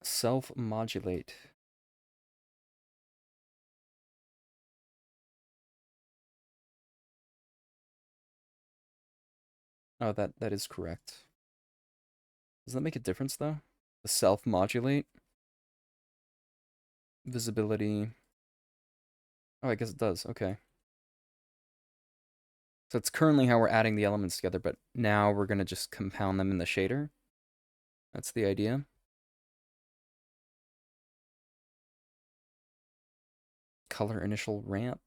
S1: Self-modulate. Oh, that is correct. Does that make a difference though? The self-modulate? Visibility. Oh, I guess it does. Okay. So it's currently how we're adding the elements together, but now we're going to just compound them in the shader. That's the idea. Color initial ramp.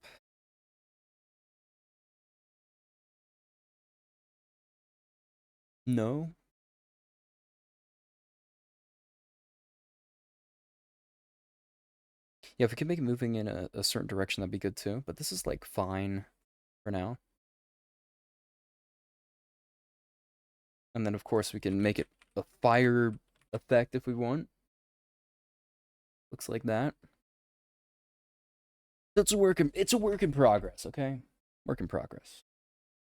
S1: No. Yeah, if we could make it moving in a certain direction, that'd be good too. But this is like fine for now. And then of course we can make it a fire effect if we want. Looks like that. It's a work in progress, okay? Work in progress.